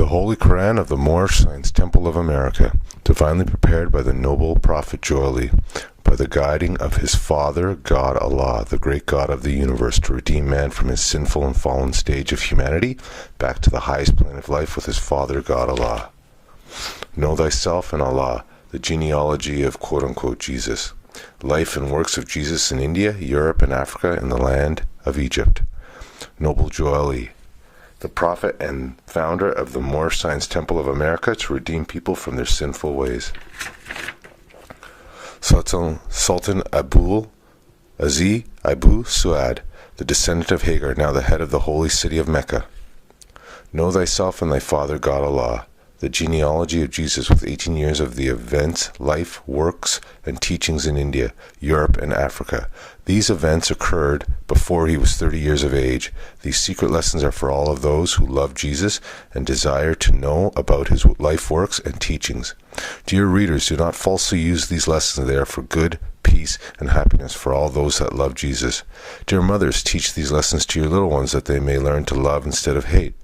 The Holy Quran of the Moorish Science Temple of America, divinely prepared by the noble Prophet Joali, by the guiding of his Father, God Allah, the great God of the universe, to redeem man from his sinful and fallen stage of humanity back to the highest plane of life with his Father, God Allah. Know thyself and Allah, the genealogy of quote-unquote Jesus, life and works of Jesus in India, Europe, and Africa, and the land of Egypt. Noble Joali, the prophet and founder of the Moorish Science Temple of America, to redeem people from their sinful ways. Sultan Abul Aziz Abu Su'ad, the descendant of Hagar, now the head of the holy city of Mecca. Know thyself and thy Father, God Allah, the genealogy of Jesus with 18 years of the events, life, works, and teachings in India, Europe, and Africa. These events occurred before he was 30 years of age. These secret lessons are for all of those who love Jesus and desire to know about his life works and teachings. Dear readers, do not falsely use these lessons. They are for good, peace, and happiness for all those that love Jesus. Dear mothers, teach these lessons to your little ones that they may learn to love instead of hate.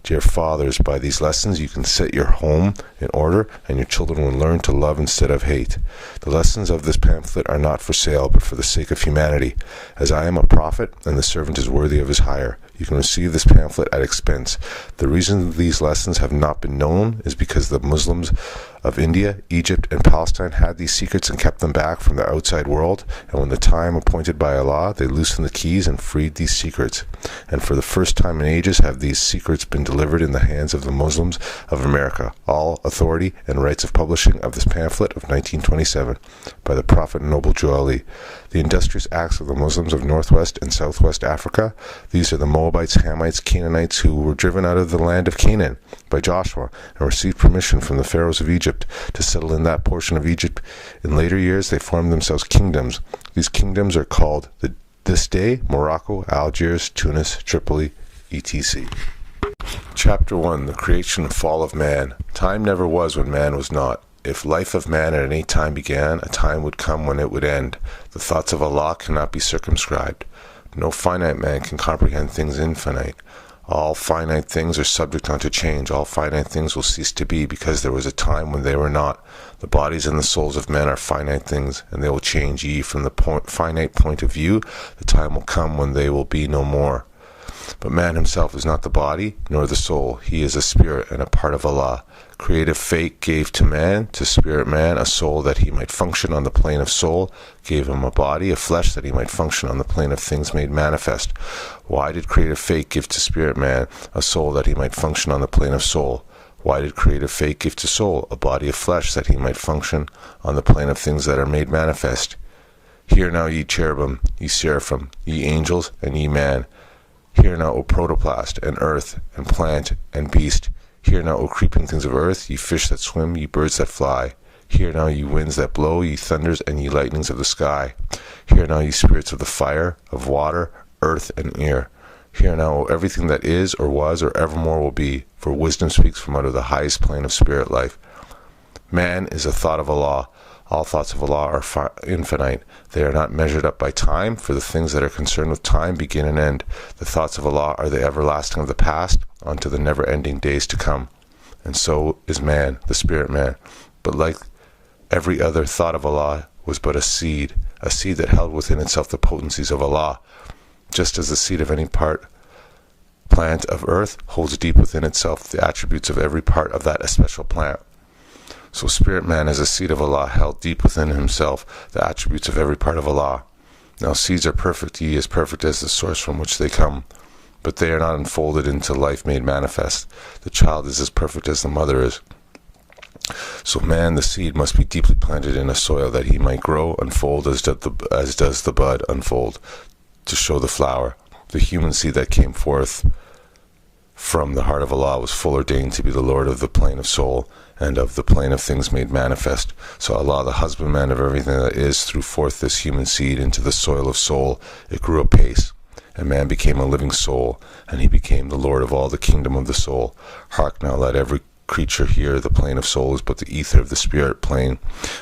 Dear fathers, by these lessons you can set your home in order, and your children will learn to love instead of hate. The lessons of this pamphlet are not for sale, but for the sake of humanity. As I am a prophet, and the servant is worthy of his hire, you can receive this pamphlet at expense. The reason these lessons have not been known is because the Muslims of India, Egypt, and Palestine had these secrets and kept them back from the outside world, and when the time appointed by Allah, they loosened the keys and freed these secrets. And for the first time in ages have these secrets been delivered in the hands of the Muslims of America. All authority and rights of publishing of this pamphlet of 1927 by the Prophet Noble Joali. The industrious acts of the Muslims of Northwest and Southwest Africa. These are the Moabites, Hamites, Canaanites who were driven out of the land of Canaan by Joshua and received permission from the pharaohs of Egypt to settle in that portion of Egypt. In later years they formed themselves kingdoms. These kingdoms are called this day Morocco, Algiers, Tunis, Tripoli, etc. Chapter 1. The Creation and Fall of Man. Time never was when man was not. If life of man at any time began, a time would come when it would end. The thoughts of Allah cannot be circumscribed. No finite man can comprehend things infinite. All finite things are subject unto change. All finite things will cease to be, because there was a time when they were not. The bodies and the souls of men are finite things, and they will change. Ye, from the finite point of view, the time will come when they will be no more. But man himself is not the body, nor the soul. He is a spirit and a part of Allah. Creative fate gave to man, to spirit man, a soul that he might function on the plane of soul, gave him a body, a flesh, that he might function on the plane of things made manifest. Why did creative fate give to spirit man a soul that he might function on the plane of soul? Why did creative fate give to soul a body of flesh that he might function on the plane of things that are made manifest? Hear now, ye cherubim, ye seraphim, ye angels, and ye man. Hear now, O protoplast, and earth, and plant, and beast. Hear now, O creeping things of earth, ye fish that swim, ye birds that fly. Hear now, ye winds that blow, ye thunders, and ye lightnings of the sky. Hear now, ye spirits of the fire, of water, earth, and air. Hear now, O everything that is, or was, or evermore will be, for wisdom speaks from out of the highest plane of spirit life. Man is a thought of Allah. All thoughts of Allah are infinite. They are not measured up by time, for the things that are concerned with time begin and end. The thoughts of Allah are the everlasting of the past, unto the never-ending days to come. And so is man, the spirit man. But like every other thought of Allah, was but a seed that held within itself the potencies of Allah. Just as the seed of any plant of earth holds deep within itself the attributes of every part of that especial plant. So spirit man is a seed of Allah, held deep within himself the attributes of every part of Allah. Now seeds are perfect, ye as perfect as the source from which they come, but they are not unfolded into life made manifest. The child is as perfect as the mother is. So man, the seed, must be deeply planted in a soil that he might grow, unfold as does the bud unfold, to show the flower. The human seed that came forth from the heart of Allah was full ordained to be the Lord of the plane of soul, and of the plane of things made manifest. So Allah, the husbandman of everything that is, threw forth this human seed into the soil of soul. It grew apace, and man became a living soul, and he became the Lord of all the kingdom of the soul. Hark now, let every creature hear, the plane of soul is but the ether of the spirit plane,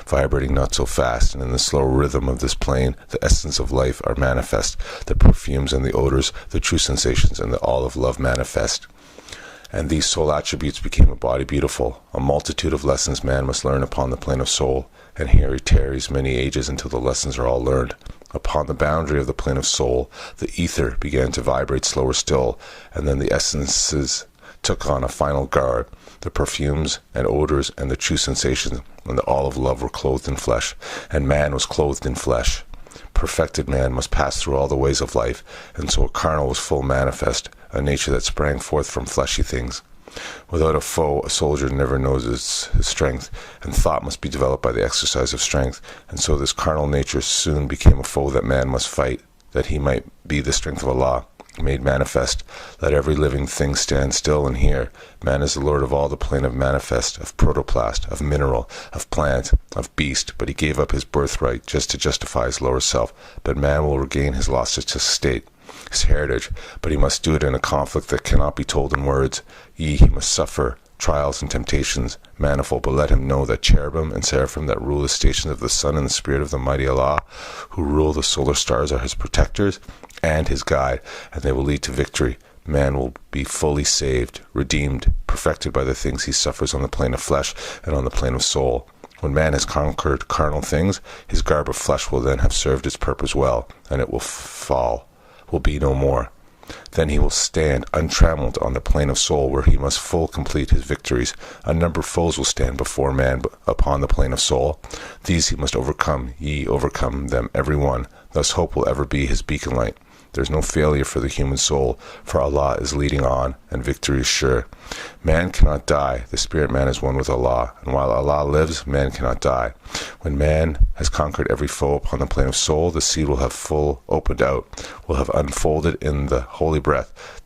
vibrating not so fast, and in the slow rhythm of this plane, the essence of life are manifest, the perfumes and the odors, the true sensations, and the all of love manifest. and these soul attributes became a body beautiful. A multitude of lessons man must learn upon the plane of soul, and here he tarries many ages until the lessons are all learned. Upon the boundary of the plane of soul, the ether began to vibrate slower still, and then the essences took on a final garb. The perfumes and odors and the true sensations and all of love were clothed in flesh, and man was clothed in flesh. Perfected man must pass through all the ways of life, and so a carnal was full manifest, a nature that sprang forth from fleshy things. Without a foe, a soldier never knows his strength, and thought must be developed by the exercise of strength, and so this carnal nature soon became a foe that man must fight, that he might be the strength of Allah made manifest. Let every living thing stand still and hear. Man is the lord of all the plane of manifest, of protoplast, of mineral, of plant, of beast, but he gave up his birthright just to justify his lower self. But man will regain his lost estate, his heritage, but he must do it in a conflict that cannot be told in words. He must suffer trials and temptations manifold, but let him know that cherubim and seraphim that rule the stations of the sun and the spirit of the mighty Allah, who rule the solar stars, are his protectors and his guide, and they will lead to victory. Man will be fully saved, redeemed, perfected by the things he suffers on the plane of flesh and on the plane of soul. When man has conquered carnal things, his garb of flesh will then have served its purpose well, and it will be no more. Then he will stand untrammeled on the plane of soul, where he must full complete his victories. Unnumbered foes will stand before man upon the plane of soul. These he must overcome. Ye overcome them every one. Thus hope will ever be his beacon light. There is no failure for the human soul, for Allah is leading on, and victory is sure. Man cannot die. The spirit man is one with Allah, and while Allah lives, man cannot die. When man has conquered every foe upon the plane of soul, the seed will have full opened out, will have unfolded in the holy breath.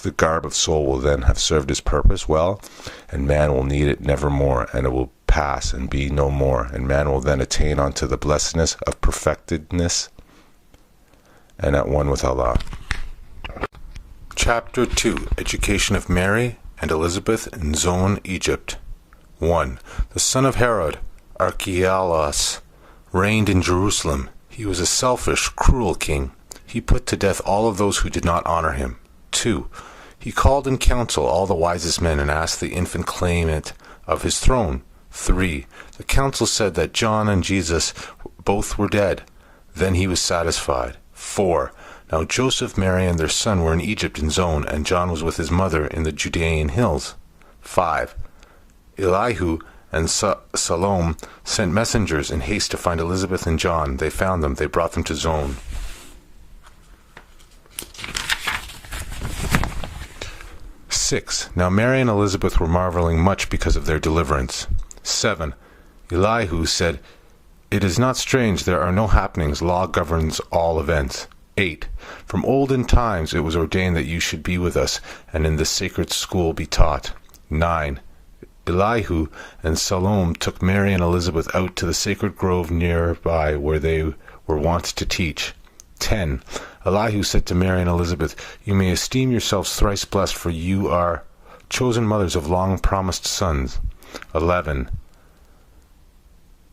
The garb of soul will then have served its purpose well, and man will need it nevermore, and it will pass and be no more, and man will then attain unto the blessedness of perfectedness and at one with Allah. Chapter 2. Education of Mary and Elizabeth in Zoan, Egypt. 1. The son of Herod, Archelaus, reigned in Jerusalem. He was a selfish, cruel king. He put to death all of those who did not honor him. 2. He called in council all the wisest men and asked the infant claimant of his throne. 3. The council said that John and Jesus both were dead. Then he was satisfied. 4. Now Joseph, Mary, and their son were in Egypt in Zoan, and John was with his mother in the Judean hills. 5. Elihu and Salome sent messengers in haste to find Elizabeth and John. They found them. They brought them to Zoan. 6. Now Mary and Elizabeth were marveling much because of their deliverance. 7. Elihu said, It is not strange, there are no happenings. Law governs all events. 8. From olden times it was ordained that you should be with us, and in the sacred school be taught. 9. Elihu and Salome took Mary and Elizabeth out to the sacred grove nearby where they were wont to teach. 10. Elihu said to Mary and Elizabeth, You may esteem yourselves thrice blessed, for you are chosen mothers of long-promised sons. 11.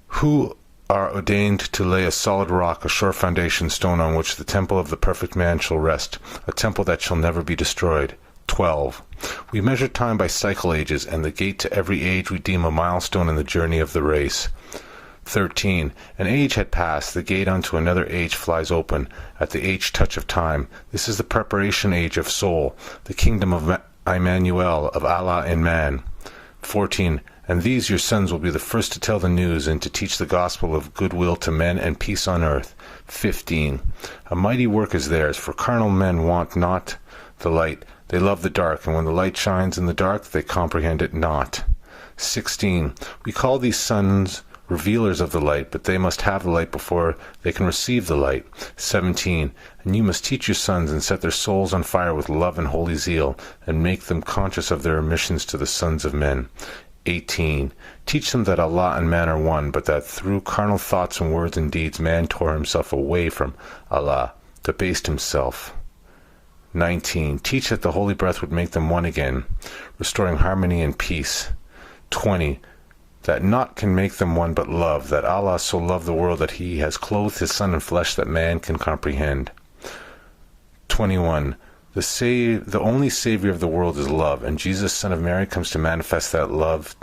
Who are ordained to lay a solid rock, a sure foundation stone on which the temple of the perfect man shall rest, a temple that shall never be destroyed. 12. We measure time by cycle ages, and the gate to every age we deem a milestone in the journey of the race. 13. An age had passed, the gate unto another age flies open, at the age touch of time. This is the preparation age of soul, the kingdom of Emmanuel, of Allah in man. 14. And these your sons will be the first to tell the news and to teach the gospel of goodwill to men and peace on earth. 15. A mighty work is theirs, for carnal men want not the light. They love the dark, and when the light shines in the dark, they comprehend it not. 16. We call these sons revealers of the light, but they must have the light before they can receive the light. 17. And you must teach your sons and set their souls on fire with love and holy zeal, and make them conscious of their omissions to the sons of men. 18. Teach them that Allah and man are one, but that through carnal thoughts and words and deeds man tore himself away from Allah, debased himself. 19. Teach that the holy breath would make them one again, restoring harmony and peace. 20. That naught can make them one but love, that Allah so loved the world that he has clothed his son in flesh that man can comprehend. 21. The only Savior of the world is love, and Jesus, Son of Mary, comes to manifest that love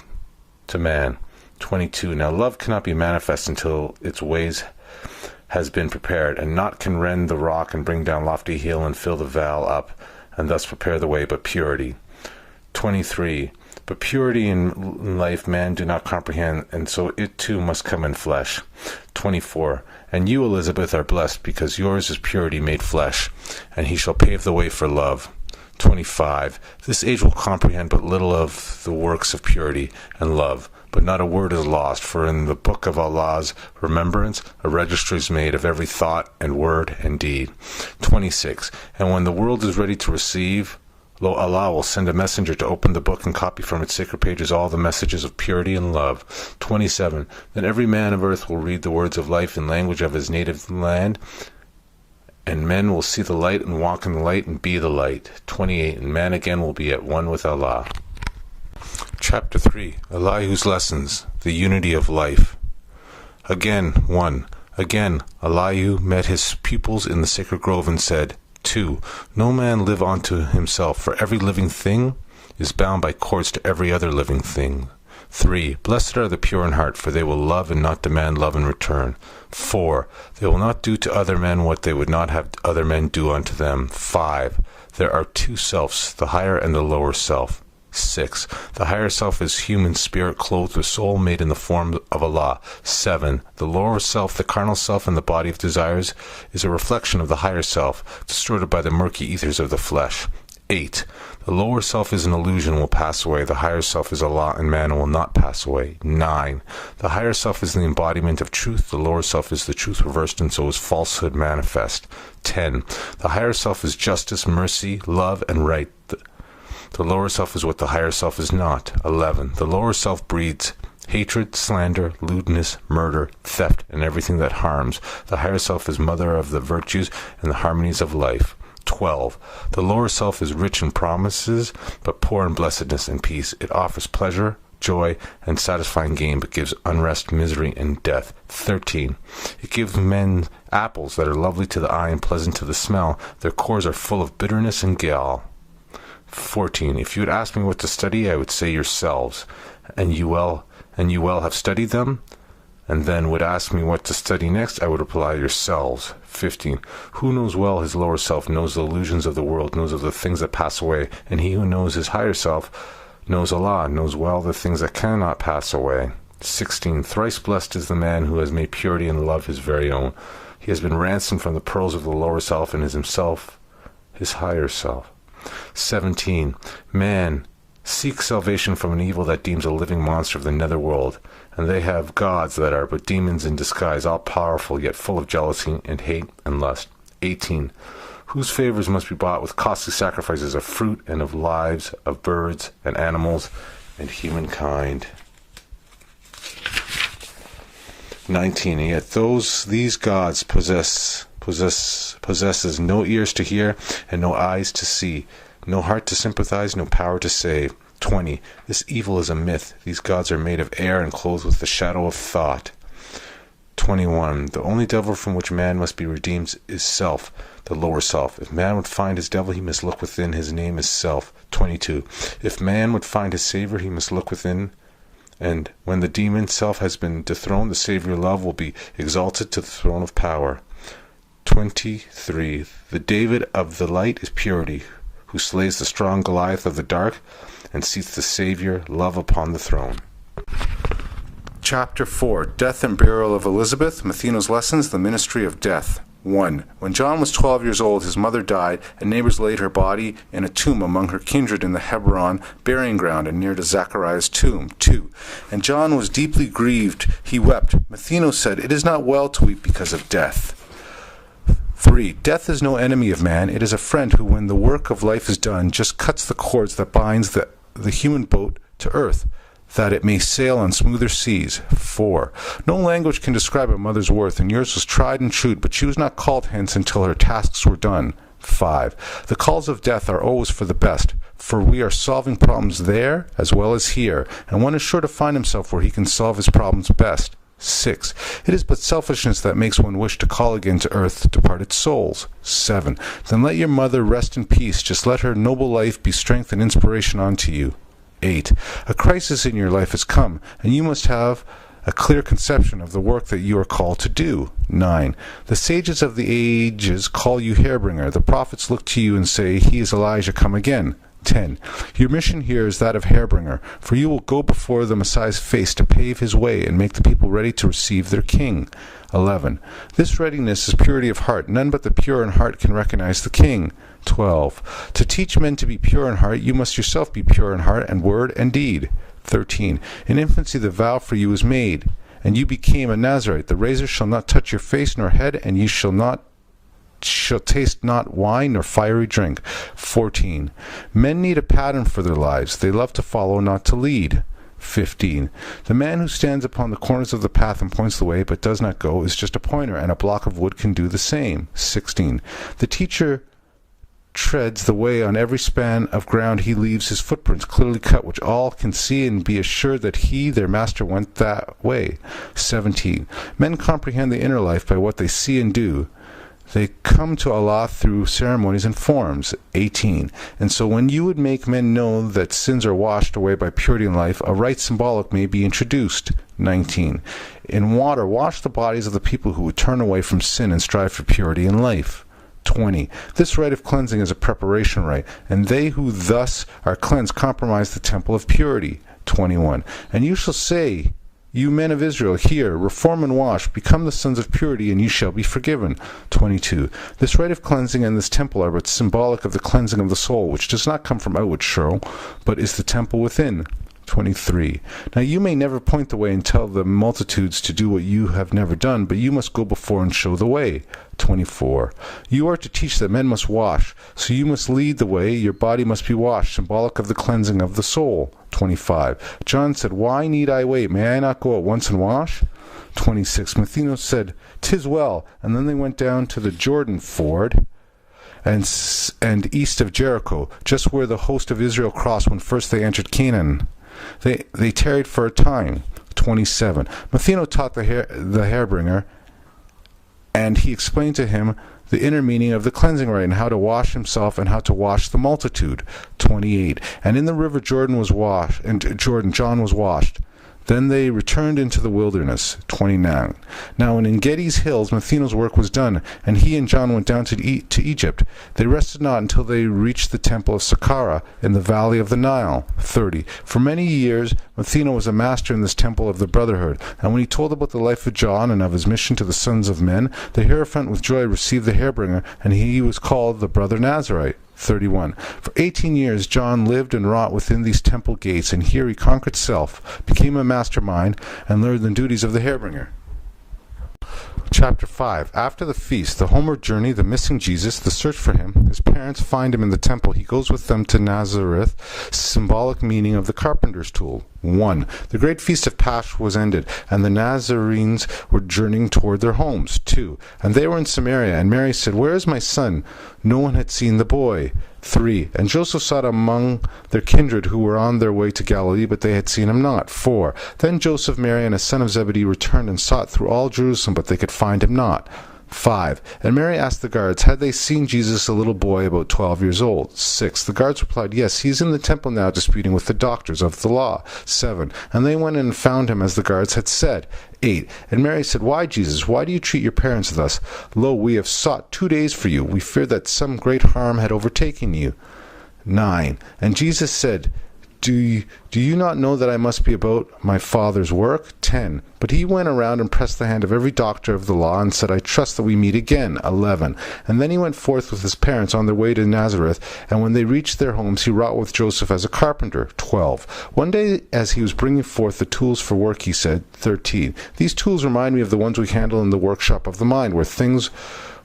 to man. 22. Now love cannot be manifest until its ways has been prepared, and naught can rend the rock and bring down lofty hill and fill the vale up, and thus prepare the way, but purity. 23. But purity in life man do not comprehend, and so it too must come in flesh. 24. And you, Elizabeth, are blessed, because yours is purity made flesh, and he shall pave the way for love. 25. This age will comprehend but little of the works of purity and love, but not a word is lost, for in the book of Allah's remembrance a registry is made of every thought and word and deed. 26. And when the world is ready to receive, lo, Allah will send a messenger to open the book and copy from its sacred pages all the messages of purity and love. 27. Then every man of earth will read the words of life in language of his native land, and men will see the light and walk in the light and be the light. 28. And man again will be at one with Allah. Chapter 3. Elihu's Lessons, the Unity of Life. Again, 1. Again, Elihu met his pupils in the sacred grove and said, 2. No man live unto himself, for every living thing is bound by cords to every other living thing. 3. Blessed are the pure in heart, for they will love and not demand love in return. 4. They will not do to other men what they would not have other men do unto them. 5. There are two selves, the higher and the lower self. 6. The higher self is human spirit clothed with soul made in the form of Allah. 7. The lower self, the carnal self and the body of desires, is a reflection of the higher self, distorted by the murky ethers of the flesh. 8. The lower self is an illusion, will pass away. The higher self is Allah and man and will not pass away. 9. The higher self is the embodiment of truth. The lower self is the truth reversed, and so is falsehood manifest. 10. The higher self is justice, mercy, love, and right. The lower self is what the higher self is not. 11. The lower self breeds hatred, slander, lewdness, murder, theft, and everything that harms. The higher self is mother of the virtues and the harmonies of life. 12. The lower self is rich in promises, but poor in blessedness and peace. It offers pleasure, joy, and satisfying gain, but gives unrest, misery, and death. 13. It gives men apples that are lovely to the eye and pleasant to the smell. Their cores are full of bitterness and gall. 14. If you would ask me what to study, I would say yourselves, and you well have studied them. And then would ask me what to study next, I would reply yourselves. 15. Who knows well his lower self knows the illusions of the world, knows of the things that pass away, and he who knows his higher self knows Allah, knows well the things that cannot pass away. 16. Thrice blessed is the man who has made purity and love his very own. He has been ransomed from the pearls of the lower self and is himself his higher self. 17. Man seeks salvation from an evil that deems a living monster of the netherworld, and they have gods that are but demons in disguise, all powerful yet full of jealousy and hate and lust. 18. Whose favors must be bought with costly sacrifices of fruit and of lives of birds and animals and humankind. 19. And yet these gods possesses no ears to hear and no eyes to see, no heart to sympathize, no power to save. 20. This evil is a myth. These gods are made of air and clothed with the shadow of thought. 21. The only devil from which man must be redeemed is self, the lower self. If man would find his devil, he must look within. His name is self. 22. If man would find his Savior, he must look within. And when the demon self has been dethroned, the Savior love will be exalted to the throne of power. 23. The David of the light is purity, who slays the strong Goliath of the dark and seats the Savior love upon the throne. Chapter 4. Death and Burial of Elizabeth, Matheno's Lessons, the Ministry of Death. 1. When John was 12 years old, his mother died, and neighbors laid her body in a tomb among her kindred in the Hebron burying ground and near to Zachariah's tomb. 2. And John was deeply grieved. He wept. Matheno said, It is not well to weep because of death. 3. Death is no enemy of man. It is a friend who, when the work of life is done, just cuts the cords that binds the human boat to earth, that it may sail on smoother seas. 4. No language can describe a mother's worth, and yours was tried and true, but she was not called hence until her tasks were done. 5. The calls of death are always for the best, for we are solving problems there as well as here, and one is sure to find himself where he can solve his problems best. 6. It is but selfishness that makes one wish to call again to earth departed souls. 7. Then let your mother rest in peace. Just let her noble life be strength and inspiration unto you. 8. A crisis in your life has come, and you must have a clear conception of the work that you are called to do. 9. The sages of the ages call you hairbringer. The prophets look to you and say, he is Elijah come again. 10. Your mission here is that of hairbringer, for you will go before the Messiah's face to pave his way and make the people ready to receive their king. 11. This readiness is purity of heart. None but the pure in heart can recognize the king. 12. To teach men to be pure in heart, you must yourself be pure in heart and word and deed. 13. In infancy the vow for you was made, and you became a Nazarite. The razor shall not touch your face nor head, and you shall taste not wine nor fiery drink. 14. Men need a pattern for their lives. They love to follow, not to lead. 15. The man who stands upon the corners of the path and points the way but does not go is just a pointer, and a block of wood can do the same. 16. The teacher treads the way on every span of ground he leaves his footprints clearly cut, which all can see and be assured that he, their master, went that way. 17. Men comprehend the inner life by what they see and do. They come to Allah through ceremonies and forms. 18. And so when you would make men know that sins are washed away by purity in life, a rite symbolic may be introduced. 19. In water, wash the bodies of the people who would turn away from sin and strive for purity in life. 20. This rite of cleansing is a preparation rite, and they who thus are cleansed compromise the temple of purity. 21. And you shall say, you men of Israel, hear, reform and wash, become the sons of purity, and you shall be forgiven. 22. This rite of cleansing and this temple are but symbolic of the cleansing of the soul, which does not come from outward show, but is the temple within. 23. Now you may never point the way and tell the multitudes to do what you have never done, but you must go before and show the way. 24. You are to teach that men must wash, so you must lead the way. Your body must be washed, symbolic of the cleansing of the soul. 25. John said, why need I wait? May I not go at once and wash? 26. Matthias said, 'tis well. And then they went down to the Jordan ford and east of Jericho, just where the host of Israel crossed when first they entered Canaan. They tarried for a time. 27. Matthias taught the hairbringer, and he explained to him the inner meaning of the cleansing rite and how to wash himself and how to wash the multitude. 28. And in the river Jordan John was washed. Then they returned into the wilderness. 29. Now in Engedi's hills Matthias' work was done, and he and John went down to Egypt. They rested not until they reached the temple of Saqqara in the valley of the Nile. 30. For many years Matthias was a master in this temple of the brotherhood, and when he told about the life of John and of his mission to the sons of men, the Hierophant with joy received the hairbringer, and he was called the brother Nazarite. 31. For 18 years John lived and wrought within these temple gates, and here he conquered self, became a mastermind, and learned the duties of the hairbringer. Chapter 5. After the feast, the homeward journey, the missing Jesus, the search for him, his parents find him in the temple. He goes with them to Nazareth, symbolic meaning of the carpenter's tool. 1. The great feast of Pasch was ended, and the Nazarenes were journeying toward their homes. 2. And they were in Samaria, and Mary said, where is my son? No one had seen the boy. 3. And Joseph sought among their kindred who were on their way to Galilee, but they had seen him not. 4. Then Joseph, Mary, and his son of Zebedee returned and sought through all Jerusalem, but they could find him not. 5. And Mary asked the guards, had they seen Jesus, a little boy about 12 years old? 6. The guards replied, yes, he is in the temple now disputing with the doctors of the law. 7. And they went in and found him as the guards had said. 8. And Mary said, why, Jesus, why do you treat your parents thus? Lo, we have sought 2 days for you. We feared that some great harm had overtaken you. 9. And Jesus said, do you not know that I must be about my Father's work? 10. But he went around and pressed the hand of every doctor of the law and said, I trust that we meet again. 11. And then he went forth with his parents on their way to Nazareth, and when they reached their homes, he wrought with Joseph as a carpenter. 12. One day, as he was bringing forth the tools for work, he said, 13. These tools remind me of the ones we handle in the workshop of the mind, where things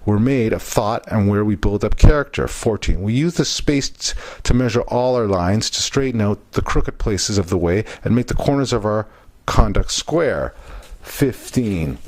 were made of thought and where we build up character. 14. We use the space to measure all our lines, to straighten out the crooked places of the way, and make the corners of our conduct square. 15.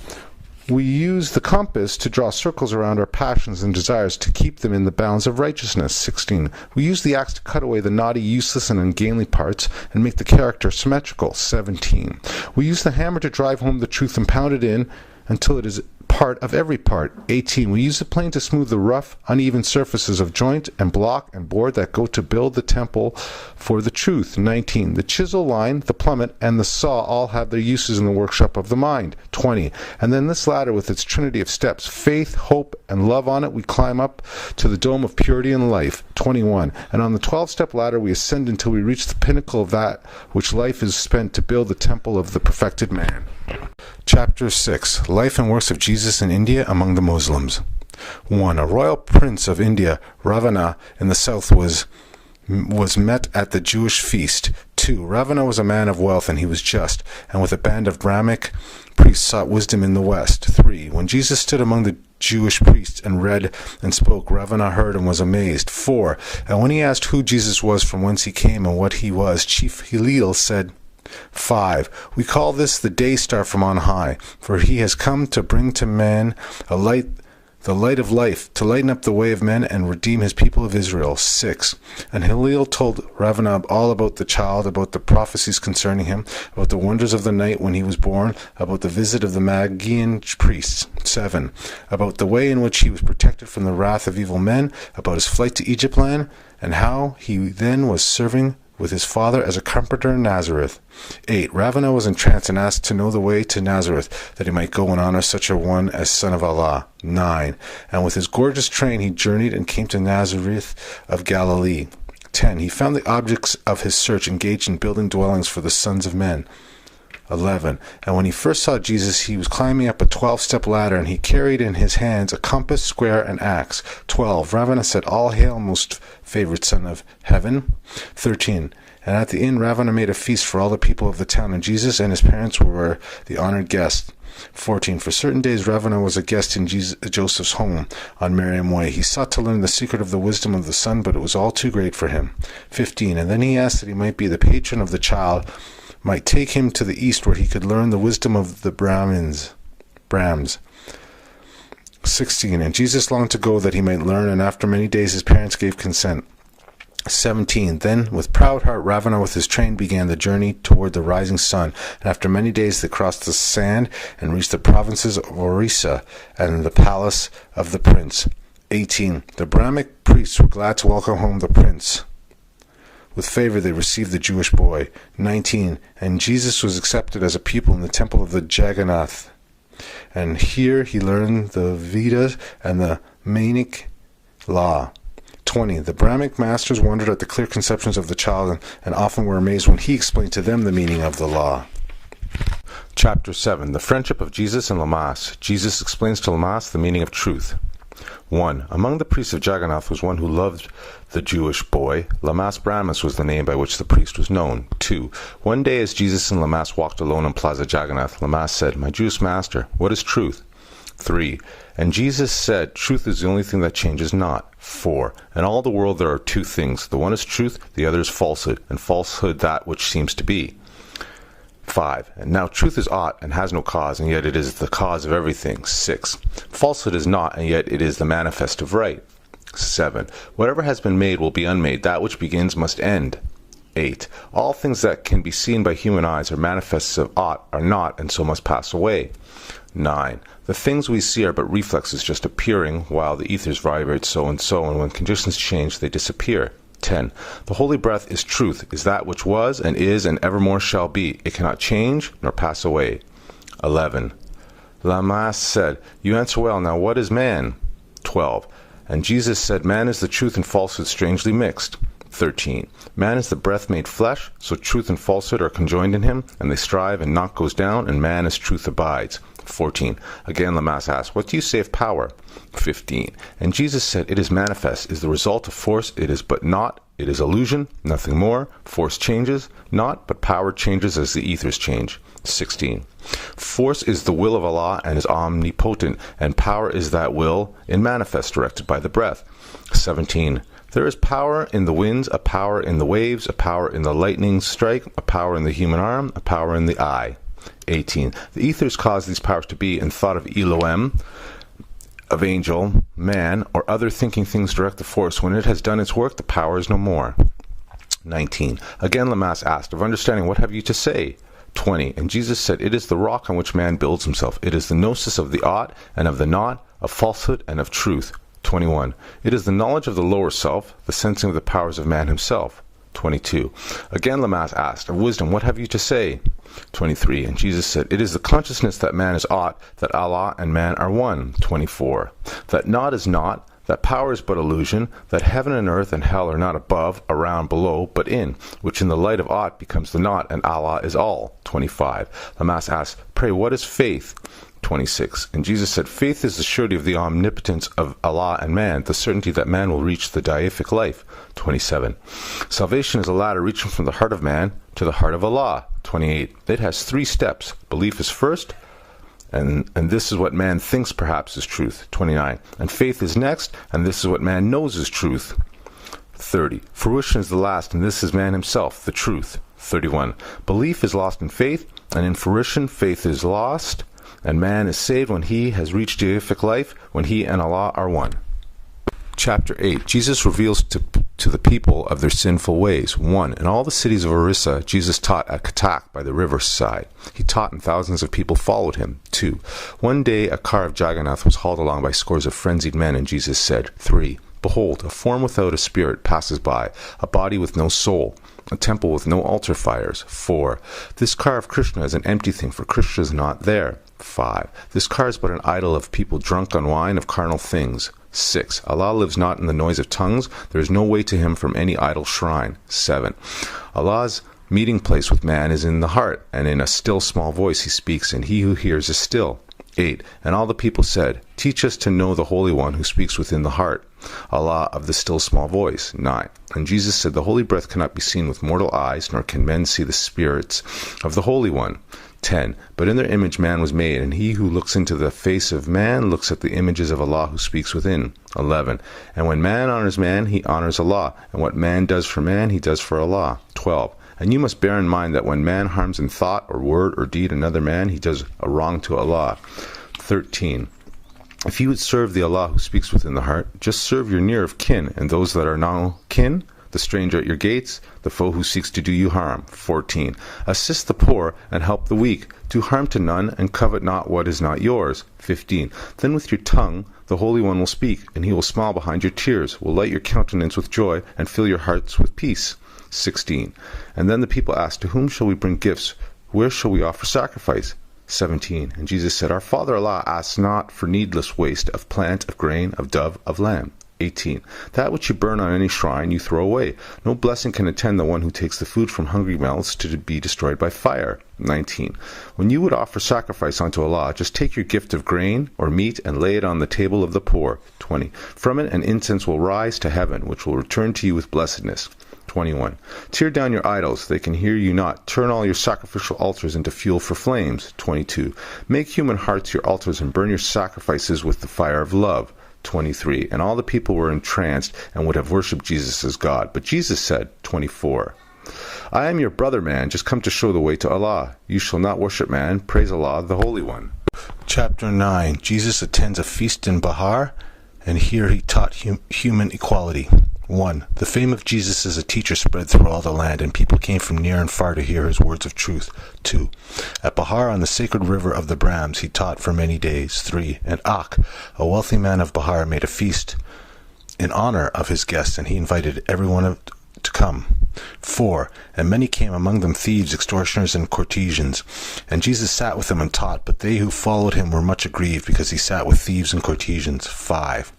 We use the compass to draw circles around our passions and desires to keep them in the bounds of righteousness. 16. We use the axe to cut away the naughty, useless, and ungainly parts and make the character symmetrical. 17. We use the hammer to drive home the truth and pound it in until it is part of every part. 18. We use the plane to smooth the rough, uneven surfaces of joint and block and board that go to build the temple for the truth. 19. The chisel, line, the plummet, and the saw all have their uses in the workshop of the mind. 20. And then this ladder with its trinity of steps, faith, hope, and love on it, we climb up to the dome of purity and life. 21. And on the 12-step ladder we ascend until we reach the pinnacle of that which life is spent to build the temple of the perfected man. Chapter 6. Life and Works of Jesus in India among the Muslims. 1. A royal prince of India, Ravana, in the south was met at the Jewish feast. 2. Ravana was a man of wealth, and he was just, and with a band of Brahmic priests sought wisdom in the west. 3. When Jesus stood among the Jewish priests and read and spoke, Ravana heard and was amazed. 4. And when he asked who Jesus was, from whence he came, and what he was, Chief Hillel said, 5. We call this the day star from on high, for he has come to bring to man a light, the light of life, to lighten up the way of men and redeem his people of Israel. 6. And Hillel told Ravana all about the child, about the prophecies concerning him, about the wonders of the night when he was born, about the visit of the Magian priests. 7. About the way in which he was protected from the wrath of evil men, about his flight to Egypt land, and how he then was serving with his father as a carpenter in Nazareth. 8. Ravana was entranced and asked to know the way to Nazareth, that he might go and honor such a one as Son of Allah. 9. And with his gorgeous train he journeyed and came to Nazareth of Galilee. 10. He found the objects of his search engaged in building dwellings for the sons of men. 11. And when he first saw Jesus, he was climbing up a 12-step ladder, and he carried in his hands a compass, square, and axe. 12. Ravana said, All hail, most favored son of heaven. 13. And at the inn Ravana made a feast for all the people of the town, and Jesus and his parents were the honored guests. 14. For certain days Ravana was a guest in Joseph's home on Miriam Way. He sought to learn the secret of the wisdom of the son, but it was all too great for him. 15. And then he asked that he might be the patron of the child, might take him to the east where he could learn the wisdom of the Brahms. 16. And Jesus longed to go that he might learn, and after many days his parents gave consent. 17. Then with proud heart Ravana with his train began the journey toward the rising sun, and after many days they crossed the sand and reached the provinces of Orissa and the palace of the prince. 18. The Brahmic priests were glad to welcome home the prince. With favor they received the Jewish boy. 19. And Jesus was accepted as a pupil in the temple of the Jagannath. And here he learned the Vedas and the Manic law. 20. The Brahmic masters wondered at the clear conceptions of the child and often were amazed when he explained to them the meaning of the law. Chapter 7. The Friendship of Jesus and Lamas. Jesus explains to Lamas the meaning of truth. 1. Among the priests of Jagannath was one who loved the Jewish boy. Lamas Brahmas was the name by which the priest was known. 2. One day as Jesus and Lamas walked alone in Plaza Jagannath, Lamas said, My Jewish master, what is truth? 3. And Jesus said, Truth is the only thing that changes not. 4. In all the world there are two things. The one is truth, the other is falsehood, and falsehood that which seems to be. 5. And now truth is aught and has no cause, and yet it is the cause of everything. 6. Falsehood is not, and yet it is the manifest of right. 7. Whatever has been made will be unmade. That which begins must end. 8. All things that can be seen by human eyes are manifests of aught, are not, and so must pass away. 9. The things we see are but reflexes, just appearing, while the ethers vibrate so, and when conditions change, they disappear. 10. The holy breath is truth, is that which was, and is, and evermore shall be. It cannot change, nor pass away. 11. Lamas said, You answer well, now what is man? 12. And Jesus said, Man is the truth and falsehood strangely mixed. 13. Man is the breath made flesh, so truth and falsehood are conjoined in him, and they strive, and naught goes down, and man as truth abides. 14. Again Lamas asked, What do you say of power? 15. And Jesus said, It is manifest, is the result of force, it is but not, it is illusion, nothing more. Force changes, not, but power changes as the ethers change. 16. Force is the will of Allah and is omnipotent, and power is that will in manifest directed by the breath. 17. There is power in the winds, a power in the waves, a power in the lightning strike, a power in the human arm, a power in the eye. 18. The ethers cause these powers to be, and thought of Elohim, of angel, man, or other thinking things direct the force. When it has done its work, the power is no more. 19. Again Lamas asked, of understanding, what have you to say? 20. And Jesus said, it is the rock on which man builds himself. It is the gnosis of the ought and of the not, of falsehood and of truth. 21. It is the knowledge of the lower self, the sensing of the powers of man himself. 22. Again Lamas asked, of wisdom, what have you to say? 23. And Jesus said, it is the consciousness that man is ought, that Allah and man are one. 24. That not is not, that power is but illusion, that heaven and earth and hell are not above, around, below, but in, which in the light of ought becomes the not, and Allah is all. 25. Lamas asked, pray, what is faith? 26. And Jesus said, faith is the surety of the omnipotence of Allah and man, the certainty that man will reach the deific life. 27. Salvation is a ladder reaching from the heart of man to the heart of Allah. 28. It has 3 steps. Belief is first, and this is what man thinks perhaps is truth. 29. And faith is next, and this is what man knows is truth. 30. Fruition is the last, and this is man himself, the truth. 31. Belief is lost in faith, and in fruition faith is lost, and man is saved when he has reached deific life, when he and Allah are one. Chapter 8. Jesus reveals to the people of their sinful ways. 1. In all the cities of Orissa, Jesus taught at Katak by the riverside. He taught and thousands of people followed him. 2. One day a car of Jagannath was hauled along by scores of frenzied men, and Jesus said, 3. Behold, a form without a spirit passes by, a body with no soul, a temple with no altar fires. 4. This car of Krishna is an empty thing, for Krishna is not there. 5. This car is but an idol of people drunk on wine of carnal things. 6. Allah lives not in the noise of tongues. There is no way to him from any idol shrine. 7. Allah's meeting place with man is in the heart, and in a still small voice he speaks, and he who hears is still. 8. And all the people said, teach us to know the Holy One who speaks within the heart, Allah of the still small voice. 9. And Jesus said, the holy breath cannot be seen with mortal eyes, nor can men see the spirits of the Holy One. 10. But in their image man was made, and he who looks into the face of man looks at the images of Allah who speaks within. 11. And when man honors man, he honors Allah, and what man does for man, he does for Allah. 12. And you must bear in mind that when man harms in thought or word or deed another man, he does a wrong to Allah. 13. If you would serve the Allah who speaks within the heart, just serve your near of kin, and those that are no kin, the stranger at your gates, the foe who seeks to do you harm. 14. Assist the poor and help the weak. Do harm to none, and covet not what is not yours. 15. Then with your tongue the Holy One will speak, and he will smile behind your tears, will light your countenance with joy, and fill your hearts with peace. 16. And then the people asked, to whom shall we bring gifts? Where shall we offer sacrifice? 17. And Jesus said, our Father Allah asks not for needless waste of plant, of grain, of dove, of lamb. 18. That which you burn on any shrine you throw away. No blessing can attend the one who takes the food from hungry mouths to be destroyed by fire. 19. When you would offer sacrifice unto Allah, just take your gift of grain or meat and lay it on the table of the poor. 20. From it an incense will rise to heaven, which will return to you with blessedness. 21. Tear down your idols, they can hear you not. Turn all your sacrificial altars into fuel for flames. 22. Make human hearts your altars and burn your sacrifices with the fire of love. 23. And all the people were entranced and would have worshipped Jesus as God. But Jesus said, 24. I am your brother, man, just come to show the way to Allah. You shall not worship man, praise Allah, the Holy One. Chapter 9. Jesus attends a feast in Bahar, and here he taught human equality. 1. The fame of Jesus as a teacher spread through all the land, and people came from near and far to hear his words of truth. 2. At Bahar, on the sacred river of the Brahms, he taught for many days. 3. And Ak, a wealthy man of Bahar, made a feast in honor of his guests, and he invited everyone to come. 4. And many came, among them thieves, extortioners, and courtesans. And Jesus sat with them and taught, but they who followed him were much aggrieved, because he sat with thieves and courtesans. 5.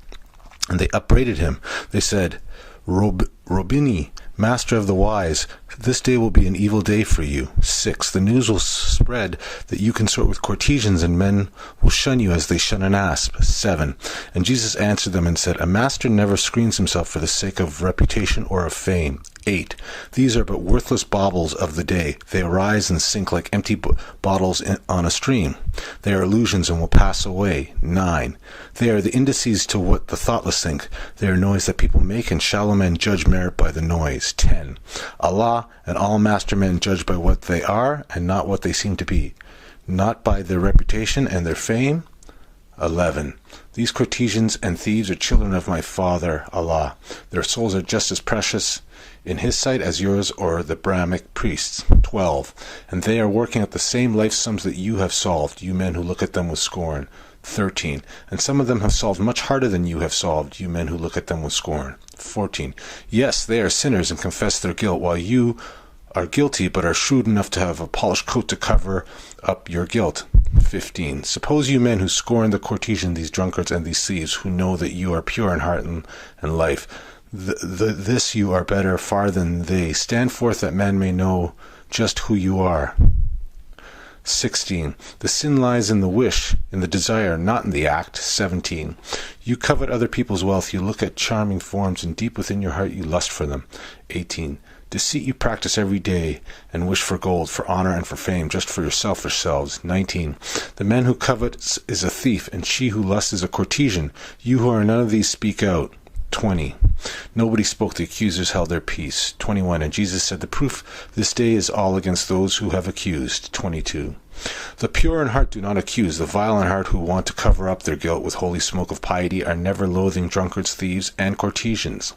And they upbraided him. They said, Robini, master of the wise, this day will be an evil day for you. 6. The news will spread that you consort with courtesans, and men will shun you as they shun an asp. 7. And Jesus answered them and said, a master never screens himself for the sake of reputation or of fame. 8. These are but worthless baubles of the day. They arise and sink like empty bottles on a stream. They are illusions and will pass away. 9. They are the indices to what the thoughtless think. They are noise that people make, and shallow men judge merit by the noise. 10. Allah and all master men judge by what they are and not what they seem to be. not by their reputation and their fame. 11. These courtesans and thieves are children of my Father, Allah. Their souls are just as precious in His sight as yours or the Brahmic priests. 12. And they are working at the same life sums that you have solved, you men who look at them with scorn. 13. And some of them have solved much harder than you have solved, you men who look at them with scorn. 14. Yes, they are sinners and confess their guilt, while you are guilty but are shrewd enough to have a polished coat to cover up your guilt. 15. Suppose you men who scorn the courtesan, these drunkards and these thieves, who know that you are pure in heart and life, this you are better far than they. Stand forth that men may know just who you are. 16. The sin lies in the wish, in the desire, not in the act. 17. You covet other people's wealth, you look at charming forms, and deep within your heart you lust for them. 18. Deceit you practice every day, and wish for gold, for honor, and for fame, just for your selfish selves. 19. The man who covets is a thief, and she who lusts is a courtesan. You who are none of these speak out. 20. Nobody spoke, the accusers held their peace. 21. And Jesus said, the proof this day is all against those who have accused. 22. The pure in heart do not accuse. The vile in heart who want to cover up their guilt with holy smoke of piety are never loathing drunkards, thieves, and courtesans.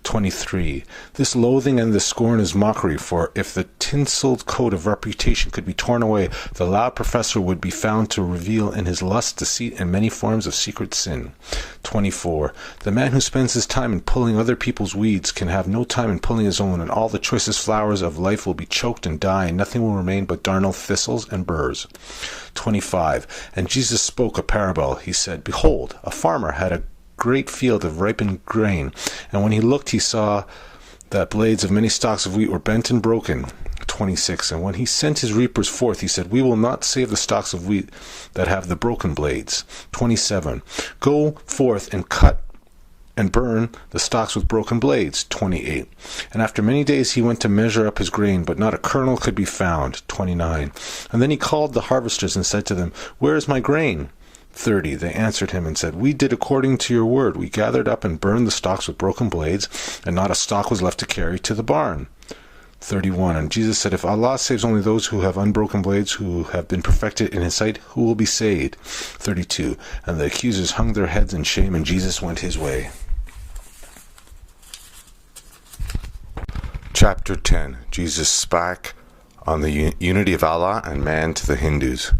23. This loathing and this scorn is mockery, for if the tinseled coat of reputation could be torn away, the loud professor would be found to reveal in his lust, deceit, and many forms of secret sin. 24. The man who spends his time in pulling other people's weeds can have no time in pulling his own, and all the choicest flowers of life will be choked and die, and nothing will remain but darnel, thistles, and burrs. 25. And Jesus spoke a parable. He said, behold, a farmer had a great field of ripened grain, and when he looked, he saw that blades of many stalks of wheat were bent and broken. 26. And when he sent his reapers forth, he said, we will not save the stalks of wheat that have the broken blades. 27. Go forth and cut and burn the stalks with broken blades. 28. And after many days he went to measure up his grain, but not a kernel could be found. 29. And then he called the harvesters and said to them, where is my grain? 30. They answered him and said, we did according to your word. We gathered up and burned the stalks with broken blades, and not a stalk was left to carry to the barn. 31. And Jesus said, if Allah saves only those who have unbroken blades, who have been perfected in His sight, who will be saved? 32. And the accusers hung their heads in shame, and Jesus went His way. Chapter 10. Jesus spake on the unity of Allah and man to the Hindus.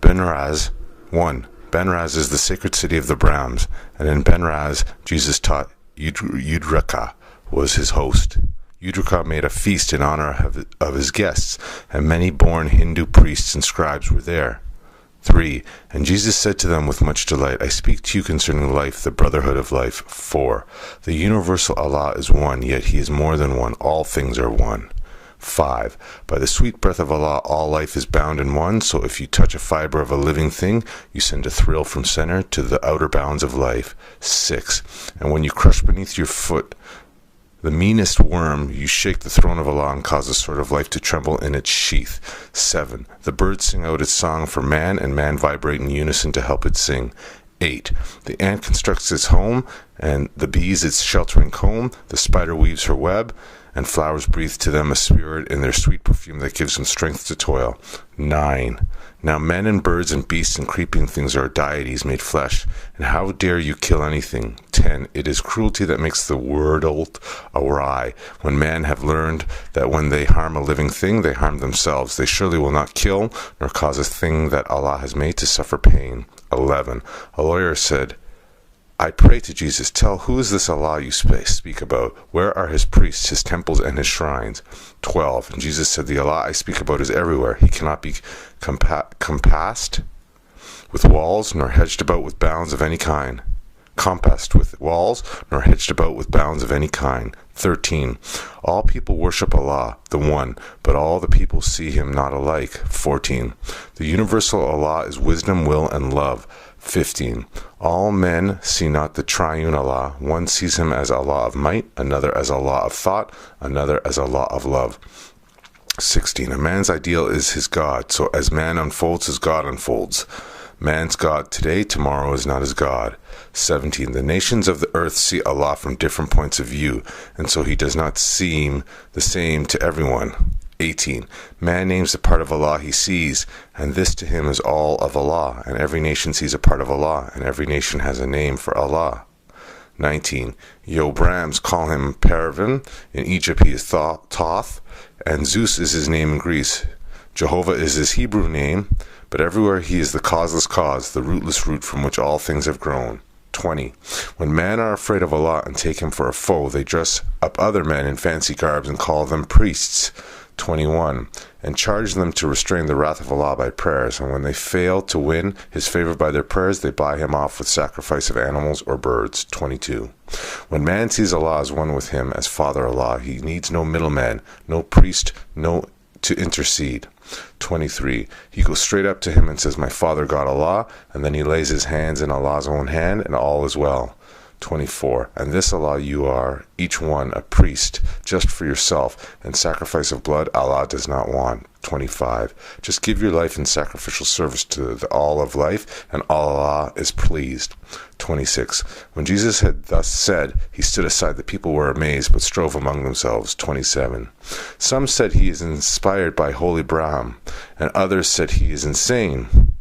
Benraz 1. Benraz is the sacred city of the Brahms, and in Benraz Jesus taught. Udrika was his host. Udrika made a feast in honor of his guests, and many born Hindu priests and scribes were there. 3. And Jesus said to them with much delight, I speak to you concerning life, the brotherhood of life. 4. The universal Allah is one, yet He is more than one. All things are one. 5. By the sweet breath of Allah, all life is bound in one, so if you touch a fiber of a living thing, you send a thrill from center to the outer bounds of life. 6. And when you crush beneath your foot the meanest worm, you shake the throne of Allah and cause a sort of life to tremble in its sheath. 7. The birds sing out its song for man, and man vibrate in unison to help it sing. 8. The ant constructs its home, and the bees its sheltering comb. The spider weaves her web, and flowers breathe to them a spirit in their sweet perfume that gives them strength to toil. 9. Now men and birds and beasts and creeping things are deities made flesh, and how dare you kill anything? 10. It is cruelty that makes the world awry, when men have learned that when they harm a living thing, they harm themselves. They surely will not kill, nor cause a thing that Allah has made to suffer pain. 11. A lawyer said, I pray to Jesus, tell, who is this Allah you speak about? Where are His priests, His temples, and His shrines? 12. And Jesus said, the Allah I speak about is everywhere. He cannot be compassed with walls, nor hedged about with bounds of any kind. Compassed with walls, nor hedged about with bounds of any kind. 13. All people worship Allah, the One, but all the people see Him not alike. 14. The universal Allah is wisdom, will, and love. 15. All men see not the triune Allah. One sees Him as Allah of might, another as Allah of thought, another as Allah of love. 16. A man's ideal is his God, so as man unfolds, his God unfolds. Man's God today, tomorrow is not his God. 17. The nations of the earth see Allah from different points of view, and so He does not seem the same to everyone. 18. Man names the part of Allah he sees, and this to him is all of Allah, and every nation sees a part of Allah, and every nation has a name for Allah. 19. Yobrams call him Paravan. In Egypt he is Thoth, and Zeus is his name in Greece. Jehovah is his Hebrew name, but everywhere he is the causeless cause, the rootless root from which all things have grown. 20. When men are afraid of Allah and take him for a foe, they dress up other men in fancy garbs and call them priests. 21. And charge them to restrain the wrath of Allah by prayers, and when they fail to win his favor by their prayers, they buy him off with sacrifice of animals or birds. 22. When man sees Allah as one with him, as Father Allah, he needs no middleman, no priest, no to intercede. 23. He goes straight up to him and says, "My Father God Allah," and then he lays his hands in Allah's own hand, and all is well. 24. And this Allah you are, each one a priest, just for yourself, and sacrifice of blood Allah does not want. 25. Just give your life in sacrificial service to the all of life, and Allah is pleased. 26. When Jesus had thus said, he stood aside. The people were amazed, but strove among themselves. 27. Some said he is inspired by holy Braham, and others said he is insane.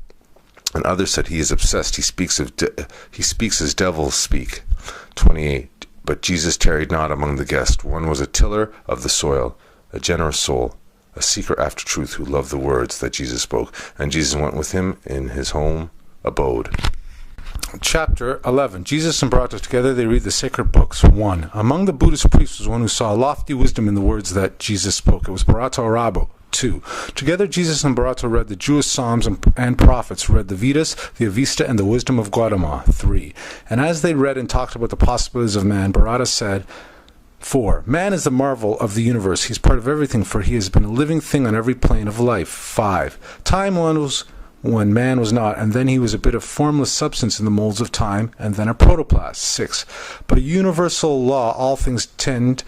And others said he is obsessed. He speaks as devils speak. 28. But Jesus tarried not among the guests. One was a tiller of the soil, a generous soul, a seeker after truth, who loved the words that Jesus spoke. And Jesus went with him in his home abode. Chapter 11. Jesus and Bharata together, they read the sacred books. 1. Among the Buddhist priests was one who saw lofty wisdom in the words that Jesus spoke. It was Bharata Arabo. 2. Together Jesus and Bharata read the Jewish Psalms and prophets, read the Vedas, the Avesta, and the wisdom of Gautama. 3. And as they read and talked about the possibilities of man, Bharata said, 4. Man is the marvel of the universe. He's part of everything, for he has been a living thing on every plane of life. 5. Time was when man was not, and then he was a bit of formless substance in the molds of time, and then a protoplast. 6. But a universal law, all things tend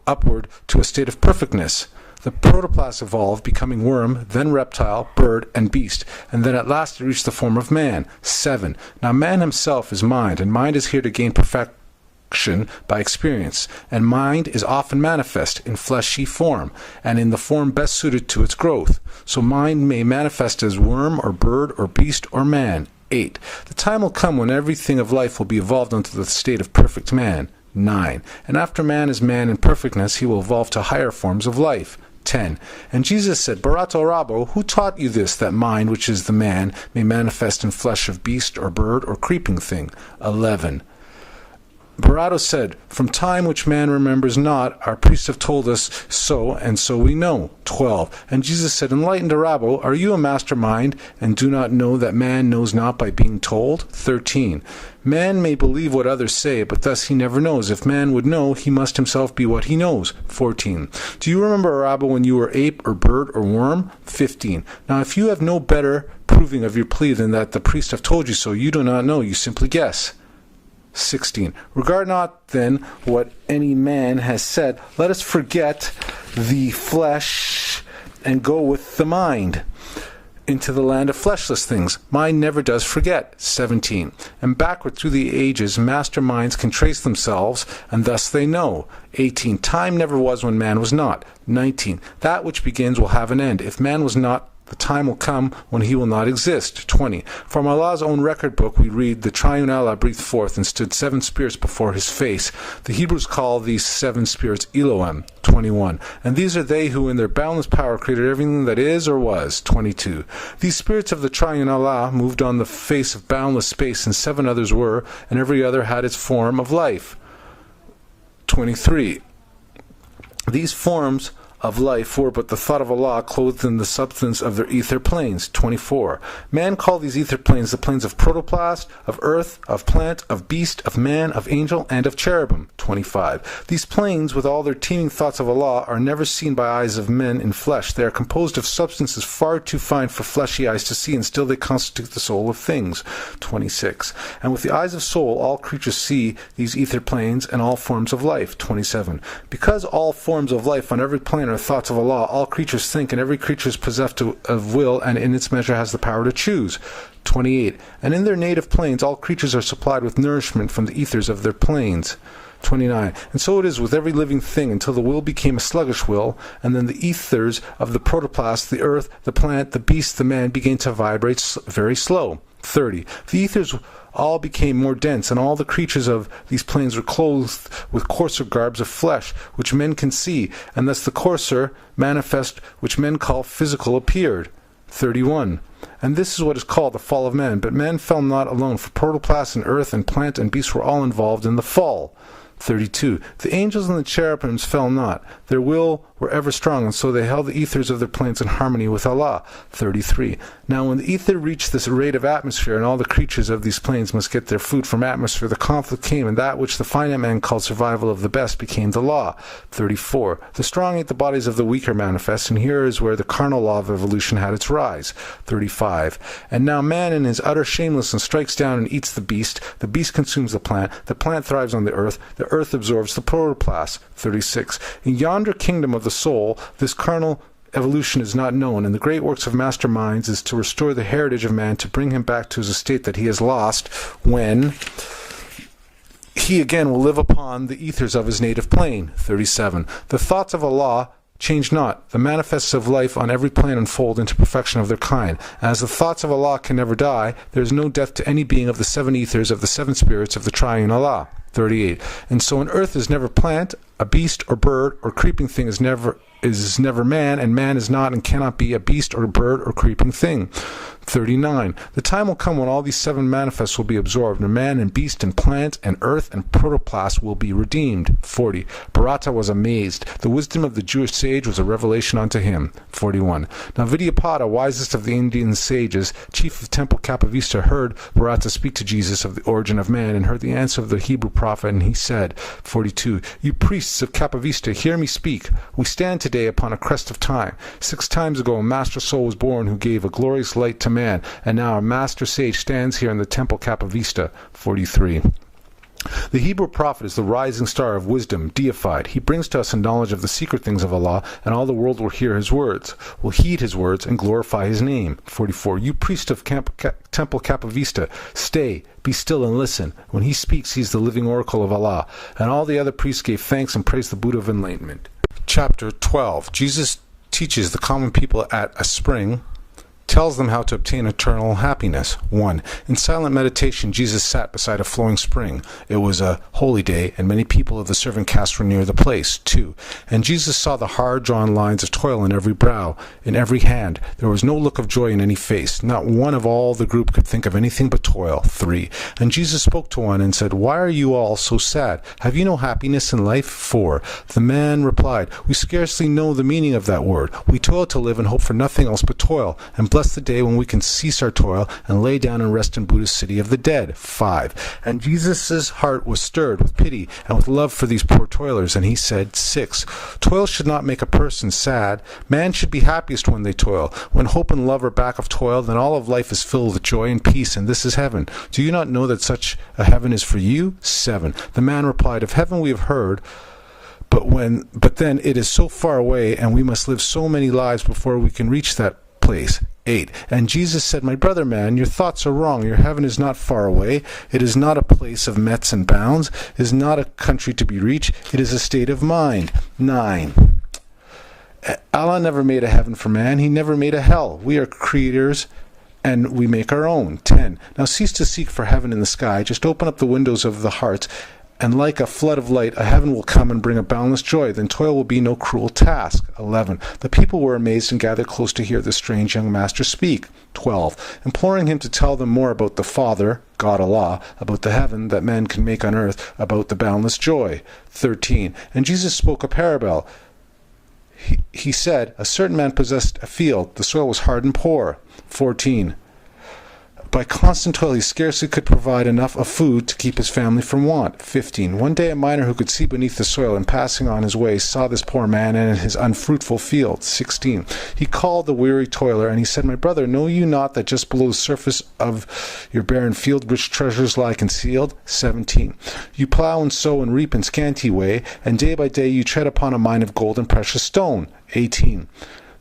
upward to a state of perfectness. The protoplast evolved, becoming worm, then reptile, bird, and beast, and then at last it reached the form of man. 7. Now man himself is mind, and mind is here to gain perfection by experience, and mind is often manifest in fleshy form, and in the form best suited to its growth. So mind may manifest as worm, or bird, or beast, or man. 8. The time will come when everything of life will be evolved unto the state of perfect man. 9. And after man is man in perfectness, he will evolve to higher forms of life. 10. And Jesus said, Bharata Arabo, who taught you this, that mind, which is the man, may manifest in flesh of beast or bird or creeping thing? 11. Bharata said, from time which man remembers not, our priests have told us so, and so we know. 12. And Jesus said, enlightened Arabo, are you a mastermind, and do not know that man knows not by being told? 13. Man may believe what others say, but thus he never knows. If man would know, he must himself be what he knows. 14. Do you remember, Arabo, when you were ape or bird or worm? 15. Now if you have no better proving of your plea than that the priests have told you so, you do not know, you simply guess. 16. Regard not then what any man has said. Let us forget the flesh and go with the mind into the land of fleshless things. Mind never does forget. 17. And backward through the ages, masterminds can trace themselves, and thus they know. 18. Time never was when man was not. 19. That which begins will have an end. If man was not, the time will come when he will not exist. 20. From Allah's own record book we read, the triune Allah breathed forth and stood 7 spirits before his face. The Hebrews call these 7 spirits Elohim. 21. And these are they who in their boundless power created everything that is or was. 22. These spirits of the triune Allah moved on the face of boundless space, and 7 others were, and every other had its form of life. 23. These forms of life were but the thought of Allah clothed in the substance of their ether planes. 24. Man called these ether planes the planes of protoplast, of earth, of plant, of beast, of man, of angel, and of cherubim. 25. These planes, with all their teeming thoughts of Allah, are never seen by eyes of men in flesh. They are composed of substances far too fine for fleshy eyes to see, and still they constitute the soul of things. 26. And with the eyes of soul, all creatures see these ether planes and all forms of life. 27. Because all forms of life on every plane are thoughts of Allah, all creatures think, and every creature is possessed of will, and in its measure has the power to choose. 28. And in their native planes all creatures are supplied with nourishment from the ethers of their planes. 29. And so it is with every living thing until the will became a sluggish will, and then the ethers of the protoplast, the earth, the plant, the beast, the man began to vibrate very slow. 30. The ethers all became more dense, and all the creatures of these planes were clothed with coarser garbs of flesh, which men can see, and thus the coarser manifest, which men call physical, appeared. 31. And this is what is called the fall of man. But man fell not alone, for protoplast and earth and plant and beast were all involved in the fall. 32. The angels and the cherubims fell not. Their will were ever strong, and so they held the ethers of their planes in harmony with Allah. 33. Now when the ether reached this rate of atmosphere, and all the creatures of these planes must get their food from atmosphere, the conflict came, and that which the finite man called survival of the best became the law. 34. The strong ate the bodies of the weaker manifest, and here is where the carnal law of evolution had its rise. 35. And now man in his utter shamelessness strikes down and eats the beast consumes the plant thrives on the earth absorbs the protoplast. 36. In yonder kingdom of the soul, this carnal evolution is not known, and the great works of master minds is to restore the heritage of man, to bring him back to his estate that he has lost, when he again will live upon the ethers of his native plane. 37. The thoughts of Allah change not. The manifests of life on every plane unfold into perfection of their kind. As the thoughts of Allah can never die, there is no death to any being of the seven ethers of the seven spirits of the triune Allah. 38. And so an earth is never plant, a beast or bird or creeping thing is never man, and man is not and cannot be a beast or bird or creeping thing. 39. The time will come when all these seven manifests will be absorbed, and man and beast and plant and earth and protoplast will be redeemed. 40. Bharata was amazed. The wisdom of the Jewish sage was a revelation unto him. 41. Now Vidyapada, wisest of the Indian sages, chief of Temple Kapavista, heard Bharata speak to Jesus of the origin of man, and heard the answer of the Hebrew prophet, and he said, 42. You priests of Kapavista, hear me speak. We stand today upon a crest of time. 6 times ago a master soul was born who gave a glorious light to man, and now a master sage stands here in the temple Kapavista. 43. The Hebrew prophet is the rising star of wisdom, deified. He brings to us a knowledge of the secret things of Allah, and all the world will hear his words, will heed his words, and glorify his name. 44. You priest of Temple Kapavista, stay, be still and listen. When he speaks, he is the living oracle of Allah. And all the other priests gave thanks and praised the Buddha of enlightenment. Chapter 12. Jesus teaches the common people at a spring, tells them how to obtain eternal happiness. 1. In silent meditation, Jesus sat beside a flowing spring. It was a holy day, and many people of the servant caste were near the place. 2. And Jesus saw the hard-drawn lines of toil in every brow, in every hand. There was no look of joy in any face. Not one of all the group could think of anything but toil. 3. And Jesus spoke to one and said, Why are you all so sad? Have you no happiness in life? 4. The man replied, We scarcely know the meaning of that word. We toil to live and hope for nothing else but toil, and bless the day when we can cease our toil and lay down and rest in Buddha's city of the dead. 5. And Jesus' heart was stirred with pity and with love for these poor toilers, and he said, 6. Toil should not make a person sad. Man should be happiest when they toil. When hope and love are back of toil, then all of life is filled with joy and peace, and this is heaven. Do you not know that such a heaven is for you? 7. The man replied, Of heaven we have heard, but then it is so far away, and we must live so many lives before we can reach that place. 8. And Jesus said, My brother man, your thoughts are wrong. Your heaven is not far away. It is not a place of mets and bounds. It is not a country to be reached. It is a state of mind. 9. Allah never made a heaven for man. He never made a hell. We are creators, and we make our own. 10. Now cease to seek for heaven in the sky. Just open up the windows of the hearts, and like a flood of light, a heaven will come and bring a boundless joy. Then toil will be no cruel task. 11. The people were amazed and gathered close to hear the strange young master speak. 12. Imploring him to tell them more about the Father, God Allah, about the heaven that men can make on earth, about the boundless joy. 13. And Jesus spoke a parable. He said, A certain man possessed a field. The soil was hard and poor. 14. By constant toil, he scarcely could provide enough of food to keep his family from want. 15. One day a miner who could see beneath the soil and passing on his way saw this poor man and his unfruitful field. 16. He called the weary toiler, and he said, My brother, know you not that just below the surface of your barren field rich treasures lie concealed? 17. You plow and sow and reap in scanty way, and day by day you tread upon a mine of gold and precious stone. 18.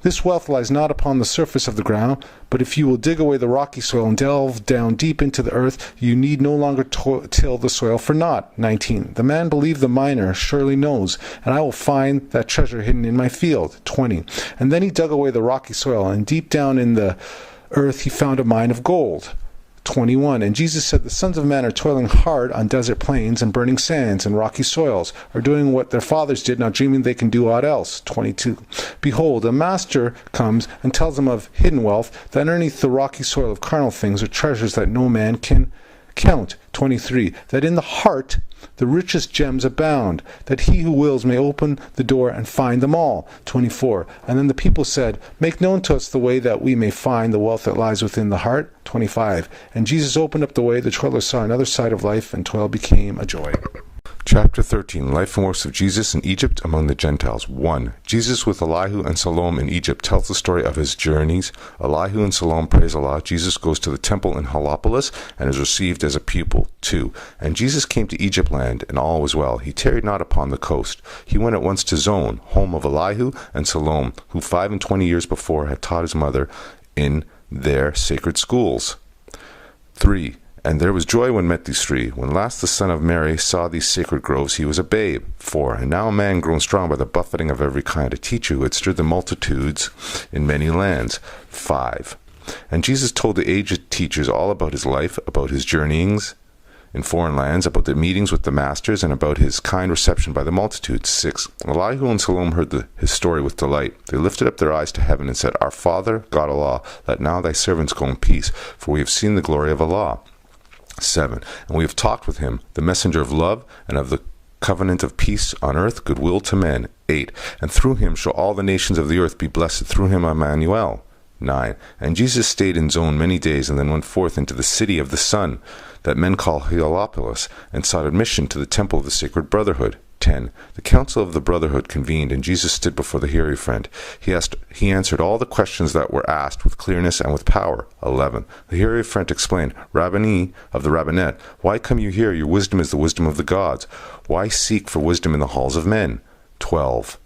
This wealth lies not upon the surface of the ground, but if you will dig away the rocky soil and delve down deep into the earth, you need no longer till the soil for naught. 19. The man believed the miner surely knows, and I will find that treasure hidden in my field. 20. And then he dug away the rocky soil, and deep down in the earth he found a mine of gold. 21. And Jesus said, the sons of men are toiling hard on desert plains and burning sands and rocky soils, are doing what their fathers did, not dreaming they can do aught else. 22. Behold, a master comes and tells them of hidden wealth, that underneath the rocky soil of carnal things are treasures that no man can count. 23. That in the heart the richest gems abound, that he who wills may open the door and find them all. 24. And then the people said, make known to us the way that we may find the wealth that lies within the heart. 25. And Jesus opened up the way, the toilers saw another side of life, and toil became a joy. Chapter 13. Life and works of Jesus in Egypt among the Gentiles. 1. Jesus with Elihu and Salome in Egypt tells the story of his journeys. Elihu and Salome praise Allah. Jesus goes to the temple in Heliopolis and is received as a pupil. 2. And Jesus came to Egypt land, and all was well. He tarried not upon the coast. He went at once to Zon, home of Elihu and Salome, who 25 years before had taught his mother in their sacred schools. 3. And there was joy when met these three. When last the son of Mary saw these sacred groves, he was a babe. 4. And now a man grown strong by the buffeting of every kind, a teacher who had stirred the multitudes in many lands. 5. And Jesus told the aged teachers all about his life, about his journeyings in foreign lands, about the meetings with the masters, and about his kind reception by the multitudes. 6. Elihu and Salome heard his story with delight. They lifted up their eyes to heaven and said, Our Father, God Allah, let now thy servants go in peace, for we have seen the glory of Allah. 7. And we have talked with him, the messenger of love and of the covenant of peace on earth, goodwill to men. 8. And through him shall all the nations of the earth be blessed, through him Emmanuel. 9. And Jesus stayed in Zon many days, and then went forth into the city of the sun, that men call Heliopolis, and sought admission to the temple of the sacred brotherhood. 10. The council of the brotherhood convened, and Jesus stood before the hierophant. He answered all the questions that were asked with clearness and with power. 11. The hierophant explained, Rabbani of the rabbinate, why come you here? Your wisdom is the wisdom of the gods. Why seek for wisdom in the halls of men? 12.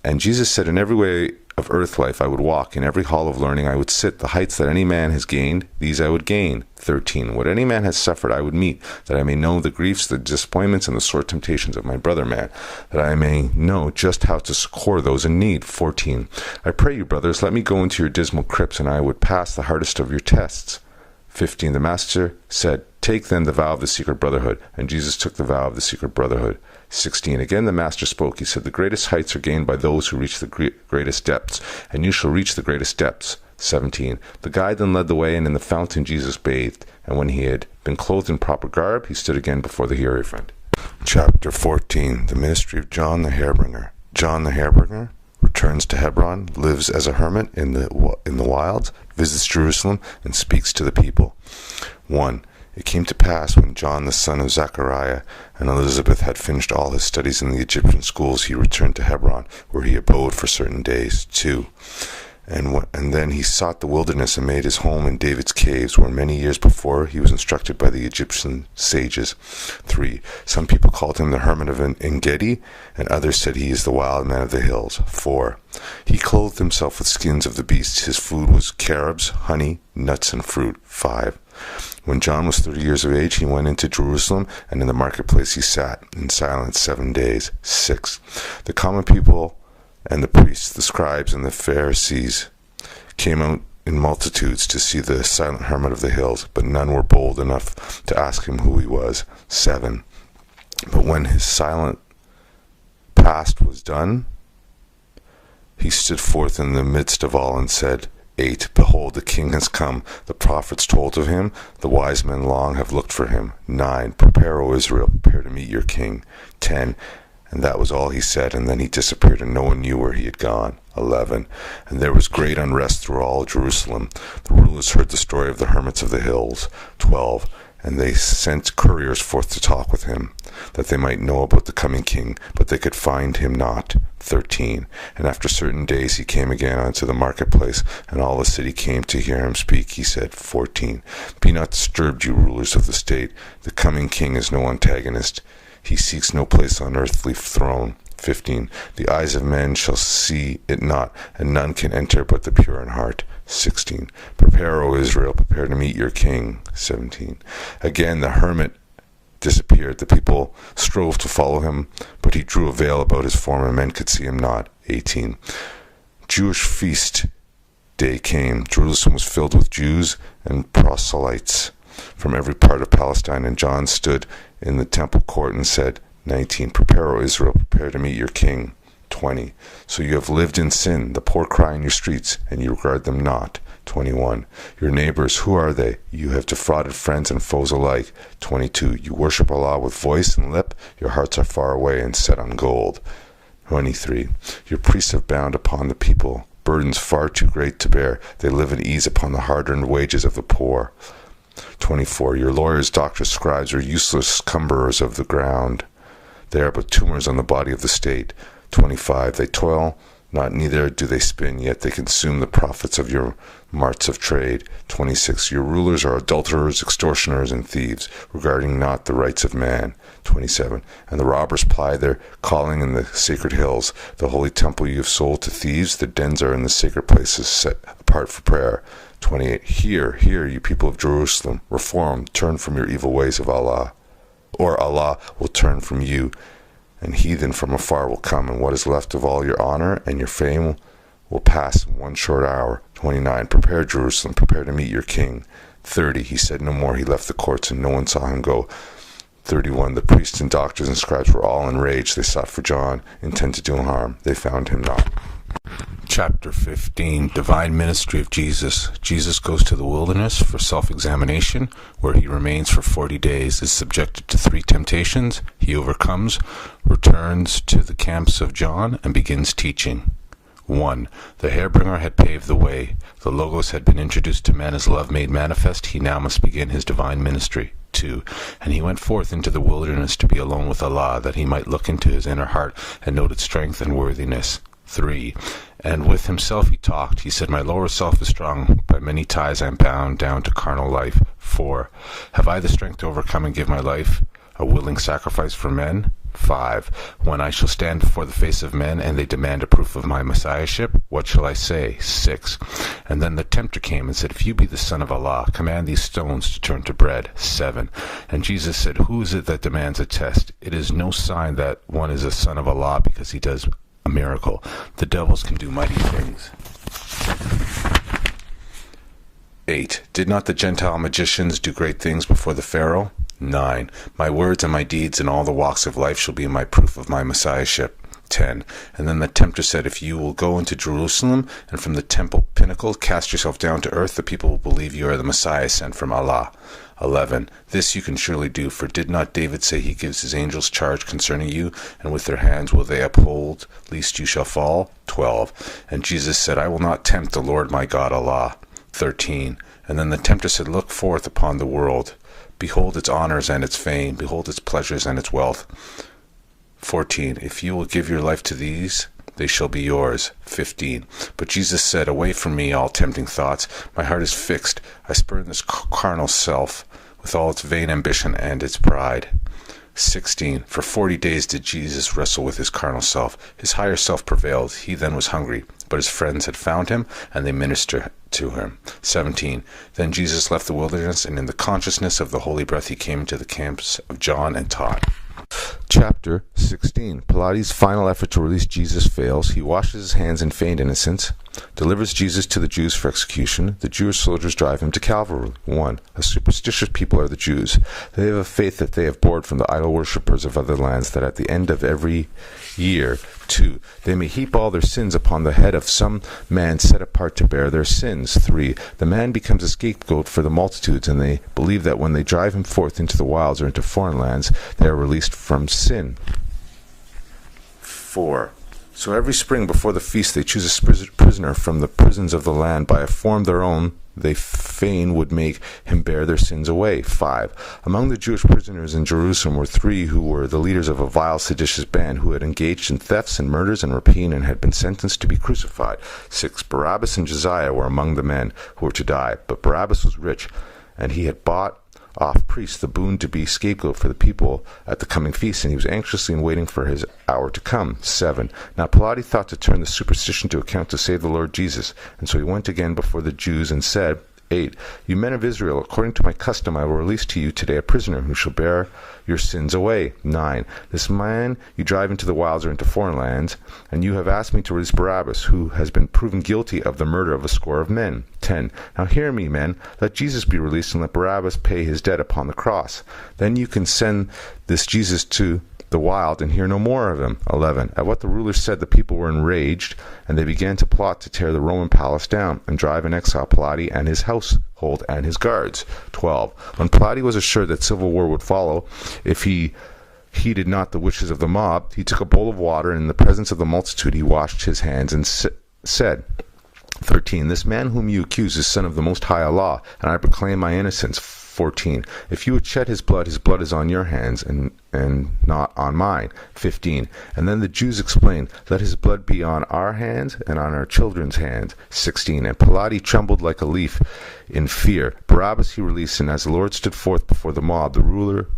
And Jesus said, in every way of earth life I would walk, in every hall of learning I would sit. The heights that any man has gained, these I would gain. 13. What any man has suffered I would meet, that I may know the griefs, the disappointments, and the sore temptations of my brother man, that I may know just how to succor those in need. 14. I pray you, brothers, let me go into your dismal crypts, and I would pass the hardest of your tests. 15. The master said, Take then the vow of the secret brotherhood. And Jesus took the vow of the secret brotherhood. 16. Again the master spoke. He said, The greatest heights are gained by those who reach the greatest depths, and you shall reach the greatest depths. 17. The guide then led the way, and in the fountain Jesus bathed. And when he had been clothed in proper garb, he stood again before the hierophant. Chapter 14. The ministry of John the Hairbringer. John the Hairbringer returns to Hebron, lives as a hermit in the wilds, visits Jerusalem, and speaks to the people. 1. It came to pass, when John the son of Zechariah and Elizabeth had finished all his studies in the Egyptian schools, he returned to Hebron, where he abode for certain days. 2. And then he sought the wilderness and made his home in David's caves, where many years before he was instructed by the Egyptian sages. 3. Some people called him the hermit of En-Gedi, and others said he is the wild man of the hills. 4. He clothed himself with skins of the beasts. His food was carobs, honey, nuts, and fruit. 5. When John was 30 years of age, he went into Jerusalem, and in the marketplace he sat in silence 7 days. 6. The common people and the priests, the scribes, and the Pharisees came out in multitudes to see the silent hermit of the hills, but none were bold enough to ask him who he was. 7. But when his silent past was done, he stood forth in the midst of all and said, 8. Behold, the king has come. The prophets told of him. The wise men long have looked for him. 9. Prepare, O Israel, prepare to meet your king. 10. And that was all he said, and then he disappeared, and no one knew where he had gone. 11. And there was great unrest through all Jerusalem. The rulers heard the story of the hermits of the hills. 12. And they sent couriers forth to talk with him, that they might know about the coming king, but they could find him not. 13. And after certain days he came again unto the marketplace, and all the city came to hear him speak. He said, 14. Be not disturbed, you rulers of the state. The coming king is no antagonist. He seeks no place on earthly throne. 15. The eyes of men shall see it not, and none can enter but the pure in heart. 16. Prepare, O Israel, prepare to meet your king. 17. Again the hermit disappeared. The people strove to follow him, but he drew a veil about his form, and men could see him not. 18. Jewish feast day came. Jerusalem was filled with Jews and proselytes from every part of Palestine, and John stood in the temple court and said, 19. Prepare, O Israel, prepare to meet your king. 20. So you have lived in sin. The poor cry in your streets, and you regard them not. 21. Your neighbors, who are they? You have defrauded friends and foes alike. 22. You worship Allah with voice and lip. Your hearts are far away and set on gold. 23. Your priests have bound upon the people burdens far too great to bear. They live at ease upon the hard-earned wages of the poor. 24. Your lawyers, doctors, scribes are useless cumberers of the ground. They are but tumors on the body of the state. 25. They toil not, neither do they spin, yet they consume the profits of your marts of trade. 26. Your rulers are adulterers, extortioners, and thieves, regarding not the rights of man. 27. And the robbers ply their calling in the sacred hills. The holy temple you have sold to thieves. The dens are in the sacred places set apart for prayer. 28. Hear, you people of Jerusalem. Reform, turn from your evil ways of Allah. Or Allah will turn from you, and heathen from afar will come, and what is left of all your honor and your fame will pass in one short hour. 29. Prepare, Jerusalem, prepare to meet your king. 30. He said no more. He left the courts, and no one saw him go. 31. The priests and doctors and scribes were all enraged. They sought for John, intent to do him harm. They found him not. Chapter 15. Divine Ministry of Jesus. Jesus goes to the wilderness for self-examination, where he remains for 40 days, is subjected to 3 temptations, he overcomes, returns to the camps of John, and begins teaching. 1. The hairbringer had paved the way. The Logos had been introduced to man as love made manifest. He now must begin his divine ministry. 2. And he went forth into the wilderness to be alone with Allah, that he might look into his inner heart and note its strength and worthiness. 3. And with himself he talked. He said, my lower self is strong. By many ties I am bound down to carnal life. 4. Have I the strength to overcome and give my life a willing sacrifice for men? 5. When I shall stand before the face of men, and they demand a proof of my messiahship, what shall I say? 6. And then the tempter came and said, if you be the Son of Allah, command these stones to turn to bread. 7. And Jesus said, who is it that demands a test? It is no sign that one is a son of Allah because he does a miracle. The devils can do mighty things. 8. Did not the Gentile magicians do great things before the Pharaoh? 9. My words and my deeds in all the walks of life shall be my proof of my messiahship. 10. And then the tempter said, if you will go into Jerusalem, and from the temple pinnacle cast yourself down to earth, the people will believe you are the Messiah sent from Allah. 11. This you can surely do, for did not David say he gives his angels charge concerning you, and with their hands will they uphold, lest you shall fall? 12. And Jesus said, I will not tempt the Lord my God Allah. 13. And then the tempter said, look forth upon the world. Behold its honors and its fame. Behold its pleasures and its wealth. 14. If you will give your life to these, they shall be yours. 15. But Jesus said, away from me all tempting thoughts. My heart is fixed. I spurn this carnal self with all its vain ambition and its pride. 16. For 40 days did Jesus wrestle with his carnal self. His higher self prevailed. He then was hungry, but his friends had found him, and they ministered to him. 17. Then Jesus left the wilderness, and in the consciousness of the holy breath he came into the camps of John and taught. Chapter 16. Pilates' final effort to release Jesus fails. He washes his hands in feigned innocence, delivers Jesus to the Jews for execution. The Jewish soldiers drive him to Calvary. 1. A superstitious people are the Jews. They have a faith that they have borrowed from the idol worshippers of other lands, that at the end of every year, 2. They may heap all their sins upon the head of some man set apart to bear their sins. 3. The man becomes a scapegoat for the multitudes, and they believe that when they drive him forth into the wilds or into foreign lands, they are released from sin. 4. So every spring before the feast they choose a prisoner from the prisons of the land. By a form their own they fain would make him bear their sins away. 5. Among the Jewish prisoners in Jerusalem were 3 who were the leaders of a vile seditious band, who had engaged in thefts and murders and rapine, and had been sentenced to be crucified. 6. Barabbas and Josiah were among the men who were to die, but Barabbas was rich, and he had bought off-priest, the boon to be scapegoat for the people at the coming feast, and he was anxiously waiting for his hour to come. 7. Now Pilate thought to turn the superstition to account to save the Lord Jesus, and so he went again before the Jews and said, 8. You men of Israel, according to my custom, I will release to you today a prisoner who shall bear your sins away. 9. This man you drive into the wilds or into foreign lands, and you have asked me to release Barabbas, who has been proven guilty of the murder of a score of men. 10. Now hear me, men. Let Jesus be released, and let Barabbas pay his debt upon the cross. Then you can send this Jesus to the wild and hear no more of him. 11. At what the rulers said, the people were enraged, and they began to plot to tear the Roman palace down and drive in exile Pilate and his household and his guards. 12. When Pilate was assured that civil war would follow if he heeded not the wishes of the mob, he took a bowl of water, and in the presence of the multitude he washed his hands and said, 13. This man whom you accuse is son of the Most High Allah, and I proclaim my innocence. 14. If you would shed his blood is on your hands and not on mine. 15. And then the Jews explained, let his blood be on our hands and on our children's hands. 16. And Pilate trembled like a leaf in fear. Barabbas he released, and as the Lord stood forth before the mob, the ruler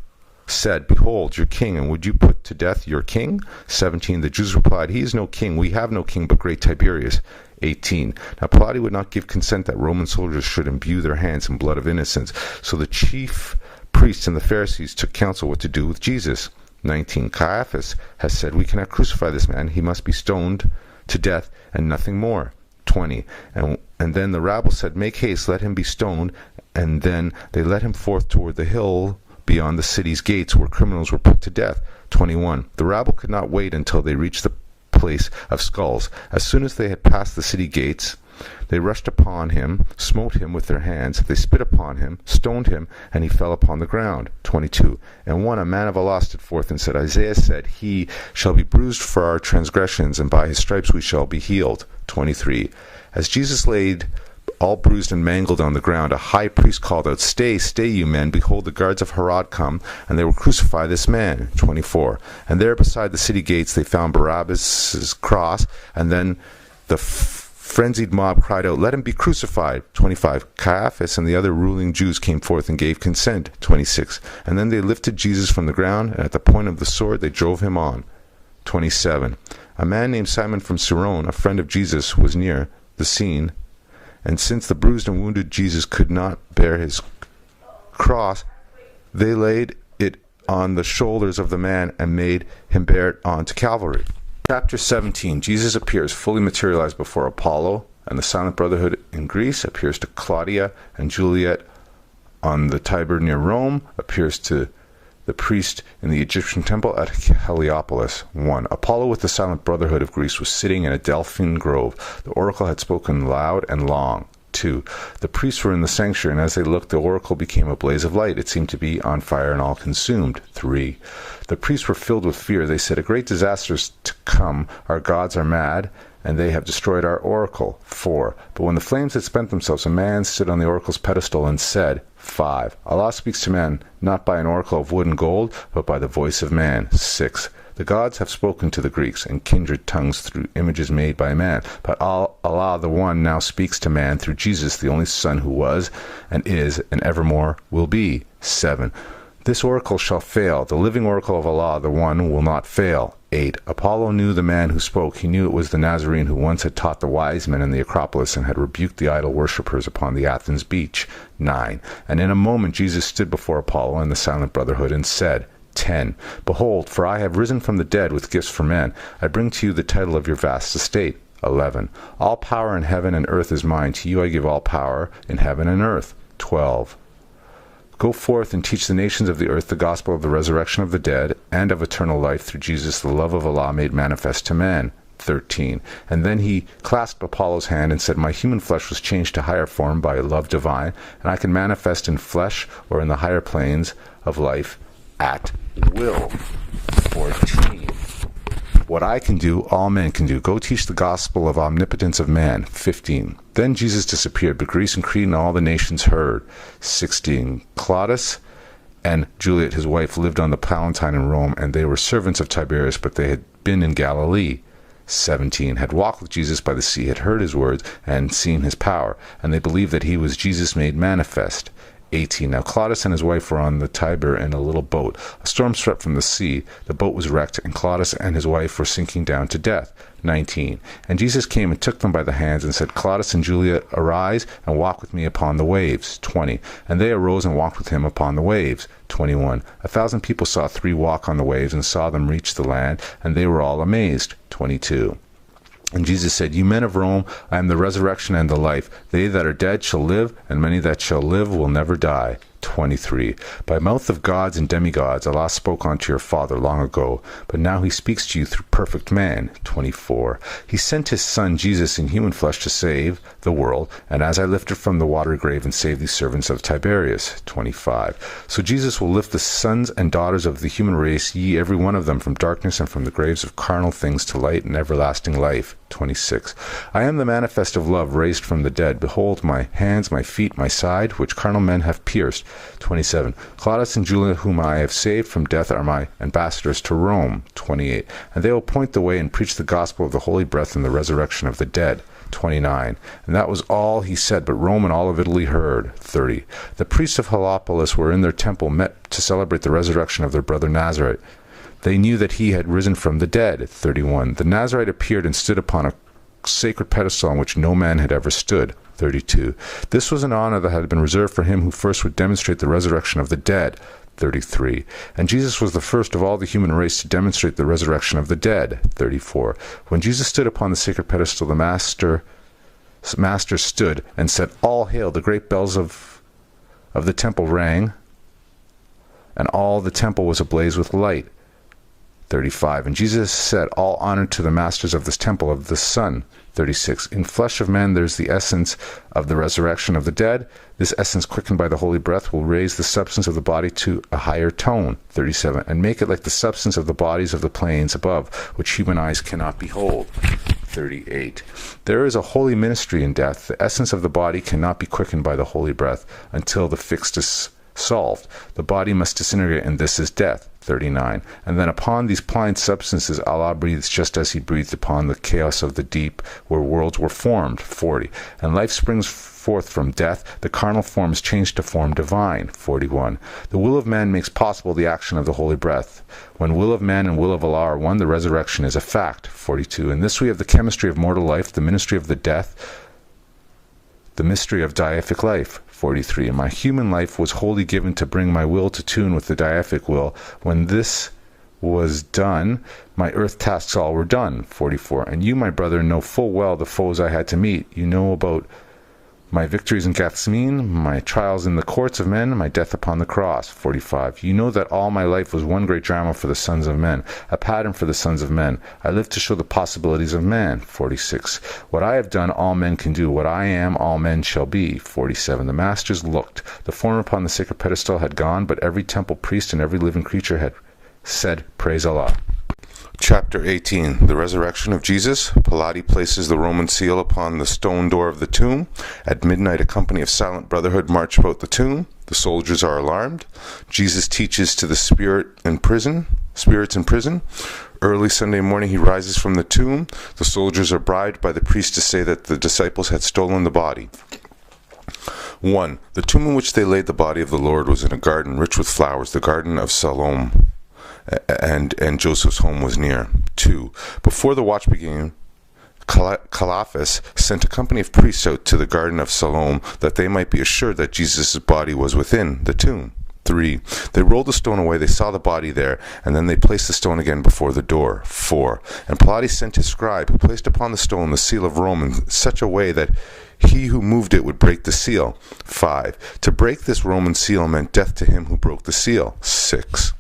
said, behold your king, and would you put to death your king? 17. The Jews replied, he is no king, we have no king but great Tiberius. 18. Now Pilate would not give consent that Roman soldiers should imbue their hands in blood of innocents, so the chief priests and the Pharisees took counsel what to do with Jesus. 19. Caiaphas has said, we cannot crucify this man, he must be stoned to death and nothing more. 20. And then the rabble said, make haste, let him be stoned, and then they led him forth toward the hill beyond the city's gates, where criminals were put to death. 21. The rabble could not wait until they reached the place of skulls. As soon as they had passed the city gates, they rushed upon him, smote him with their hands, they spit upon him, stoned him, and he fell upon the ground. 22. And one, a man of Allah, stood forth and said, Isaiah said, he shall be bruised for our transgressions, and by his stripes we shall be healed. 23. As Jesus laid all bruised and mangled on the ground, a high priest called out, stay, stay, you men, behold, the guards of Herod come, and they will crucify this man. 24. And there beside the city gates they found Barabbas' cross, and then the frenzied mob cried out, let him be crucified. 25. Caiaphas and the other ruling Jews came forth and gave consent. 26. And then they lifted Jesus from the ground, and at the point of the sword they drove him on. 27. A man named Simon from Cyrene, a friend of Jesus, was near the scene, and since the bruised and wounded Jesus could not bear his cross, they laid it on the shoulders of the man and made him bear it on to Calvary. Chapter 17. Jesus appears fully materialized before Apollo and the Silent Brotherhood in Greece, appears to Claudia and Juliet on the Tiber near Rome, appears to the priest in the Egyptian temple at Heliopolis. 1. Apollo with the Silent Brotherhood of Greece was sitting in a Delphian grove. The oracle had spoken loud and long. 2. The priests were in the sanctuary, and as they looked, the oracle became a blaze of light. It seemed to be on fire and all consumed. 3. The priests were filled with fear. They said, a great disaster is to come. Our gods are mad, and they have destroyed our oracle. 4. But when the flames had spent themselves, a man stood on the oracle's pedestal and said, 5. Allah speaks to man, not by an oracle of wood and gold, but by the voice of man. 6. The gods have spoken to the Greeks in kindred tongues through images made by man, but Allah the One now speaks to man through Jesus, the only Son who was, and is, and evermore will be. 7. This oracle shall fail. The living oracle of Allah the One will not fail. 8. Apollo knew the man who spoke. He knew it was the Nazarene who once had taught the wise men in the Acropolis and had rebuked the idol worshippers upon the Athens beach. 9. And in a moment Jesus stood before Apollo and the Silent Brotherhood and said, 10. Behold, for I have risen from the dead with gifts for men. I bring to you the title of your vast estate. 11. All power in heaven and earth is mine. To you I give all power in heaven and earth. 12. Go forth and teach the nations of the earth the gospel of the resurrection of the dead and of eternal life through Jesus, the love of Allah made manifest to man. 13. And then he clasped Apollo's hand and said, my human flesh was changed to higher form by love divine, and I can manifest in flesh or in the higher planes of life at will. 14. What I can do, all men can do. Go teach the gospel of omnipotence of man. 15. Then Jesus disappeared, but Greece and Crete and all the nations heard. 16. Claudius and Juliet, his wife, lived on the Palatine in Rome, and they were servants of Tiberius, but they had been in Galilee. 17. Had walked with Jesus by the sea, had heard his words, and seen his power, and they believed that he was Jesus made manifest. 18. Now Claudius and his wife were on the Tiber in a little boat. A storm swept from the sea. The boat was wrecked, and Claudius and his wife were sinking down to death. 19. And Jesus came and took them by the hands and said, Claudius and Julia, arise and walk with me upon the waves. 20. And they arose and walked with him upon the waves. 21. 1,000 people saw 3 walk on the waves and saw them reach the land, and they were all amazed. 22. And Jesus said, You men of Rome, I am the resurrection and the life. They that are dead shall live, and many that shall live will never die. 23. By mouth of gods and demigods Allah spoke unto your father long ago, but now he speaks to you through perfect man. 24. He sent his son Jesus in human flesh to save the world, and as I lifted from the water grave and saved these servants of Tiberius. 25. So Jesus will lift the sons and daughters of the human race, ye every one of them, from darkness and from the graves of carnal things to light and everlasting life. 26. I am the manifest of love raised from the dead. Behold my hands, my feet, my side, which carnal men have pierced. 27. Claudius and Julia, whom I have saved from death, are my ambassadors to Rome. 28. And they will point the way and preach the gospel of the holy breath and the resurrection of the dead. 29. And that was all he said, but Rome and all of Italy heard. 30. The priests of Heliopolis were in their temple, met to celebrate the resurrection of their brother Nazarite. They knew that he had risen from the dead. 31. The Nazarite appeared and stood upon a sacred pedestal on which no man had ever stood. 32. This was an honor that had been reserved for him who first would demonstrate the resurrection of the dead. 33. And Jesus was the first of all the human race to demonstrate the resurrection of the dead. 34. When Jesus stood upon the sacred pedestal, the master stood and said, All hail! The great bells of the temple rang, and all the temple was ablaze with light. 35. And Jesus said, All honor to the masters of this temple of the Son. 36. In flesh of man there is the essence of the resurrection of the dead. This essence, quickened by the holy breath, will raise the substance of the body to a higher tone. 37. And make it like the substance of the bodies of the plains above, which human eyes cannot behold. 38. There is a holy ministry in death. The essence of the body cannot be quickened by the holy breath until the fixed is solved. The body must disintegrate, and this is death. 39. And then upon these pliant substances Allah breathes, just as he breathed upon the chaos of the deep where worlds were formed. 40. And life springs forth from death. The carnal form is changed to form divine. 41. The will of man makes possible the action of the holy breath. When will of man and will of Allah are one, the resurrection is a fact. 42. In this we have the chemistry of mortal life, the ministry of the death, the mystery of deific life. 43. And my human life was wholly given to bring my will to tune with the deific will. When this was done, my earth tasks all were done. 44. And you, my brother, know full well the foes I had to meet. You know about my victories in Gethsemane, my trials in the courts of men, my death upon the cross. 45. You know that all my life was one great drama for the sons of men, a pattern for the sons of men. I live to show the possibilities of man. 46. What I have done, all men can do. What I am, all men shall be. 47. The masters looked. The form upon the sacred pedestal had gone, but every temple priest and every living creature had said, Praise Allah. Chapter 18. The resurrection of Jesus. Pilate places the Roman seal upon the stone door of the tomb. At midnight, a company of silent brotherhood march about the tomb. The soldiers are alarmed. Jesus teaches to the spirits in prison. Early Sunday morning, he rises from the tomb. The soldiers are bribed by the priest to say that the disciples had stolen the body. 1. The tomb in which they laid the body of the Lord was in a garden rich with flowers, the garden of Salome. And Joseph's home was near. 2. Before the watch began, Caiaphas sent a company of priests out to the garden of Salome that they might be assured that Jesus' body was within the tomb. 3. They rolled the stone away, they saw the body there, and then they placed the stone again before the door. 4. And Pilate sent his scribe, who placed upon the stone the seal of Rome in such a way that he who moved it would break the seal. 5. To break this Roman seal meant death to him who broke the seal. 6.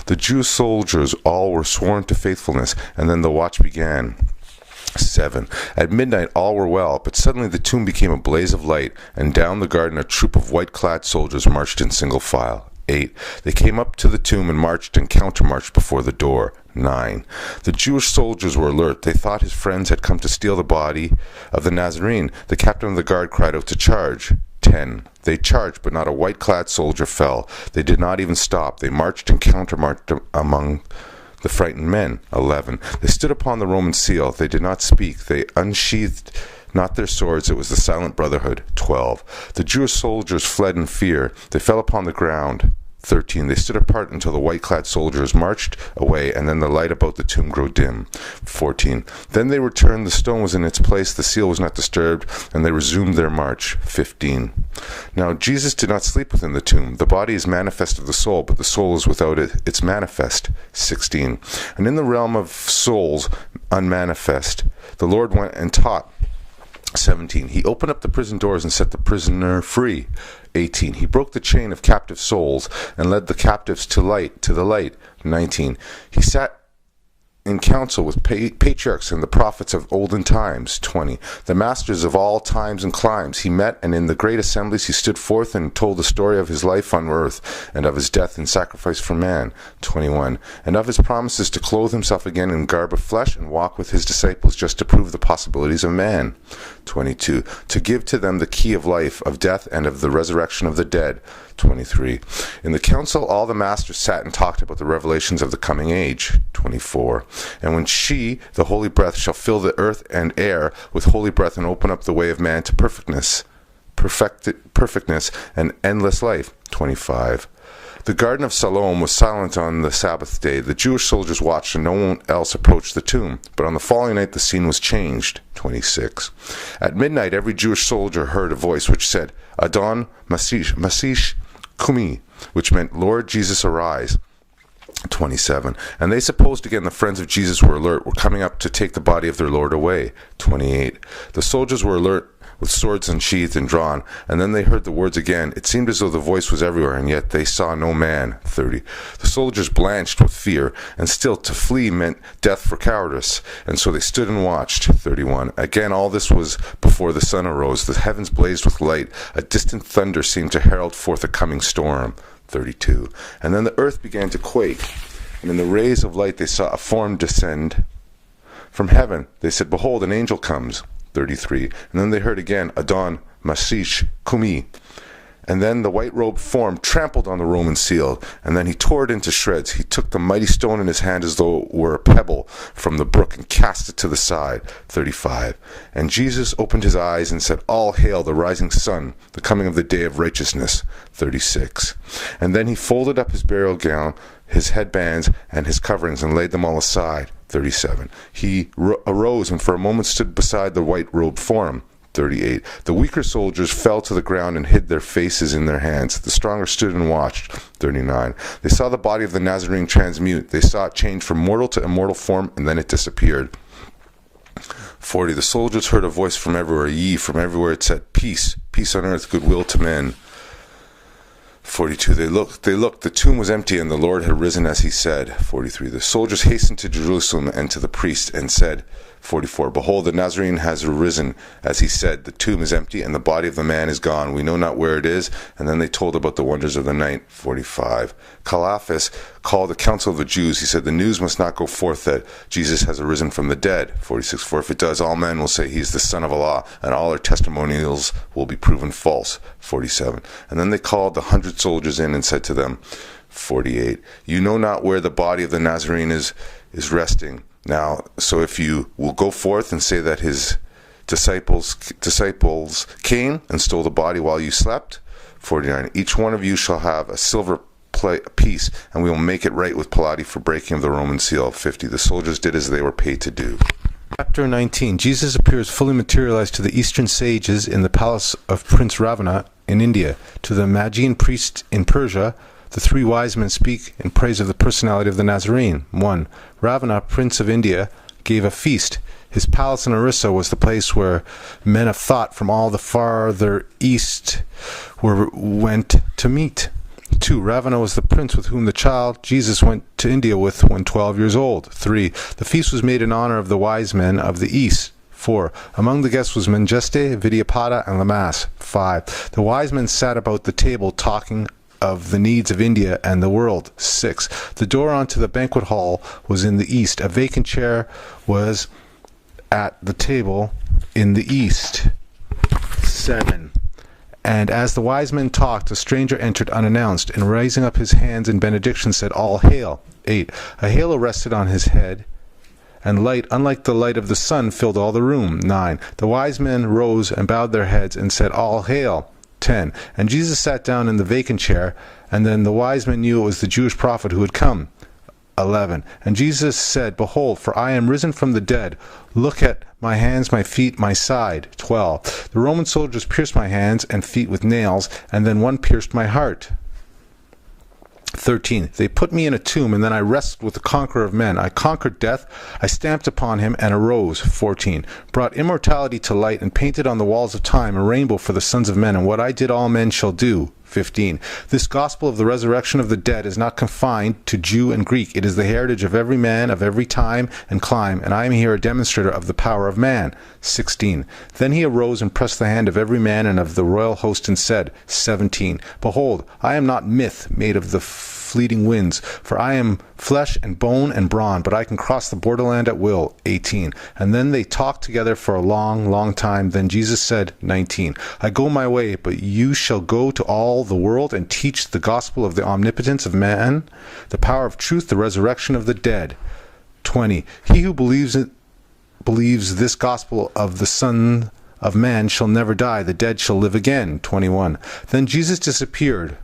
The Jewish soldiers all were sworn to faithfulness, and then the watch began. 7. At midnight all were well, but suddenly the tomb became a blaze of light, and down the garden a troop of white-clad soldiers marched in single file. 8. They came up to the tomb and marched and countermarched before the door. 9. The Jewish soldiers were alert. They thought his friends had come to steal the body of the Nazarene. The captain of the guard cried out to charge. 10. They charged, but not a white-clad soldier fell. They did not even stop. They marched and countermarched among the frightened men. 11. They stood upon the Roman seal. They did not speak. They unsheathed not their swords, it was the silent brotherhood. 12. The Jewish soldiers fled in fear. They fell upon the ground. 13. They stood apart until the white-clad soldiers marched away, and then the light about the tomb grew dim. 14. Then they returned. The stone was in its place. The seal was not disturbed, and they resumed their march. 15. Now Jesus did not sleep within the tomb. The body is manifest of the soul, but the soul is without it. It's manifest. 16. And in the realm of souls unmanifest, the Lord went and taught. 17. He opened up the prison doors and set the prisoner free. 18. He broke the chain of captive souls and led the captives to the light. 19. He sat in council with patriarchs and the prophets of olden times. 20. The masters of all times and climes he met, and in the great assemblies he stood forth and told the story of his life on earth, and of his death and sacrifice for man. 21. And of his promises to clothe himself again in garb of flesh and walk with his disciples just to prove the possibilities of man. 22. To give to them the key of life, of death, and of the resurrection of the dead. 23. In the council all the masters sat and talked about the revelations of the coming age. 24. And when she, the holy breath, shall fill the earth and air with holy breath and open up the way of man to perfectness and endless life. 25. The garden of Siloam was silent on the Sabbath day. The Jewish soldiers watched, and no one else approached the tomb. But on the following night the scene was changed. 26. At midnight every Jewish soldier heard a voice which said, Adon Masish Kumi, which meant, Lord Jesus, arise. 27. And they supposed again the friends of Jesus were alert, were coming up to take the body of their Lord away. 28. The soldiers were alert, with swords unsheathed and drawn, and then they heard the words again. It seemed as though the voice was everywhere, and yet they saw no man. 30. The soldiers blanched with fear, and still to flee meant death for cowardice, and so they stood and watched. 31. Again all this was before the sun arose. The heavens blazed with light. A distant thunder seemed to herald forth a coming storm. 32. And then the earth began to quake, and in the rays of light they saw a form descend from heaven. They said, Behold, an angel comes. 33. And then they heard again, Adon Masish Kumi. And then the white-robed form trampled on the Roman seal, and then he tore it into shreds. He took the mighty stone in his hand as though it were a pebble from the brook and cast it to the side. 35. And Jesus opened his eyes and said, All hail the rising sun, the coming of the day of righteousness. 36. And then he folded up his burial gown, his headbands, and his coverings, and laid them all aside. 37. He arose and for a moment stood beside the white-robed form. 38. The weaker soldiers fell to the ground and hid their faces in their hands. The stronger stood and watched. 39. They saw the body of the Nazarene transmute. They saw it change from mortal to immortal form, and then it disappeared. 40. The soldiers heard a voice from everywhere. From everywhere it said, Peace, peace on earth, goodwill to men. 42. They looked. The tomb was empty, and the Lord had risen as he said. 43. The soldiers hastened to Jerusalem and to the priest and said, 44. Behold, the Nazarene has arisen, as he said. The tomb is empty, and the body of the man is gone. We know not where it is. And then they told about the wonders of the night. 45. Caiaphas called the council of the Jews. He said, The news must not go forth that Jesus has arisen from the dead. 46. For if it does, all men will say he is the Son of Allah, and all our testimonials will be proven false. 47. And then they called the 100 soldiers in and said to them, 48. You know not where the body of the Nazarene is resting. Now, so if you will go forth and say that his disciples came and stole the body while you slept. 49. Each one of you shall have a silver piece, and we will make it right with Pilate for breaking of the Roman seal. 50. The soldiers did as they were paid to do. Chapter 19. Jesus appears fully materialized to the eastern sages in the palace of Prince Ravana in India. To the Magian priest in Persia, the three wise men speak in praise of the personality of the Nazarene. 1. Ravana, prince of India, gave a feast. His palace in Orissa was the place where men of thought from all the farther east went to meet. 2. Ravana was the prince with whom the child Jesus went to India with when 12 years old. 3. The feast was made in honor of the wise men of the east. 4. Among the guests was Mengeste, Vidyapada, and Lamas. 5. The wise men sat about the table talking of the needs of India and the world. 6. The door onto the banquet hall was in the east. A vacant chair was at the table in the east. 7. And as the wise men talked, a stranger entered unannounced, and raising up his hands in benediction said, All hail. 8. A halo rested on his head, and light, unlike the light of the sun, filled all the room. 9. The wise men rose and bowed their heads and said, All hail. 10. And Jesus sat down in the vacant chair, and then the wise men knew it was the Jewish prophet who had come. 11. And Jesus said, Behold, for I am risen from the dead. Look at my hands, my feet, my side. 12. The Roman soldiers pierced my hands and feet with nails, and then one pierced my heart. 13. They put me in a tomb, and then I wrestled with the conqueror of men. I conquered death. I stamped upon him and arose. 14. Brought immortality to light and painted on the walls of time a rainbow for the sons of men, and what I did all men shall do. 15. This gospel of the resurrection of the dead is not confined to Jew and Greek. It is the heritage of every man, of every time and clime, and I am here a demonstrator of the power of man. 16. Then he arose and pressed the hand of every man and of the royal host and said, 17. Behold, I am not myth made of the fleeting winds, for I am flesh and bone and brawn, but I can cross the borderland at will. 18. And then they talked together for a long, long time. Then Jesus said, 19. I go my way, but you shall go to all the world and teach the gospel of the omnipotence of man, the power of truth, the resurrection of the dead. 20. He who believes this gospel of the Son of Man shall never die. The dead shall live again. 21. Then Jesus disappeared.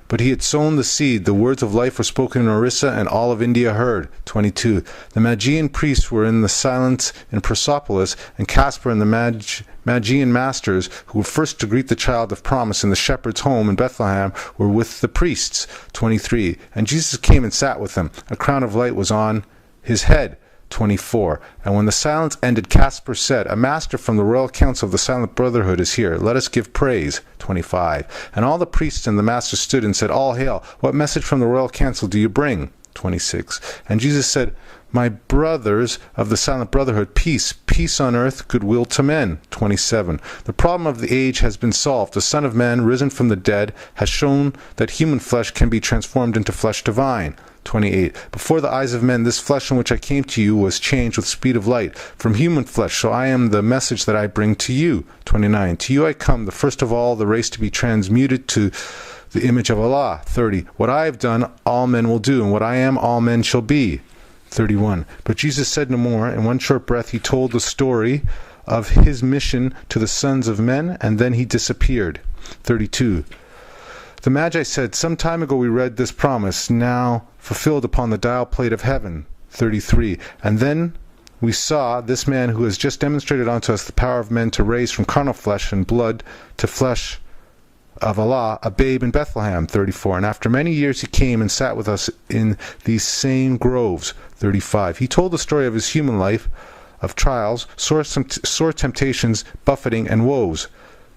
But he had sown the seed. The words of life were spoken in Orissa, and all of India heard. 22. The Magian priests were in the silence in Persepolis, and Caspar and the Magian masters, who were first to greet the child of promise in the shepherd's home in Bethlehem, were with the priests. 23. And Jesus came and sat with them. A crown of light was on his head. 24. And when the silence ended, Caspar said, A master from the royal council of the Silent Brotherhood is here. Let us give praise. 25. And all the priests and the master stood and said, All hail. What message from the royal council do you bring? 26. And Jesus said, My brothers of the Silent Brotherhood, peace, peace on earth, goodwill to men. 27. The problem of the age has been solved. The Son of Man, risen from the dead, has shown that human flesh can be transformed into flesh divine. 28. Before the eyes of men, this flesh in which I came to you was changed with speed of light from human flesh, so I am the message that I bring to you. 29. To you I come, the first of all the race to be transmuted to the image of Allah. 30. What I have done, all men will do, and what I am, all men shall be. 31. But Jesus said no more. In one short breath he told the story of his mission to the sons of men, and then he disappeared. 32. The Magi said, Some time ago we read this promise, now fulfilled upon the dial plate of heaven. 33. And then we saw this man who has just demonstrated unto us the power of men to raise from carnal flesh and blood to flesh of Allah, a babe in Bethlehem. 34. And after many years he came and sat with us in these same groves. 35. He told the story of his human life, of trials, sore temptations, buffeting, and woes.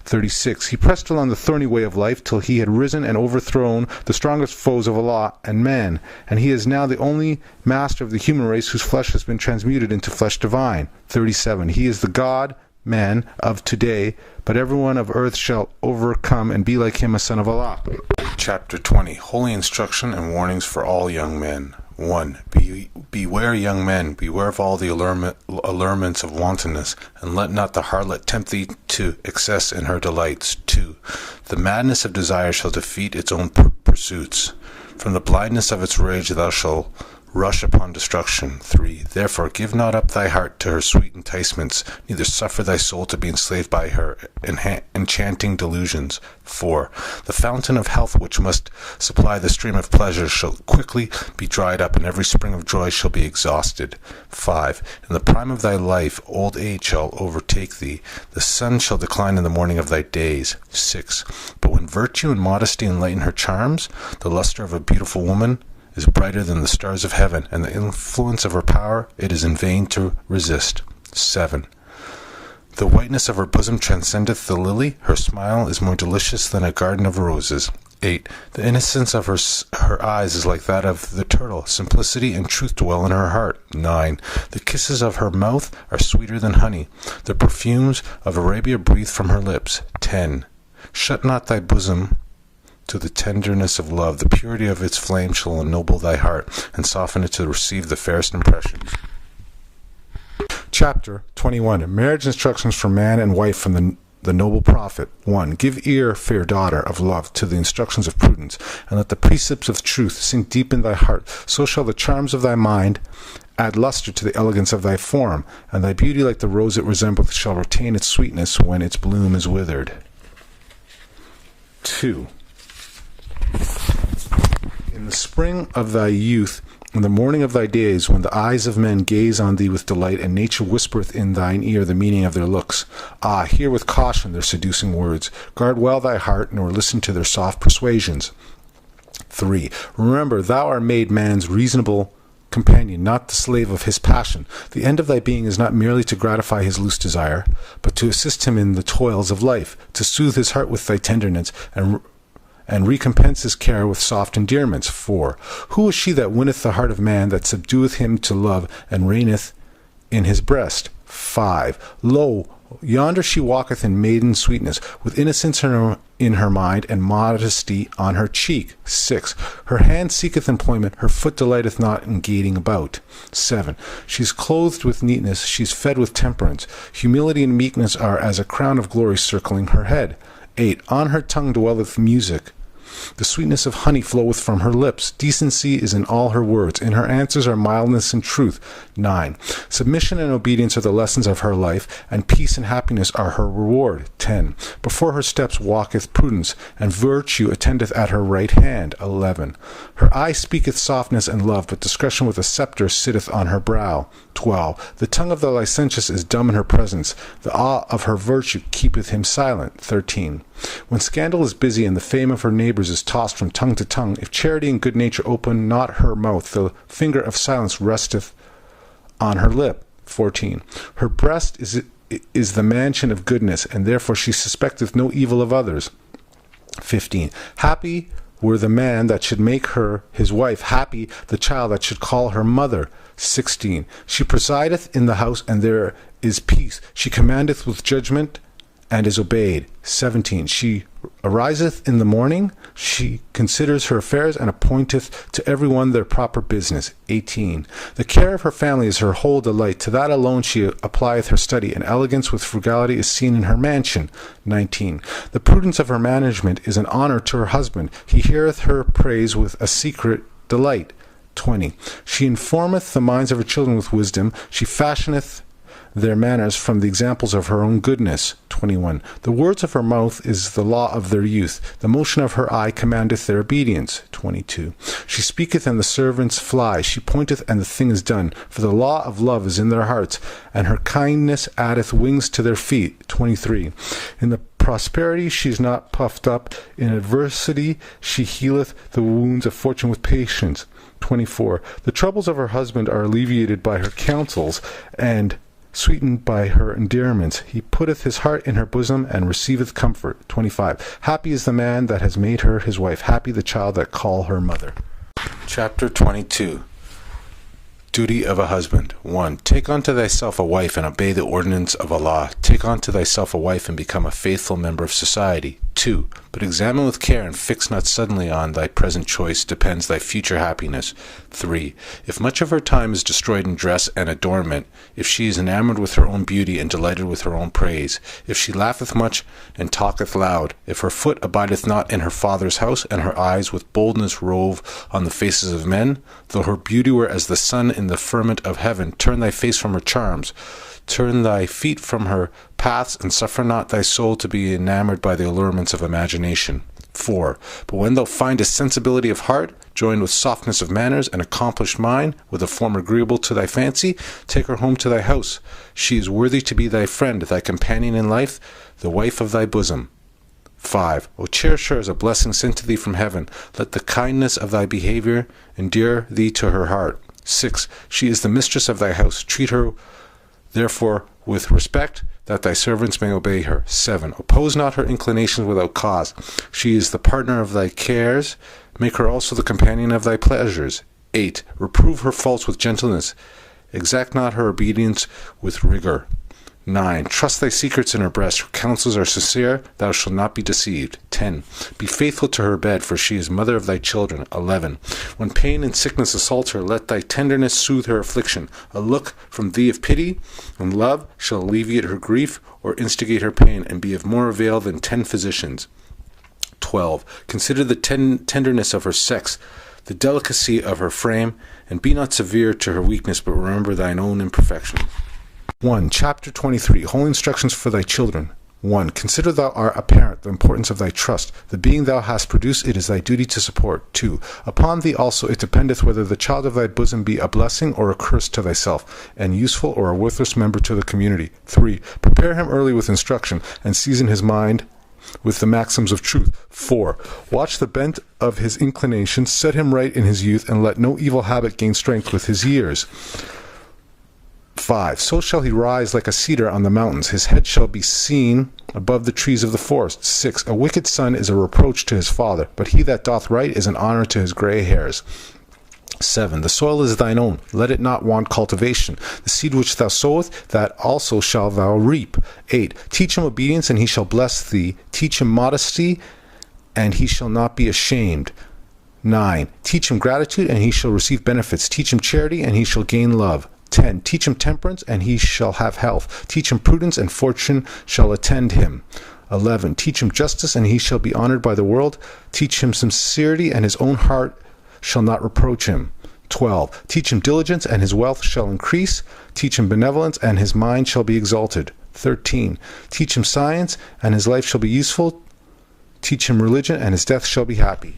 36. He pressed along the thorny way of life till he had risen and overthrown the strongest foes of Allah and man, and he is now the only master of the human race whose flesh has been transmuted into flesh divine. 37. He is the God, man, of today, but everyone of earth shall overcome and be like him, a son of Allah. Chapter 20. Holy instruction and warnings for all young men. 1. Beware, young men, beware of all the allurements of wantonness, and let not the harlot tempt thee to excess in her delights. 2. The madness of desire shall defeat its own pursuits. From the blindness of its rage thou shalt rush upon destruction. 3. Therefore give not up thy heart to her sweet enticements, neither suffer thy soul to be enslaved by her enchanting delusions. 4. The fountain of health which must supply the stream of pleasure shall quickly be dried up, and every spring of joy shall be exhausted. 5. In the prime of thy life old age shall overtake thee. The sun shall decline in the morning of thy days. 6. But when virtue and modesty enlighten her charms, the luster of a beautiful woman is brighter than the stars of heaven, and the influence of her power it is in vain to resist. 7. The whiteness of her bosom transcendeth the lily, her smile is more delicious than a garden of roses. 8. The innocence of her eyes is like that of the turtle, simplicity and truth dwell in her heart. 9. The kisses of her mouth are sweeter than honey, the perfumes of Arabia breathe from her lips. 10. Shut not thy bosom to the tenderness of love. The purity of its flame shall ennoble thy heart, and soften it to receive the fairest impressions. Chapter 21. Marriage instructions for man and wife from the noble prophet. 1. Give ear, fair daughter of love, to the instructions of prudence, and let the precepts of truth sink deep in thy heart. So shall the charms of thy mind add luster to the elegance of thy form, and thy beauty like the rose it resembleth shall retain its sweetness when its bloom is withered. 2. In the spring of thy youth, in the morning of thy days, when the eyes of men gaze on thee with delight, and nature whispereth in thine ear the meaning of their looks, hear with caution their seducing words. Guard well thy heart, nor listen to their soft persuasions. 3. Remember, thou art made man's reasonable companion, not the slave of his passion. The end of thy being is not merely to gratify his loose desire, but to assist him in the toils of life, to soothe his heart with thy tenderness, and recompense his care with soft endearments. 4. Who is she that winneth the heart of man, that subdueth him to love, and reigneth in his breast? 5. Lo, yonder she walketh in maiden sweetness, with innocence in her mind, and modesty on her cheek. 6. Her hand seeketh employment, her foot delighteth not in gating about. 7. She is clothed with neatness, she is fed with temperance. Humility and meekness are as a crown of glory circling her head. 8. On her tongue dwelleth music. The sweetness of honey floweth from her lips. Decency is in all her words. In her answers are mildness and truth. 9. Submission and obedience are the lessons of her life, and peace and happiness are her reward. 10. Before her steps walketh prudence, and virtue attendeth at her right hand. 11. Her eye speaketh softness and love, but discretion with a scepter sitteth on her brow. 12. The tongue of the licentious is dumb in her presence. The awe of her virtue keepeth him silent. 13. When scandal is busy and the fame of her neighbors is tossed from tongue to tongue, if charity and good nature open not her mouth, the finger of silence resteth on her lip. 14. Her breast is the mansion of goodness, and therefore she suspecteth no evil of others. 15. Happy were the man that should make her his wife, happy the child that should call her mother. 16. She presideth in the house, and there is peace. She commandeth with judgment, and is obeyed. 17. She ariseth in the morning, she considers her affairs, and appointeth to every one their proper business. 18. The care of her family is her whole delight. To that alone she applieth her study, and elegance with frugality is seen in her mansion. 19. The prudence of her management is an honour to her husband. He heareth her praise with a secret delight. 20. She informeth the minds of her children with wisdom. She fashioneth their manners from the examples of her own goodness. 21. The words of her mouth is the law of their youth. The motion of her eye commandeth their obedience. 22. She speaketh, and the servants fly. She pointeth, and the thing is done. For the law of love is in their hearts, and her kindness addeth wings to their feet. 23. In the prosperity she is not puffed up. In adversity she healeth the wounds of fortune with patience. 24. The troubles of her husband are alleviated by her counsels, and sweetened by her endearments. He putteth his heart in her bosom, and receiveth comfort. 25. Happy is the man that has made her his wife. Happy the child that call her mother. Chapter 22. Duty of a husband. 1. Take unto thyself a wife, and obey the ordinance of Allah. Take unto thyself a wife, and become a faithful member of society. 2. But examine with care, and fix not suddenly on thy present choice depends thy future happiness. 3. If much of her time is destroyed in dress and adornment, if she is enamored with her own beauty, and delighted with her own praise, if she laugheth much and talketh loud, if her foot abideth not in her father's house, and her eyes with boldness rove on the faces of men, though her beauty were as the sun in the firmament of heaven, turn thy face from her charms. Turn thy feet from her paths, and suffer not thy soul to be enamored by the allurements of imagination. 4. But when thou findest sensibility of heart, joined with softness of manners, and accomplished mind, with a form agreeable to thy fancy, take her home to thy house. She is worthy to be thy friend, thy companion in life, the wife of thy bosom. 5. O cherish her as a blessing sent to thee from heaven. Let the kindness of thy behavior endear thee to her heart. 6. She is the mistress of thy house. Treat her therefore with respect, that thy servants may obey her. 7. Oppose not her inclinations without cause. She is the partner of thy cares. Make her also the companion of thy pleasures. 8. Reprove her faults with gentleness. Exact not her obedience with rigor. 9. Trust thy secrets in her breast. Her counsels are sincere. Thou shalt not be deceived. 10. Be faithful to her bed, for she is mother of thy children. 11. When pain and sickness assault her, let thy tenderness soothe her affliction. A look from thee of pity and love shall alleviate her grief, or instigate her pain, and be of more avail than 10 physicians. 12. Consider the tenderness of her sex. the delicacy of her frame, and be not severe to her weakness, but remember thine own imperfection. 1. Chapter 23. Holy Instructions for thy children. 1. Consider thou art a parent, the importance of thy trust. The being thou hast produced, it is thy duty to support. 2. Upon thee also it dependeth whether the child of thy bosom be a blessing or a curse to thyself, and useful or a worthless member to the community. 3. Prepare him early with instruction, and season his mind with the maxims of truth. 4. Watch the bent of his inclinations, set him right in his youth, and let no evil habit gain strength with his years. 5. So shall he rise like a cedar on the mountains. His head shall be seen above the trees of the forest. 6. A wicked son is a reproach to his father, but he that doth right is an honor to his gray hairs. 7. The soil is thine own. Let it not want cultivation. The seed which thou sowest, that also shalt thou reap. 8. Teach him obedience, and he shall bless thee. Teach him modesty, and he shall not be ashamed. 9. Teach him gratitude, and he shall receive benefits. Teach him charity, and he shall gain love. 10. Teach him temperance, and he shall have health. Teach him prudence, and fortune shall attend him. 11. Teach him justice, and he shall be honored by the world. Teach him sincerity, and his own heart shall not reproach him. 12. Teach him diligence, and his wealth shall increase. Teach him benevolence, and his mind shall be exalted. 13. Teach him science, and his life shall be useful. Teach him religion, and his death shall be happy.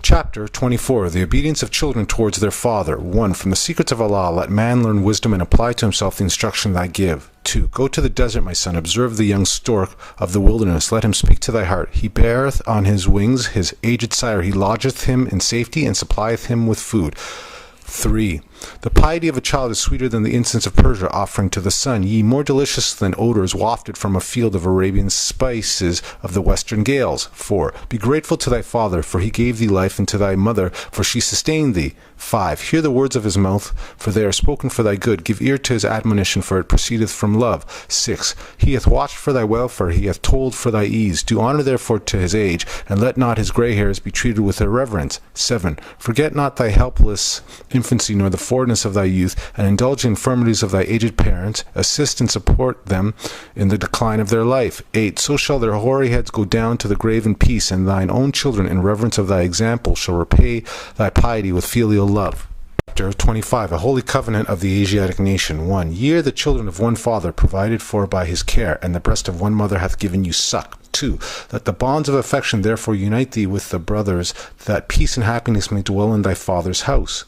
Chapter 24. The obedience of children towards their father. 1. From the secrets of Allah, let man learn wisdom and apply to himself the instruction that I give. 2. Go to the desert, my son, observe the young stork of the wilderness, let him speak to thy heart. He beareth on his wings his aged sire, he lodgeth him in safety, and supplieth him with food. 3. The piety of a child is sweeter than the incense of Persia offering to the sun, ye more delicious than odors wafted from a field of Arabian spices of the western gales. 4. Be grateful to thy father, for he gave thee life, and to thy mother, for she sustained thee. 5. Hear the words of his mouth, for they are spoken for thy good. Give ear to his admonition, for it proceedeth from love. 6. He hath watched for thy welfare, he hath told for thy ease. Do honor therefore to his age, and let not his gray hairs be treated with irreverence. 7. Forget not thy helpless infancy, nor the forwardness of thy youth, and indulge the infirmities of thy aged parents. Assist and support them in the decline of their life. 8. So shall their hoary heads go down to the grave in peace, and thine own children, in reverence of thy example, shall repay thy piety with filial love. Chapter 25. A holy covenant of the Asiatic nation. 1. Ye are the children of one father, provided for by his care, and the breast of one mother hath given you suck. 2. Let the bonds of affection therefore unite thee with the brothers, that peace and happiness may dwell in thy father's house.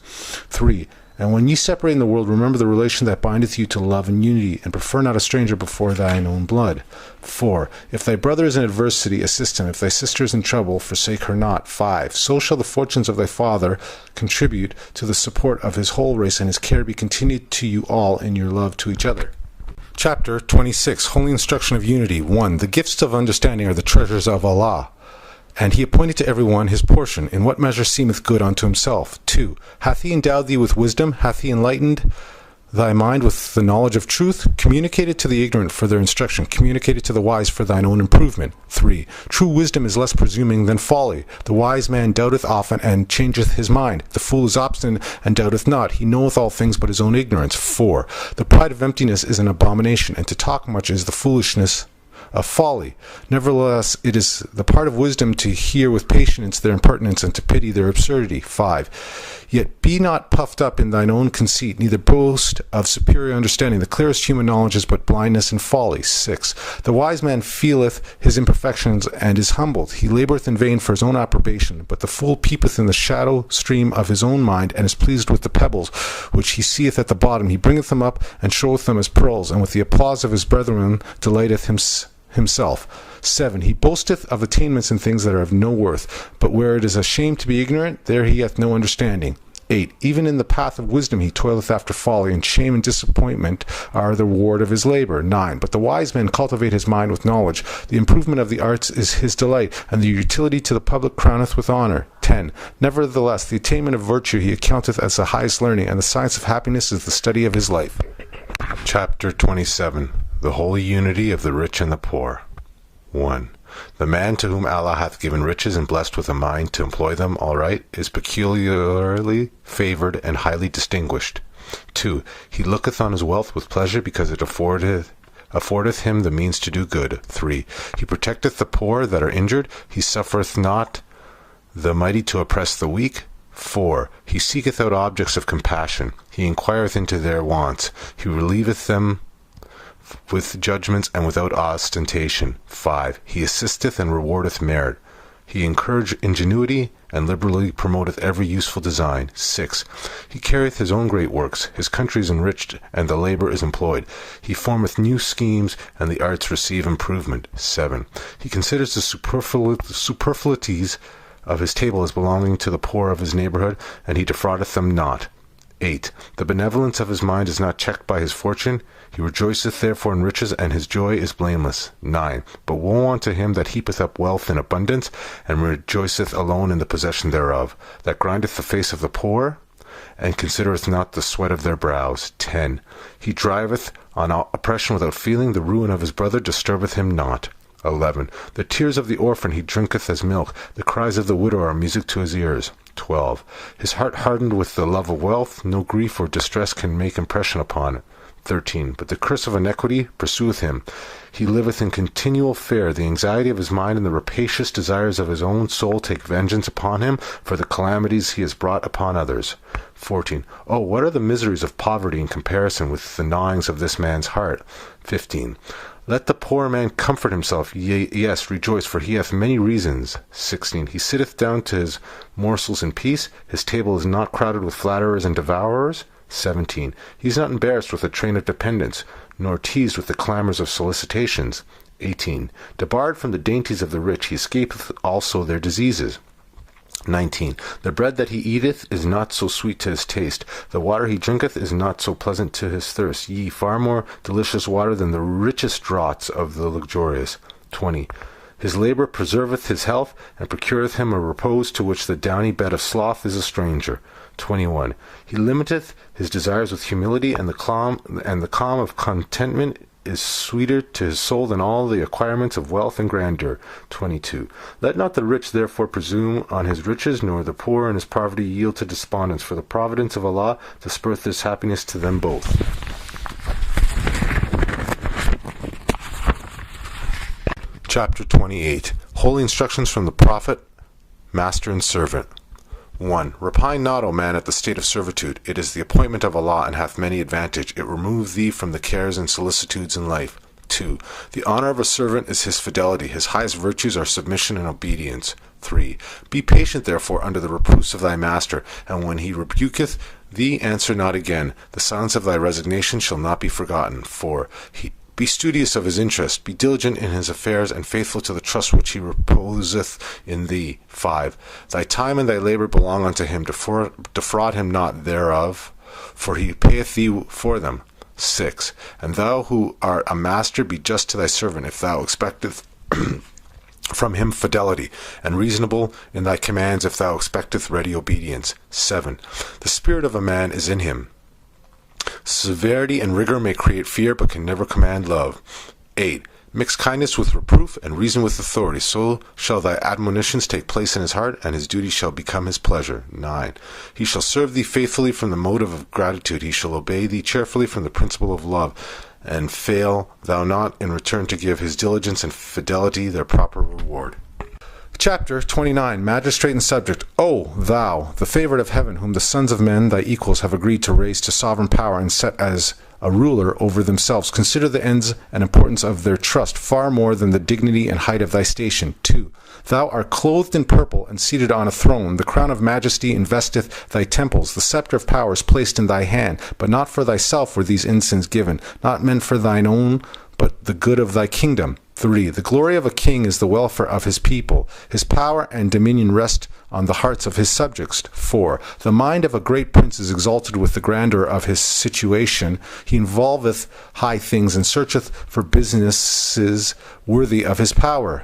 3. And when ye separate in the world, remember the relation that bindeth you to love and unity, and prefer not a stranger before thine own blood. 4. If thy brother is in adversity, assist him. If thy sister is in trouble, forsake her not. 5. So shall the fortunes of thy father contribute to the support of his whole race, and his care be continued to you all in your love to each other. Chapter 26. Holy Instruction of Unity. 1. The gifts of understanding are the treasures of Allah, and he appointed to every one his portion, in what measure seemeth good unto himself. 2. Hath he endowed thee with wisdom? Hath he enlightened thy mind with the knowledge of truth? Communicate it to the ignorant for their instruction. Communicate it to the wise for thine own improvement. 3. True wisdom is less presuming than folly. The wise man doubteth often, and changeth his mind. The fool is obstinate, and doubteth not. He knoweth all things but his own ignorance. 4. The pride of emptiness is an abomination, and to talk much is the foolishness of folly. Nevertheless, it is the part of wisdom to hear with patience their impertinence, and to pity their absurdity. 5. Yet be not puffed up in thine own conceit, neither boast of superior understanding. The clearest human knowledge is but blindness and folly. 6. The wise man feeleth his imperfections, and is humbled. He laboureth in vain for his own approbation. But the fool peepeth in the shadow stream of his own mind, and is pleased with the pebbles which he seeth at the bottom. He bringeth them up, and showeth them as pearls, and with the applause of his brethren delighteth himself. 7. He boasteth of attainments in things that are of no worth, but where it is a shame to be ignorant, there he hath no understanding. 8. Even in the path of wisdom he toileth after folly, and shame and disappointment are the reward of his labour. 9. But the wise man cultivate his mind with knowledge. The improvement of the arts is his delight, and the utility to the public crowneth with honour. 10. Nevertheless, the attainment of virtue he accounteth as the highest learning, and the science of happiness is the study of his life. Chapter 27. The holy unity of the rich and the poor. 1. The man to whom Allah hath given riches and blessed with a mind to employ them aright is peculiarly favoured and highly distinguished. 2. He looketh on his wealth with pleasure, because it affordeth him the means to do good. 3. He protecteth the poor that are injured. He suffereth not the mighty to oppress the weak. 4. He seeketh out objects of compassion. He inquireth into their wants. He relieveth them with judgments and without ostentation. 5. He assisteth and rewardeth merit. He encourageth ingenuity, and liberally promoteth every useful design. 6. He carrieth his own great works. His country is enriched, and the labour is employed. He formeth new schemes, and the arts receive improvement. 7. He considers the superfluities of his table as belonging to the poor of his neighbourhood, and he defraudeth them not. 8. The benevolence of his mind is not checked by his fortune. He rejoiceth therefore in riches, and his joy is blameless. 9. But woe unto him that heapeth up wealth in abundance, and rejoiceth alone in the possession thereof, that grindeth the face of the poor, and considereth not the sweat of their brows. 10. He driveth on oppression without feeling. The ruin of his brother disturbeth him not. 11. The tears of the orphan he drinketh as milk. The cries of the widow are music to his ears. 12. His heart hardened with the love of wealth. No grief or distress can make impression upon it. 13. But the curse of iniquity pursueth him. He liveth in continual fear. The anxiety of his mind and the rapacious desires of his own soul take vengeance upon him for the calamities he has brought upon others. 14. Oh, what are the miseries of poverty in comparison with the gnawings of this man's heart? 15. Let the poor man comfort himself, yes, rejoice, for he hath many reasons. 16. He sitteth down to his morsels in peace. His table is not crowded with flatterers and devourers. 17. He is not embarrassed with a train of dependents, nor teased with the clamours of solicitations. 18. Debarred from the dainties of the rich, he escapeth also their diseases. 19. The bread that he eateth is not so sweet to his taste. The water he drinketh is not so pleasant to his thirst. Yea, far more delicious water than the richest draughts of the luxurious. 20. His labour preserveth his health, and procureth him a repose to which the downy bed of sloth is a stranger. 21. He limiteth his desires with humility, and the calm of contentment is sweeter to his soul than all the acquirements of wealth and grandeur. 22. Let not the rich therefore presume on his riches, nor the poor in his poverty yield to despondence, for the providence of Allah disperseth this happiness to them both. Chapter 28. Holy Instructions from the Prophet, Master and Servant. 1. Repine not, O man, at the state of servitude. It is the appointment of Allah, and hath many advantage. It removeth thee from the cares and solicitudes in life. 2. The honour of a servant is his fidelity. His highest virtues are submission and obedience. 3. Be patient, therefore, under the reproofs of thy master, and when he rebuketh thee, answer not again. The silence of thy resignation shall not be forgotten. 4. Be studious of his interest, be diligent in his affairs, and faithful to the trust which he reposeth in thee. 5. Thy time and thy labour belong unto him. Defraud him not thereof, for he payeth thee for them. 6. And thou who art a master, be just to thy servant, if thou expectest from him fidelity, and reasonable in thy commands, if thou expectest ready obedience. 7. The spirit of a man is in him. Severity and rigor may create fear, but can never command love. 8. Mix kindness with reproof, and reason with authority. So shall thy admonitions take place in his heart, and his duty shall become his pleasure. 9. He shall serve thee faithfully from the motive of gratitude. He shall obey thee cheerfully from the principle of love, and fail thou not in return to give his diligence and fidelity their proper reward. Chapter 29. Magistrate and Subject. O thou, the favourite of heaven, whom the sons of men, thy equals, have agreed to raise to sovereign power and set as a ruler over themselves, consider the ends and importance of their trust far more than the dignity and height of thy station. 2. Thou art clothed in purple and seated on a throne. The crown of majesty investeth thy temples. The sceptre of power is placed in thy hand. But not for thyself were these ensigns given, not meant for thine own, but the good of thy kingdom. 3. The glory of a king is the welfare of his people. His power and dominion rest on the hearts of his subjects. 4. The mind of a great prince is exalted with the grandeur of his situation. He involveth high things and searcheth for businesses worthy of his power.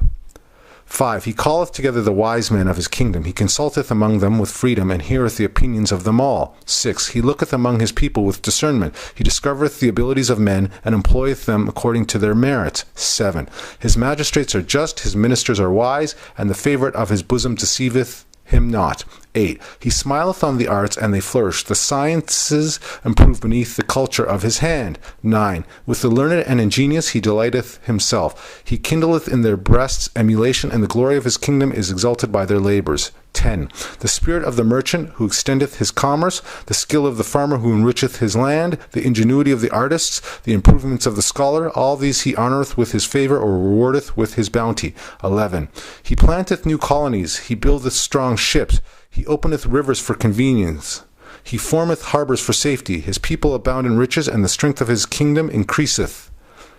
5. He calleth together the wise men of his kingdom. He consulteth among them with freedom, and heareth the opinions of them all. 6. He looketh among his people with discernment. He discovereth the abilities of men, and employeth them according to their merits. 7. His magistrates are just, his ministers are wise, and the favourite of his bosom deceiveth him not. 8. He smileth on the arts, and they flourish. The sciences improve beneath the culture of his hand. 9. With the learned and ingenious he delighteth himself. He kindleth in their breasts emulation, and the glory of his kingdom is exalted by their labours. 10. 10. The spirit of the merchant who extendeth his commerce, the skill of the farmer who enricheth his land, the ingenuity of the artists, the improvements of the scholar, all these he honoureth with his favour, or rewardeth with his bounty. 11. He planteth new colonies, he buildeth strong ships, he openeth rivers for convenience. He formeth harbours for safety. His people abound in riches, and the strength of his kingdom increaseth.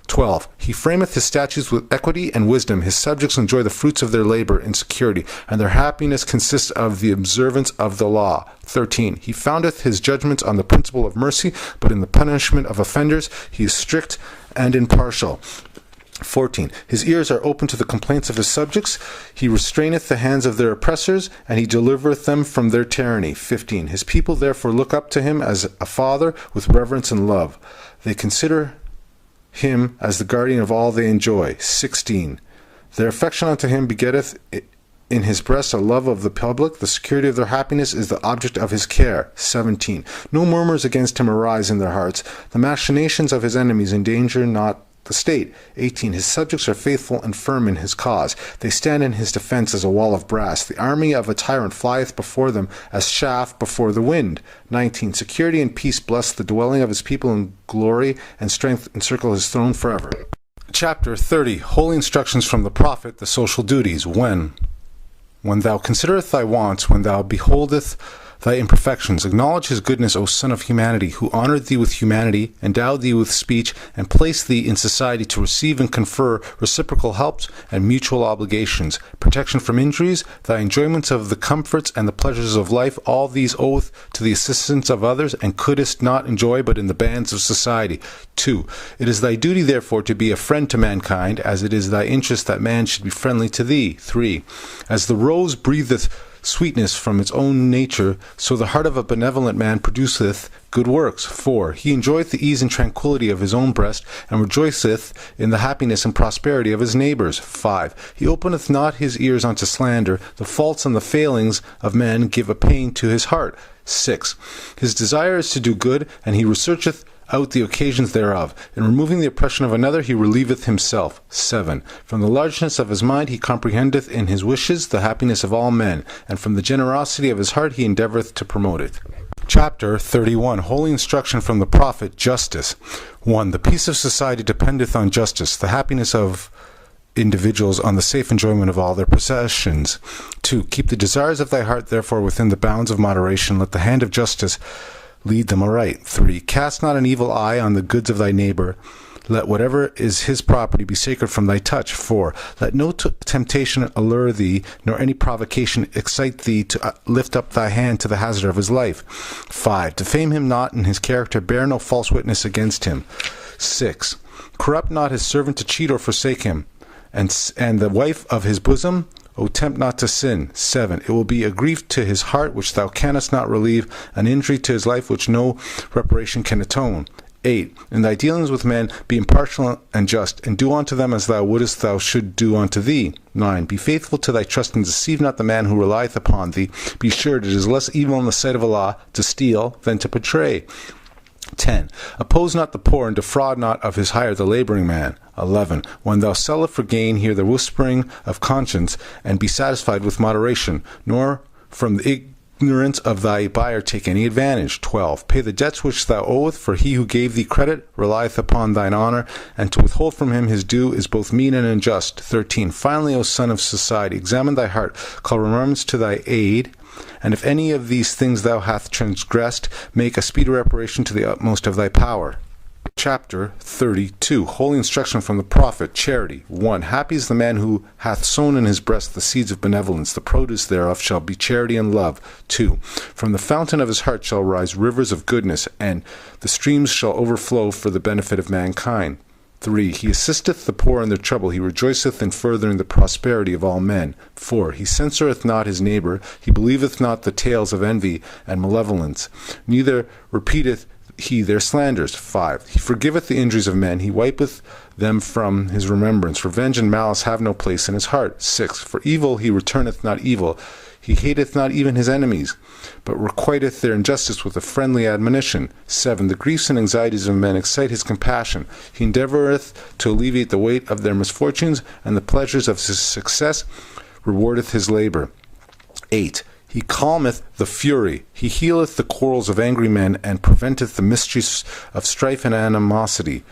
12. He frameth his statutes with equity and wisdom. His subjects enjoy the fruits of their labour in security, and their happiness consists of the observance of the law. 13. He foundeth his judgments on the principle of mercy, but in the punishment of offenders he is strict and impartial. 14. His ears are open to the complaints of his subjects. He restraineth the hands of their oppressors, and he delivereth them from their tyranny. 15. His people therefore look up to him as a father with reverence and love. They consider him as the guardian of all they enjoy. 16. Their affection unto him begetteth in his breast a love of the public. The security of their happiness is the object of his care. 17. No murmurs against him arise in their hearts. The machinations of his enemies endanger not the state. 18. His subjects are faithful and firm in his cause. They stand in his defense as a wall of brass. The army of a tyrant flieth before them as chaff before the wind. 19. Security and peace bless the dwelling of his people, and glory and strength encircle his throne forever. Chapter 30. Holy instructions from the prophet, the social duties. When thou considerest thy wants, when thou beholdest thy imperfections, acknowledge his goodness, O Son of Humanity, who honored thee with humanity, endowed thee with speech, and placed thee in society to receive and confer reciprocal helps and mutual obligations, protection from injuries, thy enjoyments of the comforts and the pleasures of life, all these oweth to the assistance of others, and couldst not enjoy but in the bands of society. 2. It is thy duty, therefore, to be a friend to mankind, as it is thy interest that man should be friendly to thee. 3. As the rose breatheth sweetness from its own nature, so the heart of a benevolent man produceth good works. 4. He enjoyeth the ease and tranquillity of his own breast, and rejoiceth in the happiness and prosperity of his neighbours. 5. He openeth not his ears unto slander. The faults and the failings of men give a pain to his heart. 6. His desire is to do good, and he researcheth out the occasions thereof. In removing the oppression of another, he relieveth himself. 7. From the largeness of his mind he comprehendeth in his wishes the happiness of all men, and from the generosity of his heart he endeavoureth to promote it. Chapter 31. Holy instruction from the prophet, justice. 1. The peace of society dependeth on justice, the happiness of individuals on the safe enjoyment of all their possessions. 2. Keep the desires of thy heart therefore within the bounds of moderation. Let the hand of justice lead them aright. 3. Cast not an evil eye on the goods of thy neighbour. Let whatever is his property be sacred from thy touch. 4. Let no temptation allure thee, nor any provocation excite thee to lift up thy hand to the hazard of his life. 5. Defame him not in his character. Bear no false witness against him. 6. Corrupt not his servant to cheat or forsake him. And the wife of his bosom, O tempt not to sin. 7. It will be a grief to his heart which thou canst not relieve, an injury to his life which no reparation can atone. 8. In thy dealings with men be impartial and just, and do unto them as thou wouldest thou should do unto thee. 9. Be faithful to thy trust, and deceive not the man who relieth upon thee. Be sure it is less evil in the sight of Allah to steal than to betray. 10. Oppose not the poor, and defraud not of his hire the labouring man. 11. When thou sellest for gain, hear the whispering of conscience, and be satisfied with moderation, nor from the ignorance of thy buyer take any advantage. 12. Pay the debts which thou owest, for he who gave thee credit relieth upon thine honour, and to withhold from him his due is both mean and unjust. 13. Finally, O son of society, examine thy heart, call remembrance to thy aid, and if any of these things thou hast transgressed, make a speedy reparation to the utmost of thy power. Chapter 32. Holy instruction from the prophet, charity. 1. Happy is the man who hath sown in his breast the seeds of benevolence. The produce thereof shall be charity and love. 2. From the fountain of his heart shall rise rivers of goodness, and the streams shall overflow for the benefit of mankind. 3. He assisteth the poor in their trouble. He rejoiceth in furthering the prosperity of all men. 4. He censureth not his neighbour. He believeth not the tales of envy and malevolence. Neither repeateth he their slanders. 5. He forgiveth the injuries of men. He wipeth them from his remembrance. Revenge and malice have no place in his heart. 6. For evil he returneth not evil. He hateth not even his enemies, but requiteth their injustice with a friendly admonition. 7. The griefs and anxieties of men excite his compassion. He endeavoureth to alleviate the weight of their misfortunes, and the pleasures of his success rewardeth his labour. 8. He calmeth the fury. He healeth the quarrels of angry men, and preventeth the mischiefs of strife and animosity.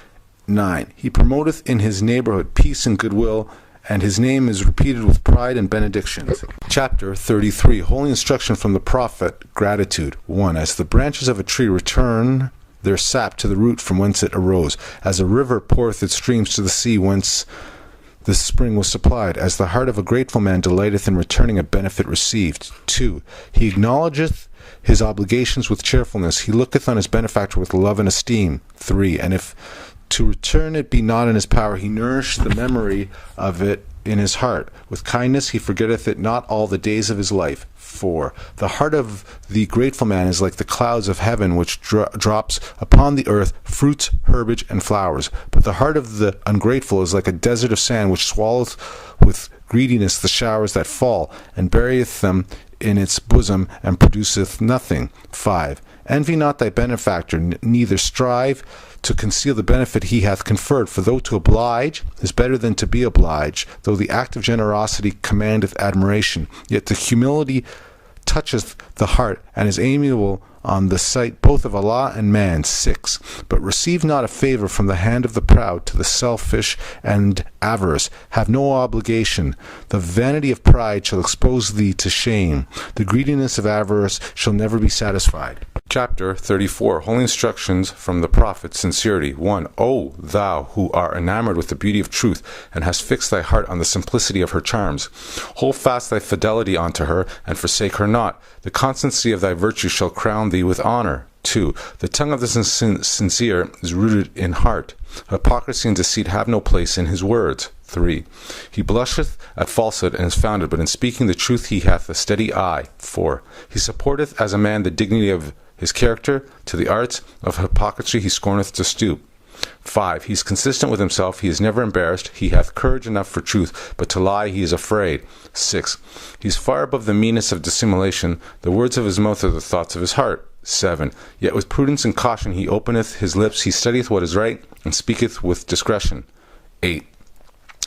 9. He promoteth in his neighborhood peace and goodwill, and his name is repeated with pride and benedictions. Chapter 33. Holy instruction from the prophet, gratitude. 1. As the branches of a tree return their sap to the root from whence it arose, as a river poureth its streams to the sea whence the spring was supplied, as the heart of a grateful man delighteth in returning a benefit received. 2. He acknowledgeth his obligations with cheerfulness. He looketh on his benefactor with love and esteem. 3. And if to return it be not in his power, he nourisheth the memory of it in his heart. With kindness he forgetteth it not all the days of his life. 4. The heart of the grateful man is like the clouds of heaven, which drops upon the earth fruits, herbage, and flowers. But the heart of the ungrateful is like a desert of sand, which swalloweth with greediness the showers that fall, and buryeth them in its bosom, and produceth nothing. 5. Envy not thy benefactor, neither strive to conceal the benefit he hath conferred. For though to oblige is better than to be obliged, though the act of generosity commandeth admiration, yet the humility toucheth the heart, and is amiable on the sight both of Allah and man. 6. But receive not a favor from the hand of the proud, to the selfish and avarice. Have no obligation. The vanity of pride shall expose thee to shame. The greediness of avarice shall never be satisfied. Chapter 34. Holy instructions from the prophet, sincerity. 1. O thou who art enamored with the beauty of truth, and hast fixed thy heart on the simplicity of her charms, hold fast thy fidelity unto her, and forsake her not. The constancy of thy virtue shall crown thee with honor. 2. The tongue of the sincere is rooted in heart. Hypocrisy and deceit have no place in his words. 3. He blusheth at falsehood and is founded, but in speaking the truth he hath a steady eye. 4. He supporteth as a man the dignity of his character. To the arts of hypocrisy he scorneth to stoop. 5. He is consistent with himself. He is never embarrassed. He hath courage enough for truth, but to lie he is afraid. 6. He is far above the meanness of dissimulation. The words of his mouth are the thoughts of his heart. 7. Yet with prudence and caution he openeth his lips. He studieth what is right, and speaketh with discretion. 8.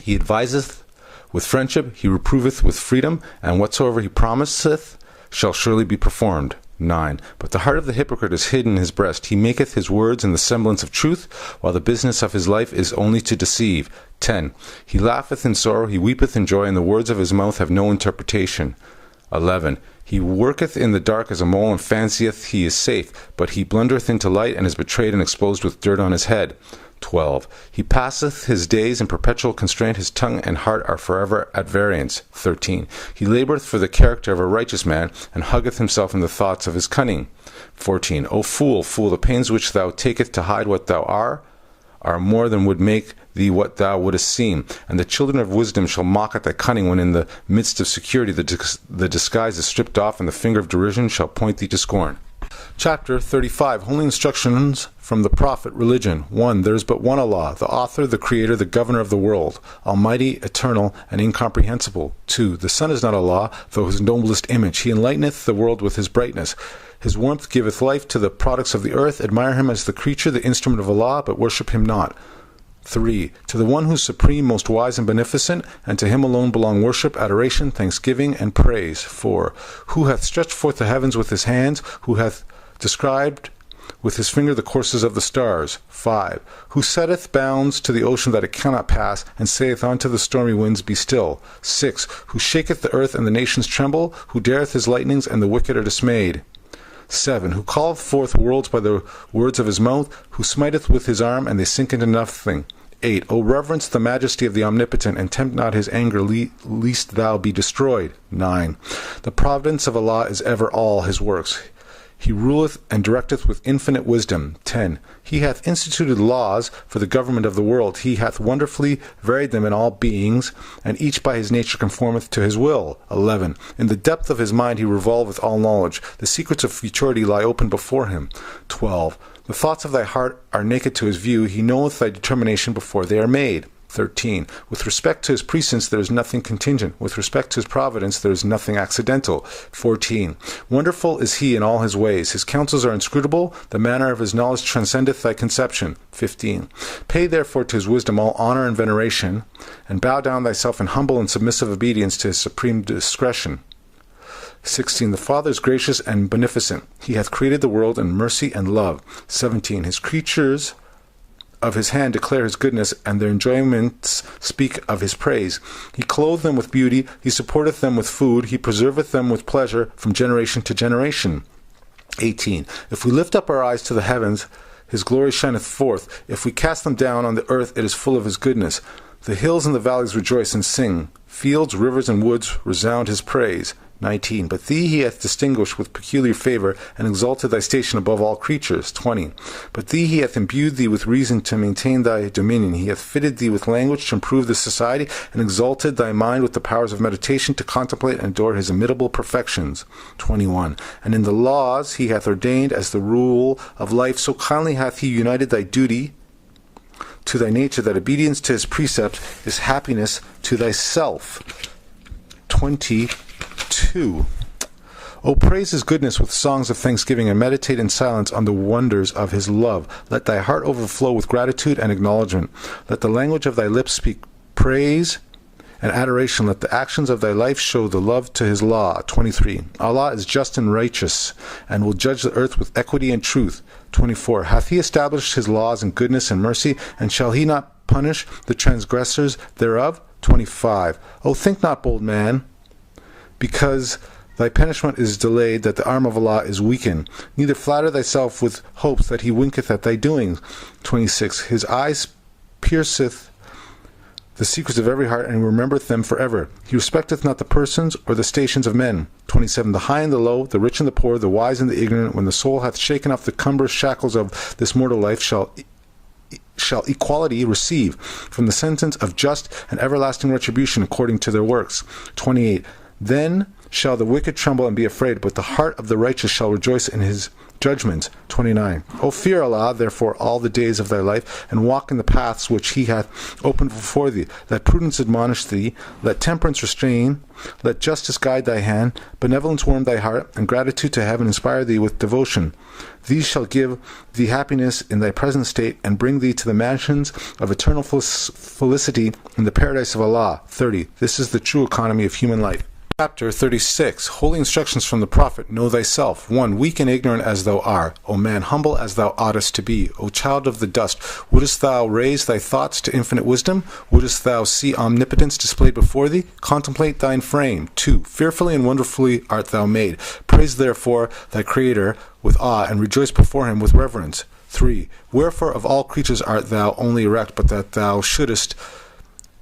He adviseth with friendship. He reproveth with freedom, and whatsoever he promiseth shall surely be performed. 9. But the heart of the hypocrite is hid in his breast. He maketh his words in the semblance of truth, while the business of his life is only to deceive. 10. He laugheth in sorrow, he weepeth in joy, and the words of his mouth have no interpretation. 11. He worketh in the dark as a mole, and fancieth he is safe, but he blundereth into light, and is betrayed and exposed with dirt on his head. 12. He passeth his days in perpetual constraint. His tongue and heart are forever at variance. 13. He laboureth for the character of a righteous man, and huggeth himself in the thoughts of his cunning. 14. O fool, fool, the pains which thou taketh to hide what thou are more than would make thee what thou wouldest seem. And the children of wisdom shall mock at thy cunning, when in the midst of security the disguise is stripped off, and the finger of derision shall point thee to scorn. Chapter 35. Holy instructions from the prophet, religion. 1. There is but one Allah, the author, the creator, the governor of the world, almighty, eternal, and incomprehensible. 2. The sun is not Allah, though his noblest image. He enlighteneth the world with his brightness. His warmth giveth life to the products of the earth. Admire him as the creature, the instrument of Allah, but worship him not. 3. To the one who is supreme, most wise and beneficent, and to him alone belong worship, adoration, thanksgiving, and praise. 4. Who hath stretched forth the heavens with his hands, who hath described with his finger the courses of the stars. 5. Who setteth bounds to the ocean that it cannot pass, and saith unto the stormy winds, be still. 6. Who shaketh the earth, and the nations tremble, who dareth his lightnings, and the wicked are dismayed. 7. Who calleth forth worlds by the words of his mouth, who smiteth with his arm, and they sink into nothing. 8. O reverence the majesty of the Omnipotent, and tempt not his anger, lest thou be destroyed. 9. The providence of Allah is ever all his works. He ruleth and directeth with infinite wisdom. 10. He hath instituted laws for the government of the world. He hath wonderfully varied them in all beings, and each by his nature conformeth to his will. 11. In the depth of his mind he revolveth all knowledge. The secrets of futurity lie open before him. 12. The thoughts of thy heart are naked to his view. He knoweth thy determination before they are made. 13. With respect to his prescience there is nothing contingent. With respect to his providence there is nothing accidental. 14. Wonderful is he in all his ways. His counsels are inscrutable. The manner of his knowledge transcendeth thy conception. 15. Pay therefore to his wisdom all honor and veneration, and bow down thyself in humble and submissive obedience to his supreme discretion. 16. The Father is gracious and beneficent. He hath created the world in mercy and love. 17. His creatures of his hand declare his goodness, and their enjoyments speak of his praise. He clothed them with beauty, he supporteth them with food, he preserveth them with pleasure from generation to generation. 18. If we lift up our eyes to the heavens, his glory shineth forth. If we cast them down on the earth, it is full of his goodness. The hills and the valleys rejoice and sing. Fields, rivers, and woods resound his praise. 19. But thee he hath distinguished with peculiar favor, and exalted thy station above all creatures. 20. But thee he hath imbued thee with reason to maintain thy dominion. He hath fitted thee with language to improve the society, and exalted thy mind with the powers of meditation to contemplate and adore his imitable perfections. 21. And in the laws he hath ordained as the rule of life, so kindly hath he united thy duty to thy nature, that obedience to his precepts is happiness to thyself. 22. O praise his goodness with songs of thanksgiving, and meditate in silence on the wonders of his love. Let thy heart overflow with gratitude and acknowledgement. Let the language of thy lips speak praise and adoration. Let the actions of thy life show the love to his law. 23. Allah is just and righteous, and will judge the earth with equity and truth. 24. Hath he established his laws in goodness and mercy, and shall he not punish the transgressors thereof? 25. O think not, bold man, because thy punishment is delayed, that the arm of Allah is weakened. Neither flatter thyself with hopes that he winketh at thy doings. 26. His eyes pierceth the secrets of every heart, and remembereth them forever. He respecteth not the persons or the stations of men. 27. The high and the low, the rich and the poor, the wise and the ignorant, when the soul hath shaken off the cumbrous shackles of this mortal life, shall equality receive from the sentence of just and everlasting retribution according to their works. 28. Then shall the wicked tremble and be afraid, but the heart of the righteous shall rejoice in his judgment. 29. O fear Allah, therefore, all the days of thy life, and walk in the paths which he hath opened before thee. Let prudence admonish thee, let temperance restrain, let justice guide thy hand, benevolence warm thy heart, and gratitude to heaven inspire thee with devotion. These shall give thee happiness in thy present state, and bring thee to the mansions of eternal felicity in the paradise of Allah. 30. This is the true economy of human life. Chapter 36. Holy instructions from the Prophet. Know thyself. 1. Weak and ignorant as thou art, O man, humble as thou oughtest to be. O child of the dust, wouldest thou raise thy thoughts to infinite wisdom? Wouldest thou see omnipotence displayed before thee? Contemplate thine frame. 2. Fearfully and wonderfully art thou made. Praise therefore thy Creator with awe, and rejoice before him with reverence. 3. Wherefore of all creatures art thou only erect, but that thou shouldest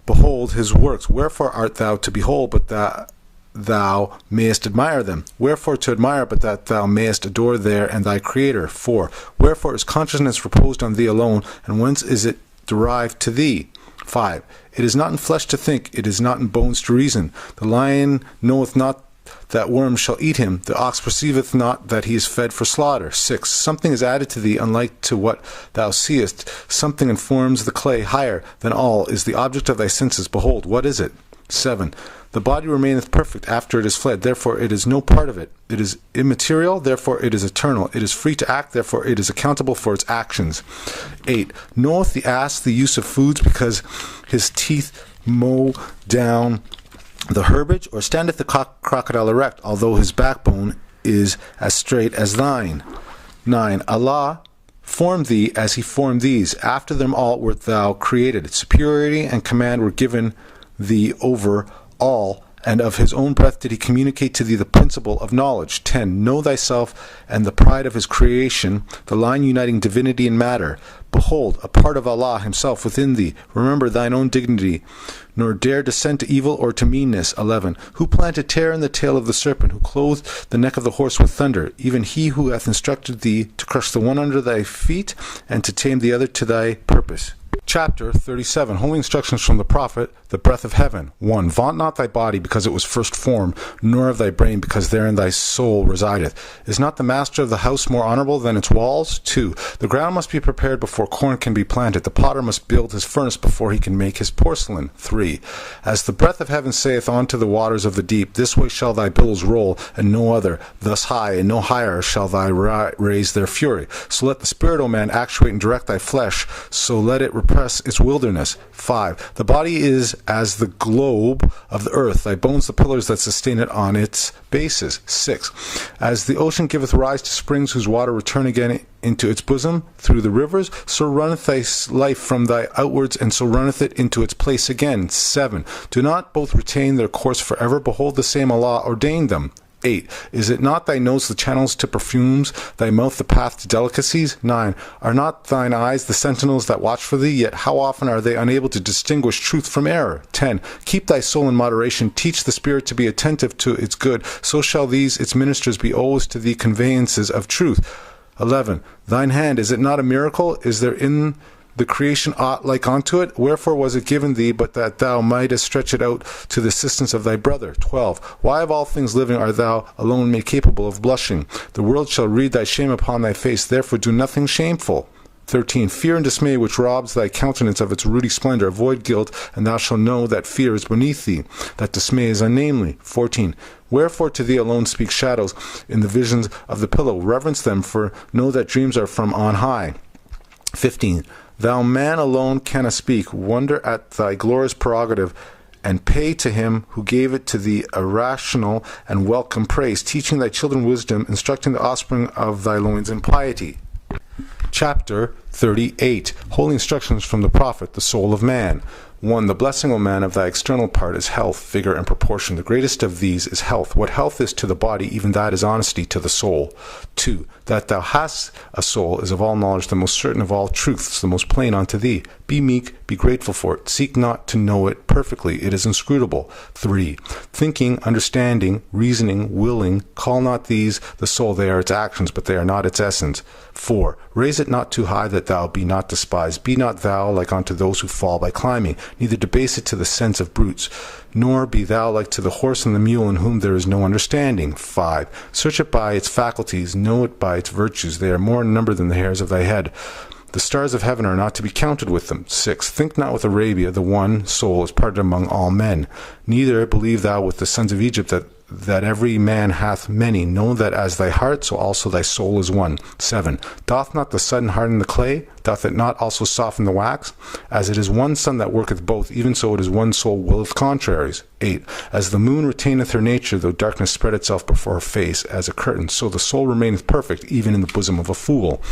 behold his works? Wherefore art thou to behold, but that thou mayest admire them? Wherefore to admire, but that thou mayest adore there and thy Creator? 4. Wherefore is consciousness reposed on thee alone, and whence is it derived to thee? 5. It is not in flesh to think, it is not in bones to reason. The lion knoweth not that worms shall eat him, the ox perceiveth not that he is fed for slaughter. 6. Something is added to thee unlike to what thou seest. Something informs the clay. Higher than all is the object of thy senses. Behold, what is it? 7. The body remaineth perfect after it is fled, therefore it is no part of it. It is immaterial, therefore it is eternal. It is free to act, therefore it is accountable for its actions. 8. Knoweth the ass the use of foods, because his teeth mow down the herbage? Or standeth the crocodile erect, although his backbone is as straight as thine? 9. Allah formed thee as he formed these. After them all wert thou created. Superiority and command were given thee over all, and of his own breath did he communicate to thee the principle of knowledge. 10. Know thyself and the pride of his creation, the line uniting divinity and matter. Behold, a part of Allah himself within thee. Remember thine own dignity, nor dare descend to evil or to meanness. 11. Who planted terror in the tail of the serpent, who clothed the neck of the horse with thunder? Even he who hath instructed thee to crush the one under thy feet, and to tame the other to thy purpose. Chapter 37. Holy instructions from the Prophet, the breath of heaven. 1. Vaunt not thy body because it was first formed, nor of thy brain because therein thy soul resideth. Is not the master of the house more honorable than its walls? 2. The ground must be prepared before corn can be planted. The potter must build his furnace before he can make his porcelain. 3. As the breath of heaven saith unto the waters of the deep, this way shall thy billows roll, and no other. Thus high and no higher shall thy raise their fury. So let the spirit, O man, actuate and direct thy flesh, so let it repose oppress its wilderness. 5. The body is as the globe of the earth, thy bones the pillars that sustain it on its bases. 6. As the ocean giveth rise to springs whose water return again into its bosom through the rivers, so runneth thy life from thy outwards, and so runneth it into its place again. 7. Do not both retain their course forever? Behold, the same Allah ordained them. 8. Is it not thy nose the channels to perfumes, thy mouth the path to delicacies? 9. Are not thine eyes the sentinels that watch for thee? Yet how often are they unable to distinguish truth from error? 10. Keep thy soul in moderation, teach the spirit to be attentive to its good, so shall these its ministers be always to thee conveyances of truth. 11. Thine hand, is it not a miracle? Is there in the creation aught like unto it? Wherefore was it given thee, but that thou mightest stretch it out to the assistance of thy brother? 12. Why of all things living art thou alone made capable of blushing? The world shall read thy shame upon thy face, therefore do nothing shameful. 13. Fear and dismay which robs thy countenance of its ruddy splendor. Avoid guilt, and thou shalt know that fear is beneath thee, that dismay is unnamely. 14. Wherefore to thee alone speak shadows in the visions of the pillow. Reverence them, for know that dreams are from on high. 15. Thou man alone canst speak. Wonder at thy glorious prerogative, and pay to him who gave it to thee a rational and welcome praise, teaching thy children wisdom, instructing the offspring of thy loins in piety. Chapter 38. Holy instructions from the Prophet, the soul of man. 1. The blessing, O man, of thy external part is health, vigor, and proportion. The greatest of these is health. What health is to the body, even that is honesty to the soul. 2. That thou hast a soul is of all knowledge the most certain of all truths, the most plain unto thee. Be meek, be grateful for it. Seek not to know it perfectly. It is inscrutable. 3. Thinking, understanding, reasoning, willing, call not these the soul. They are its actions, but they are not its essence. 4. Raise it not too high that thou be not despised. Be not thou like unto those who fall by climbing, neither debase it to the sense of brutes, nor be thou like to the horse and the mule in whom there is no understanding. 5. Search it by its faculties, know it by its virtues. They are more in number than the hairs of thy head. The stars of heaven are not to be counted with them. 6. Think not with Arabia, the one soul is parted among all men. Neither believe thou with the sons of Egypt that every man hath many. Know that as thy heart, so also thy soul is one. 7. Doth not the sun harden the clay? Doth it not also soften the wax? As it is one sun that worketh both, even so it is one soul willeth contraries. 8. As the moon retaineth her nature, though darkness spread itself before her face as a curtain, so the soul remaineth perfect, even in the bosom of a fool.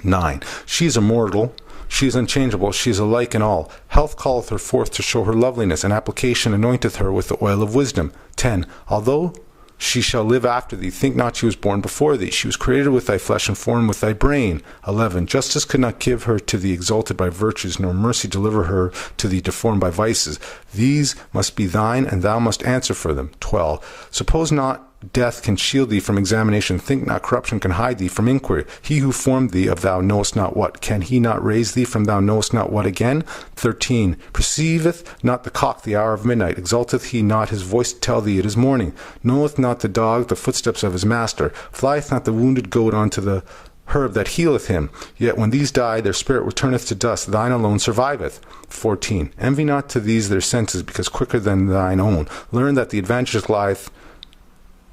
9. She is immortal, she is unchangeable, she is alike in all. Health calleth her forth to show her loveliness, and application anointeth her with the oil of wisdom. 10. Although she shall live after thee, think not she was born before thee. She was created with thy flesh and formed with thy brain. 11. Justice could not give her to thee exalted by virtues, nor mercy deliver her to thee deformed by vices. These must be thine, and thou must answer for them. 12. Suppose not death can shield thee from examination. Think not corruption can hide thee from inquiry. He who formed thee of thou knowest not what, can he not raise thee from thou knowest not what again? 13. Perceiveth not the cock the hour of midnight? Exalteth he not his voice to tell thee it is morning? Knoweth not the dog the footsteps of his master? Flieth not the wounded goat unto the herb that healeth him? Yet when these die, their spirit returneth to dust. Thine alone surviveth. 14. Envy not to these their senses, because quicker than thine own. Learn that the advantage lieth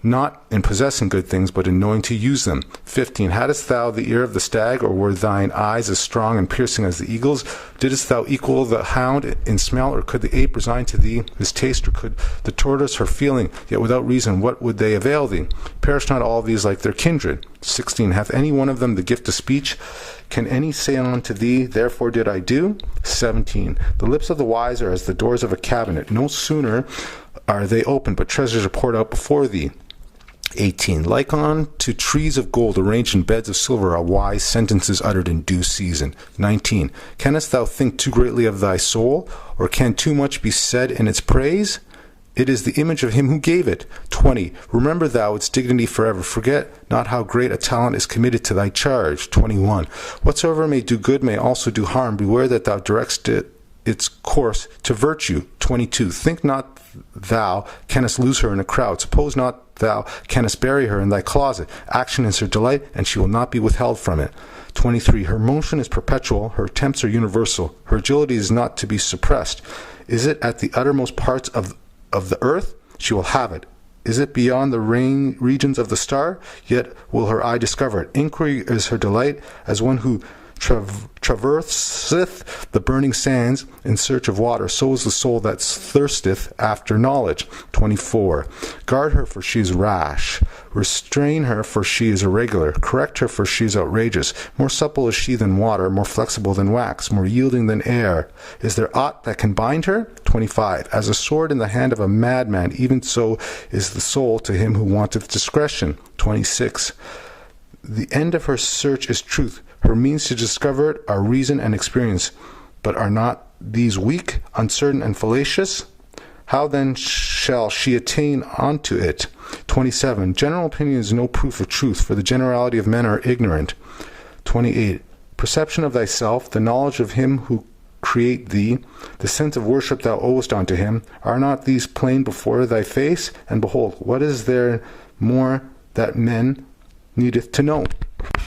not in possessing good things, but in knowing to use them. 15. Hadst thou the ear of the stag, or were thine eyes as strong and piercing as the eagle's? Didst thou equal the hound in smell, or could the ape resign to thee his taste, or could the tortoise her feeling? Yet without reason what would they avail thee? Perish not all these like their kindred? 16. Hath any one of them the gift of speech? Can any say unto thee, therefore did I do? 17. The lips of the wise are as the doors of a cabinet. No sooner are they opened, but treasures are poured out before thee. 18. Like unto trees of gold arranged in beds of silver are wise sentences uttered in due season. 19. Canst thou think too greatly of thy soul, or can too much be said in its praise? It is the image of him who gave it. 20. Remember thou its dignity forever. Forget not how great a talent is committed to thy charge. 21. Whatsoever may do good may also do harm. Beware that thou directest its course to virtue. 22. Think not thou canst lose her in a crowd. Suppose not thou canst bury her in thy closet. Action is her delight, and she will not be withheld from it. 23. Her motion is perpetual, her attempts are universal, her agility is not to be suppressed. Is it at the uttermost parts of the earth? She will have it. Is it beyond the regions of the star? Yet will her eye discover it. Inquiry is her delight, as one who traverseth the burning sands in search of water, so is the soul that thirsteth after knowledge. 24. Guard her, for she is rash. Restrain her, for she is irregular. Correct her, for she is outrageous. More supple is she than water, more flexible than wax, more yielding than air. Is there aught that can bind her? 25. As a sword in the hand of a madman, even so is the soul to him who wanteth discretion. 26. The end of her search is truth. Her means to discover it are reason and experience. But are not these weak, uncertain, and fallacious? How then shall she attain unto it? 27. General opinion is no proof of truth, for the generality of men are ignorant. 28. Perception of thyself, the knowledge of him who create thee, the sense of worship thou owest unto him, are not these plain before thy face? And behold, what is there more that men needeth to know?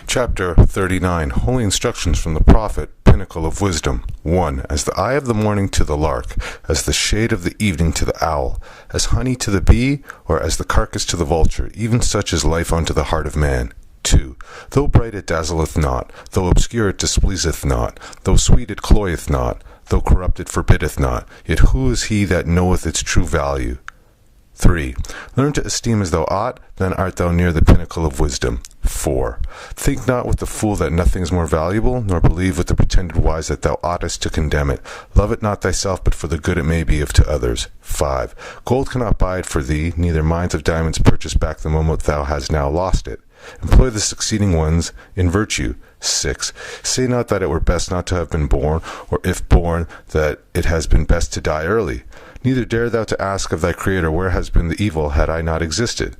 Chapter 39. Holy instructions from the prophet, pinnacle of wisdom. 1. As the eye of the morning to the lark, as the shade of the evening to the owl, as honey to the bee, or as the carcass to the vulture, even such is life unto the heart of man. 2. Though bright it dazzleth not, though obscure it displeaseth not, though sweet it cloyeth not, though corrupt it forbiddeth not, yet who is he that knoweth its true value? 3. Learn to esteem as thou ought, then art thou near the pinnacle of wisdom. 4. Think not with the fool that nothing is more valuable, nor believe with the pretended wise that thou oughtest to condemn it. Love it not thyself, but for the good it may be of to others. 5. Gold cannot buy it for thee, neither mines of diamonds purchase back the moment thou hast now lost it. Employ the succeeding ones in virtue. 6. Say not that it were best not to have been born, or if born, that it has been best to die early. Neither dare thou to ask of thy Creator, where has been the evil, had I not existed?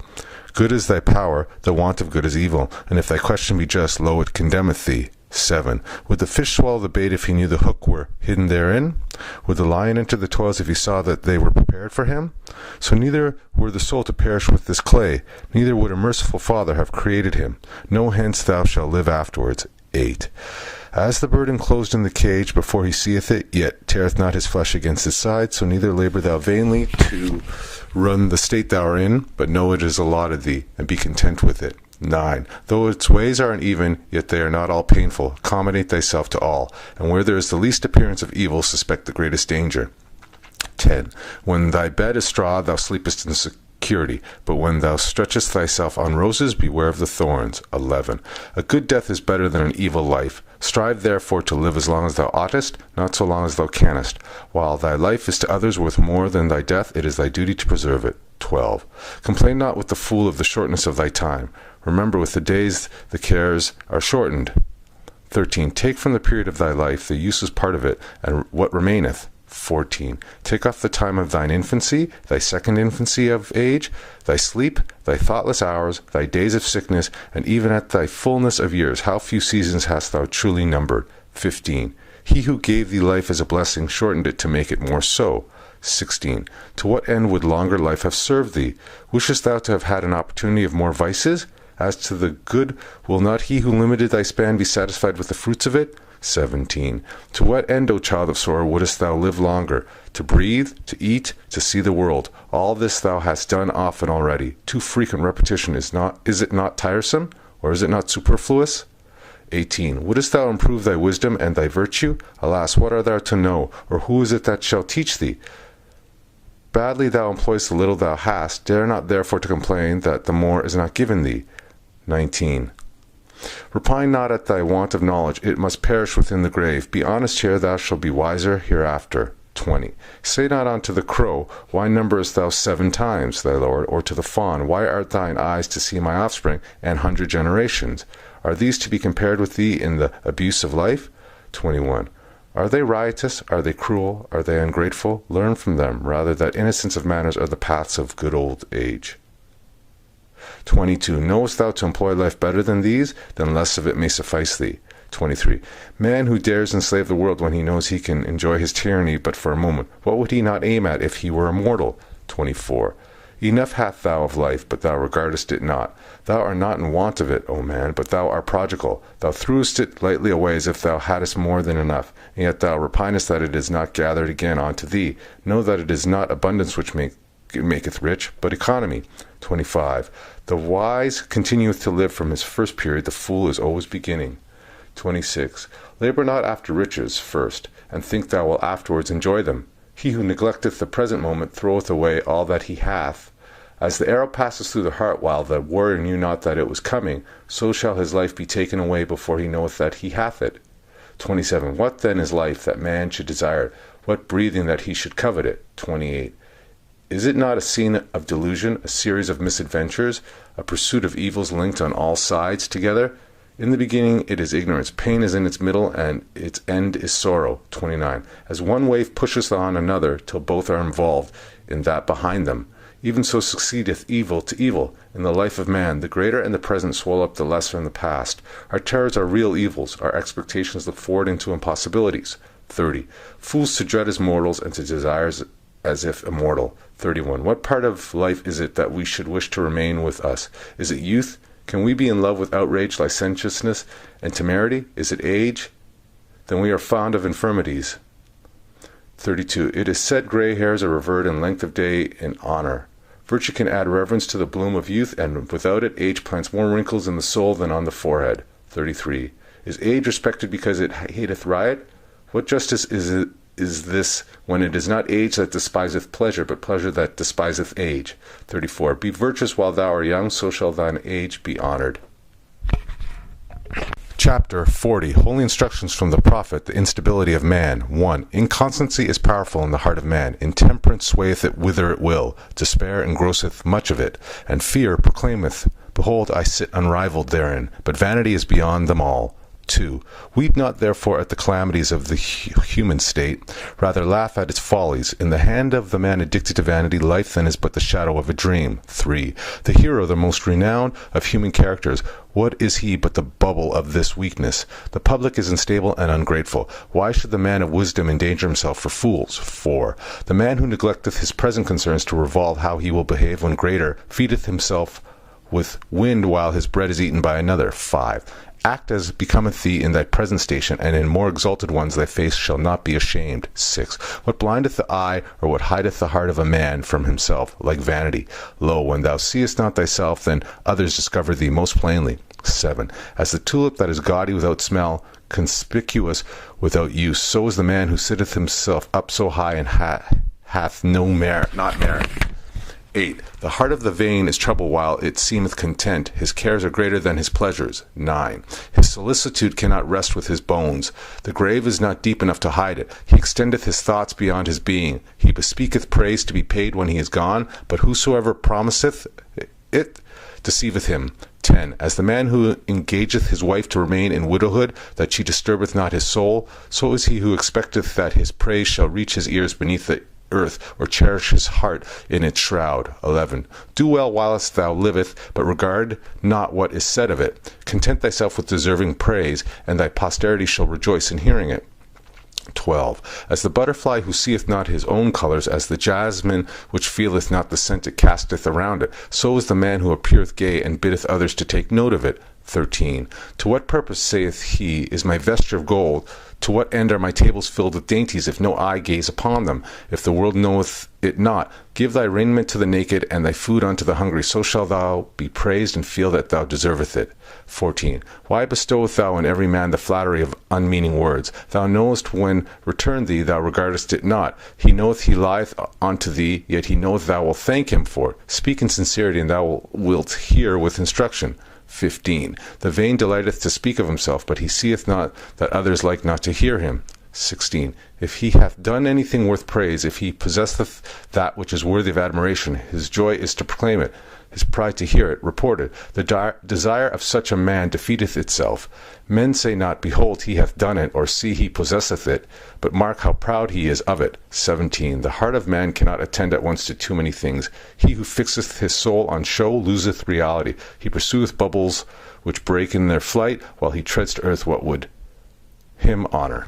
Good is thy power, the want of good is evil, and if thy question be just, lo, it condemneth thee. 7. Would the fish swallow the bait if he knew the hook were hidden therein? Would the lion enter the toils if he saw that they were prepared for him? So neither were the soul to perish with this clay, neither would a merciful Father have created him. No hence thou shalt live afterwards. 8. As the bird enclosed in the cage before he seeth it, yet teareth not his flesh against his side, so neither labour thou vainly to run the state thou art in, but know it is allotted thee, and be content with it. 9. Though its ways are uneven, yet they are not all painful. Accommodate thyself to all, and where there is the least appearance of evil, suspect the greatest danger. 10. When thy bed is straw, thou sleepest in security, but when thou stretchest thyself on roses, beware of the thorns. 11. A good death is better than an evil life. Strive therefore to live as long as thou oughtest, not so long as thou canst. While thy life is to others worth more than thy death, it is thy duty to preserve it. 12. Complain not with the fool of the shortness of thy time. Remember, with the days the cares are shortened. 13. Take from the period of thy life the useless part of it, and what remaineth. 14. Take off the time of thine infancy, thy second infancy of age, thy sleep, thy thoughtless hours, thy days of sickness, and even at thy fullness of years, how few seasons hast thou truly numbered. 15. He who gave thee life as a blessing shortened it to make it more so. 16. To what end would longer life have served thee? Wishest thou to have had an opportunity of more vices? As to the good, will not he who limited thy span be satisfied with the fruits of it? 17. To what end, O child of sorrow, wouldest thou live longer? To breathe, to eat, to see the world. All this thou hast done often already. Too frequent repetition is it not tiresome? Or is it not superfluous? 18. Wouldest thou improve thy wisdom and thy virtue? Alas, what art thou to know? Or who is it that shall teach thee? Badly thou employest the little thou hast. Dare not therefore to complain that the more is not given thee. 19. Repine not at thy want of knowledge, it must perish within the grave. Be honest here, thou shalt be wiser hereafter. 20. Say not unto the crow, why numberest thou 7 times, thy Lord? Or to the fawn, why art thine eyes to see my offspring, and 100 generations? Are these to be compared with thee in the abuse of life? 21. Are they riotous? Are they cruel? Are they ungrateful? Learn from them, rather, that innocence of manners are the paths of good old age. 22. Knowest thou to employ life better than these? Then less of it may suffice thee. 23. Man who dares enslave the world when he knows he can enjoy his tyranny but for a moment, what would he not aim at if he were immortal? 24. Enough hast thou of life, but thou regardest it not. Thou art not in want of it, O man, but thou art prodigal. Thou threwest it lightly away as if thou hadst more than enough, and yet thou repinest that it is not gathered again unto thee. Know that it is not abundance which maketh rich, but economy. 25. The wise continueth to live from his first period, the fool is always beginning. 26. Labor not after riches first, and think thou wilt afterwards enjoy them. He who neglecteth the present moment throweth away all that he hath. As the arrow passes through the heart while the warrior knew not that it was coming, so shall his life be taken away before he knoweth that he hath it. 27. What then is life, that man should desire it? What breathing, that he should covet it? 28. Is it not a scene of delusion, a series of misadventures, a pursuit of evils linked on all sides together? In the beginning it is ignorance, pain is in its middle, and its end is sorrow. 29. As one wave pusheth on another, till both are involved in that behind them, even so succeedeth evil to evil. In the life of man, the greater and the present swallow up the lesser in the past. Our terrors are real evils, our expectations look forward into impossibilities. 30. Fools to dread as mortals, and to desire as if immortal. 31. What part of life is it that we should wish to remain with us? Is it youth? Can we be in love with outrage, licentiousness, and temerity? Is it age? Then we are fond of infirmities. 32. It is said gray hairs are revered in length of day in honor. Virtue can add reverence to the bloom of youth, and without it age plants more wrinkles in the soul than on the forehead. 33. Is age respected because it hateth riot? What justice is this, when it is not age that despiseth pleasure, but pleasure that despiseth age? 34. Be virtuous while thou art young, so shall thine age be honored. Chapter 40. Holy instructions from the prophet, the instability of man. 1. Inconstancy is powerful in the heart of man. Intemperance swayeth it whither it will. Despair engrosseth much of it. And fear proclaimeth, Behold, I sit unrivalled therein. But vanity is beyond them all. 2. Weep not therefore at the calamities of the human state, rather laugh at its follies. In the hand of the man addicted to vanity, life then is but the shadow of a dream. 3. The hero, the most renowned of human characters, what is he but the bubble of this weakness? The public is unstable and ungrateful. Why should the man of wisdom endanger himself for fools? 4. The man who neglecteth his present concerns to revolve how he will behave when greater, feedeth himself with wind while his bread is eaten by another. 5. Act as becometh thee in thy present station, and in more exalted ones thy face shall not be ashamed. 6. What blindeth the eye, or what hideth the heart of a man from himself, like vanity? Lo, when thou seest not thyself, then others discover thee most plainly. 7. As the tulip that is gaudy without smell, conspicuous without use, so is the man who sitteth himself up so high and hath no merit, not merit. 8. The heart of the vain is troubled while it seemeth content. His cares are greater than his pleasures. 9. His solicitude cannot rest with his bones. The grave is not deep enough to hide it. He extendeth his thoughts beyond his being. He bespeaketh praise to be paid when he is gone, but whosoever promiseth it deceiveth him. 10. As the man who engageth his wife to remain in widowhood, that she disturbeth not his soul, so is he who expecteth that his praise shall reach his ears beneath the earth, or cherish his heart in its shroud. 11. Do well whilst thou liveth, but regard not what is said of it. Content thyself with deserving praise, and thy posterity shall rejoice in hearing it. 12. As the butterfly who seeth not his own colours, as the jasmine which feeleth not the scent it casteth around it, so is the man who appeareth gay, and biddeth others to take note of it. 13. To what purpose, saith he, is my vesture of gold? To what end are my tables filled with dainties, if no eye gaze upon them? If the world knoweth it not, give thy raiment to the naked, and thy food unto the hungry, so shalt thou be praised, and feel that thou deserveth it. 14. Why bestowest thou on every man the flattery of unmeaning words? Thou knowest when returned thee, thou regardest it not. He knoweth he lieth unto thee, yet he knoweth thou wilt thank him for it. Speak in sincerity, and thou wilt hear with instruction. 15. The vain delighteth to speak of himself, but he seeth not that others like not to hear him. 16. If he hath done anything worth praise, if he possesseth that which is worthy of admiration, his joy is to proclaim it, his pride to hear it reported. The desire of such a man defeateth itself. Men say not, Behold, he hath done it, or see, he possesseth it, but mark how proud he is of it. 17. The heart of man cannot attend at once to too many things. He who fixeth his soul on show loseth reality. He pursueth bubbles which break in their flight, while he treads to earth what would him honor.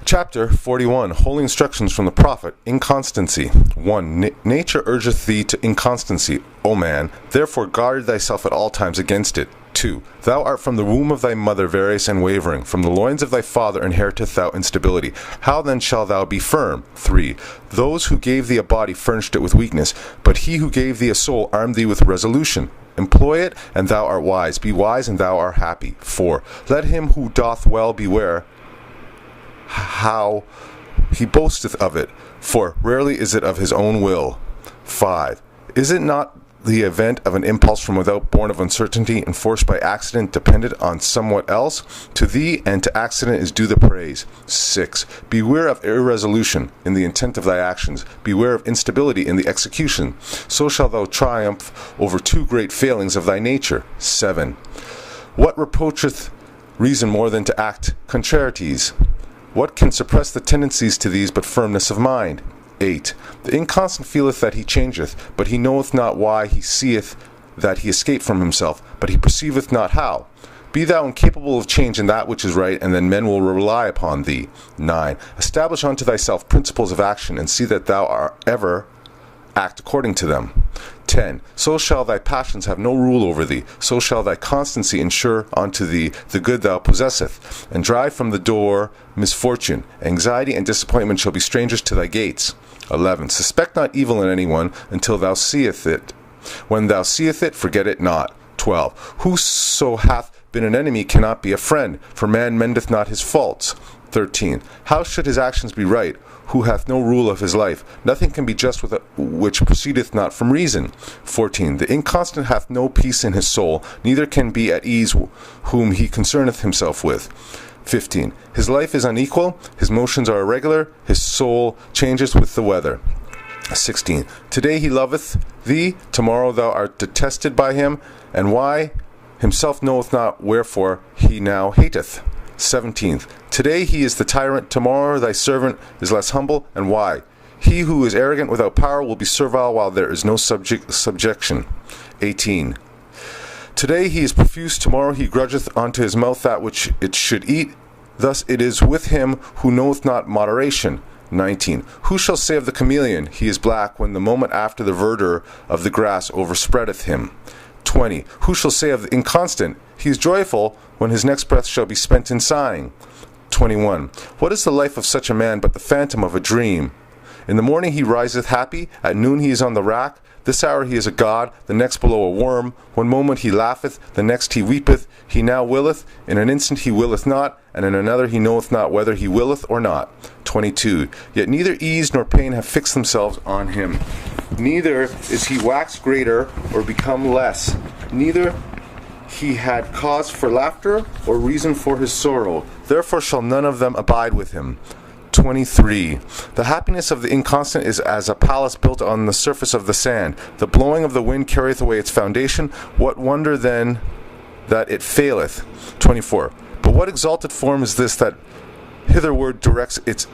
Chapter 41. Holy instructions from the prophet. Inconstancy. 1. Nature urgeth thee to inconstancy, O man. Therefore guard thyself at all times against it. 2. Thou art from the womb of thy mother various and wavering. From the loins of thy father inheriteth thou instability. How then shalt thou be firm? 3. Those who gave thee a body furnished it with weakness, but he who gave thee a soul armed thee with resolution. Employ it, and thou art wise. Be wise, and thou art happy. 4. Let him who doth well beware how he boasteth of it, for rarely is it of his own will. 5. Is it not the event of an impulse from without, born of uncertainty, enforced by accident, dependent on somewhat else? To thee and to accident is due the praise. 6. Beware of irresolution in the intent of thy actions. Beware of instability in the execution. So shalt thou triumph over two great failings of thy nature. 7. What reproacheth reason more than to act contrarieties? What can suppress the tendencies to these but firmness of mind? 8. The inconstant feeleth that he changeth, but he knoweth not why. He seeth that he escaped from himself, but he perceiveth not how. Be thou incapable of change in that which is right, and then men will rely upon thee. 9. Establish unto thyself principles of action, and see that thou art ever act according to them. 10. So shall thy passions have no rule over thee, so shall thy constancy ensure unto thee the good thou possesseth, and drive from the door misfortune. Anxiety and disappointment shall be strangers to thy gates. 11. Suspect not evil in any one until thou seest it. When thou seest it, forget it not. 12. Whoso hath been an enemy cannot be a friend, for man mendeth not his faults. 13. How should his actions be right, who hath no rule of his life? Nothing can be just which proceedeth not from reason. 14. The inconstant hath no peace in his soul, neither can be at ease whom he concerneth himself with. 15. His life is unequal, his motions are irregular, his soul changes with the weather. 16. Today he loveth thee, tomorrow thou art detested by him, and why? Himself knoweth not wherefore he now hateth. 17. Today he is the tyrant, tomorrow thy servant is less humble, and why? He who is arrogant without power will be servile while there is no subjection. 18. Today he is profuse, tomorrow he grudgeth unto his mouth that which it should eat. Thus it is with him who knoweth not moderation. 19. Who shall say of the chameleon, he is black, when the moment after the verdure of the grass overspreadeth him? 20. Who shall say of the inconstant, he is joyful, when his next breath shall be spent in sighing? 21. What is the life of such a man but the phantom of a dream? In the morning he riseth happy, at noon he is on the rack, this hour he is a god, the next below a worm, one moment he laugheth, the next he weepeth, he now willeth, in an instant he willeth not, and in another he knoweth not whether he willeth or not. 22. Yet neither ease nor pain have fixed themselves on him. Neither is he waxed greater or become less. Neither he had cause for laughter or reason for his sorrow. Therefore shall none of them abide with him. 23. The happiness of the inconstant is as a palace built on the surface of the sand. The blowing of the wind carrieth away its foundation. What wonder then that it faileth? 24. But what exalted form is this that hitherward directs its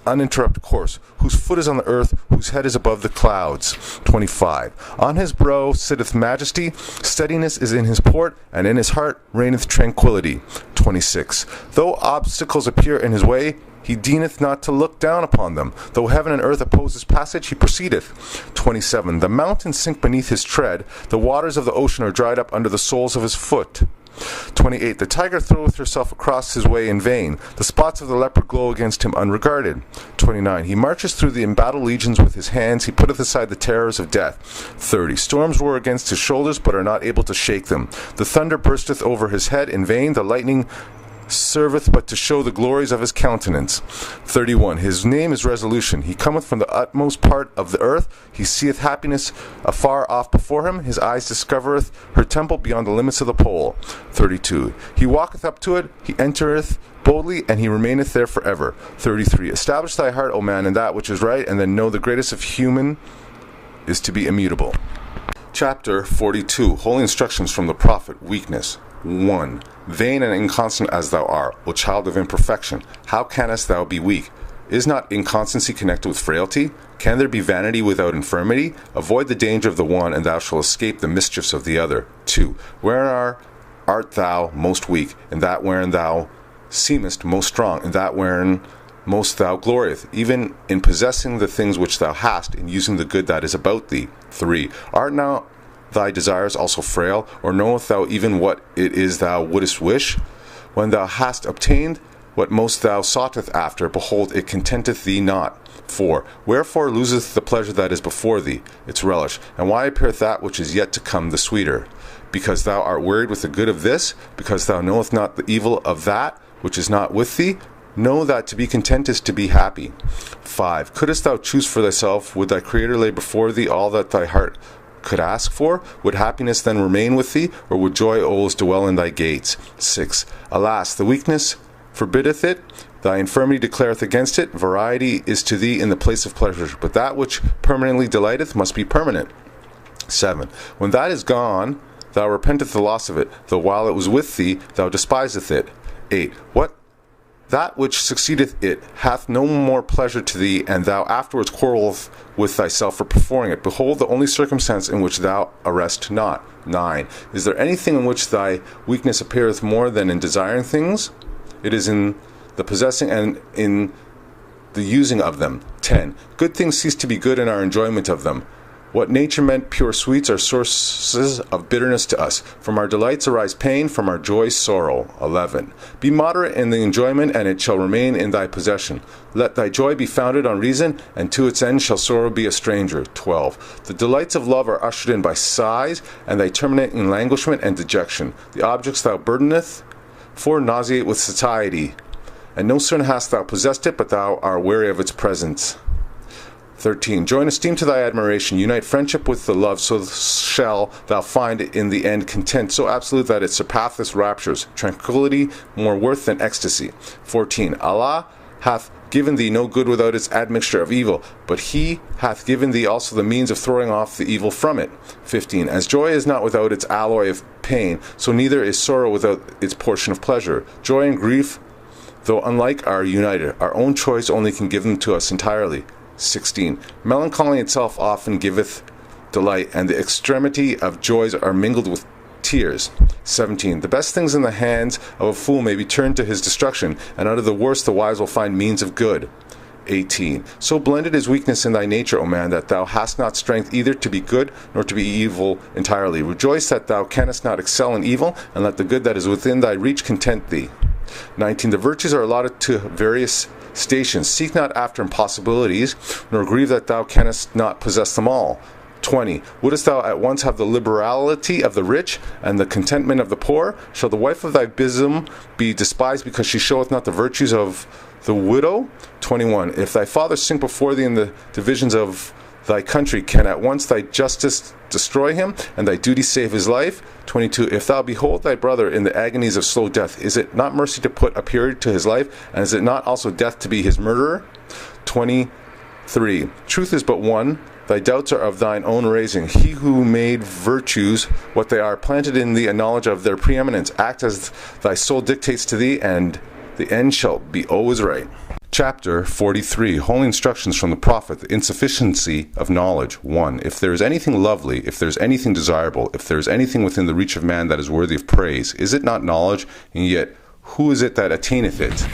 uninterrupted course, whose foot is on the earth, whose head is above the clouds? 25. On his brow sitteth majesty, steadiness is in his port, and in his heart reigneth tranquillity. 26. Though obstacles appear in his way, he deighteth not to look down upon them. Though heaven and earth oppose his passage, he proceedeth. 27. The mountains sink beneath his tread, the waters of the ocean are dried up under the soles of his foot. 28. The tiger throweth herself across his way in vain. The spots of the leopard glow against him unregarded. 29. He marches through the embattled legions with his hands. He putteth aside the terrors of death. 30. Storms roar against his shoulders, but are not able to shake them. The thunder bursteth over his head in vain. The lightning serveth but to show the glories of his countenance. 31. His name is resolution. He cometh from the utmost part of the earth. He seeth happiness afar off before him. His eyes discovereth her temple beyond the limits of the pole. 32. He walketh up to it. He entereth boldly, and he remaineth there forever. 33. Establish thy heart, O man, in that which is right, and then know the greatest of human is to be immutable. Chapter 42. Holy instructions from the prophet. Weakness. 1. Vain and inconstant as thou art, O child of imperfection, how canst thou be weak? Is not inconstancy connected with frailty? Can there be vanity without infirmity? Avoid the danger of the one, and thou shalt escape the mischiefs of the other. 2. Wherein art thou most weak? In that wherein thou seemest most strong, in that wherein most thou glorieth, even in possessing the things which thou hast, in using the good that is about thee. 3. Art thy desires also frail? Or knowest thou even what it is thou wouldest wish? When thou hast obtained what most thou soughtest after, behold, it contenteth thee not. 4. Wherefore loseth the pleasure that is before thee its relish? And why appeareth that which is yet to come the sweeter? Because thou art wearied with the good of this? Because thou knowest not the evil of that which is not with thee? Know that to be content is to be happy. 5. Couldst thou choose for thyself, would thy Creator lay before thee all that thy heart could ask for? Would happiness then remain with thee, or would joy always dwell in thy gates? 6. Alas, the weakness forbiddeth it, thy infirmity declareth against it. Variety is to thee in the place of pleasure, but that which permanently delighteth must be permanent. 7. When that is gone, thou repenteth the loss of it, though while it was with thee, thou despiseth it. 8. What that which succeedeth it hath no more pleasure to thee, and thou afterwards quarrelest with thyself for preferring it. Behold the only circumstance in which thou errest not. 9. Is there anything in which thy weakness appeareth more than in desiring things? It is in the possessing and in the using of them. 10. Good things cease to be good in our enjoyment of them. What nature meant pure sweets are sources of bitterness to us. From our delights arise pain, from our joys sorrow. 11. Be moderate in the enjoyment, and it shall remain in thy possession. Let thy joy be founded on reason, and to its end shall sorrow be a stranger. 12. The delights of love are ushered in by sighs, and they terminate in languishment and dejection. The objects thou burdeneth for nauseate with satiety, and no sooner hast thou possessed it, but thou art weary of its presence. 13. Join esteem to thy admiration, unite friendship with the love, so shall thou find in the end content so absolute that it surpasseth raptures, tranquility more worth than ecstasy. 14. Allah hath given thee no good without its admixture of evil, but he hath given thee also the means of throwing off the evil from it. 15. As joy is not without its alloy of pain, so neither is sorrow without its portion of pleasure. Joy and grief, though unlike, are united. Our own choice only can give them to us entirely. 16. Melancholy itself often giveth delight, and the extremity of joys are mingled with tears. 17. The best things in the hands of a fool may be turned to his destruction, and out of the worst the wise will find means of good. 18. So blended is weakness in thy nature, O man, that thou hast not strength either to be good nor to be evil entirely. Rejoice that thou canst not excel in evil, and let the good that is within thy reach content thee. 19. The virtues are allotted to various stations. Seek not after impossibilities, nor grieve that thou canst not possess them all. 20. Wouldst thou at once have the liberality of the rich and the contentment of the poor? Shall the wife of thy bosom be despised because she showeth not the virtues of the widow? 21. If thy father sink before thee in the divisions of thy country, can at once thy justice destroy him, and thy duty save his life? 22. If thou behold thy brother in the agonies of slow death, is it not mercy to put a period to his life, and is it not also death to be his murderer? 23. Truth is but one, thy doubts are of thine own raising. He who made virtues what they are, planted in thee a knowledge of their preeminence. Act as thy soul dictates to thee, and the end shall be always right. Chapter 43. Holy instructions from the Prophet, the insufficiency of knowledge. 1. If there is anything lovely, if there is anything desirable, if there is anything within the reach of man that is worthy of praise, is it not knowledge? And yet, who is it that attaineth it?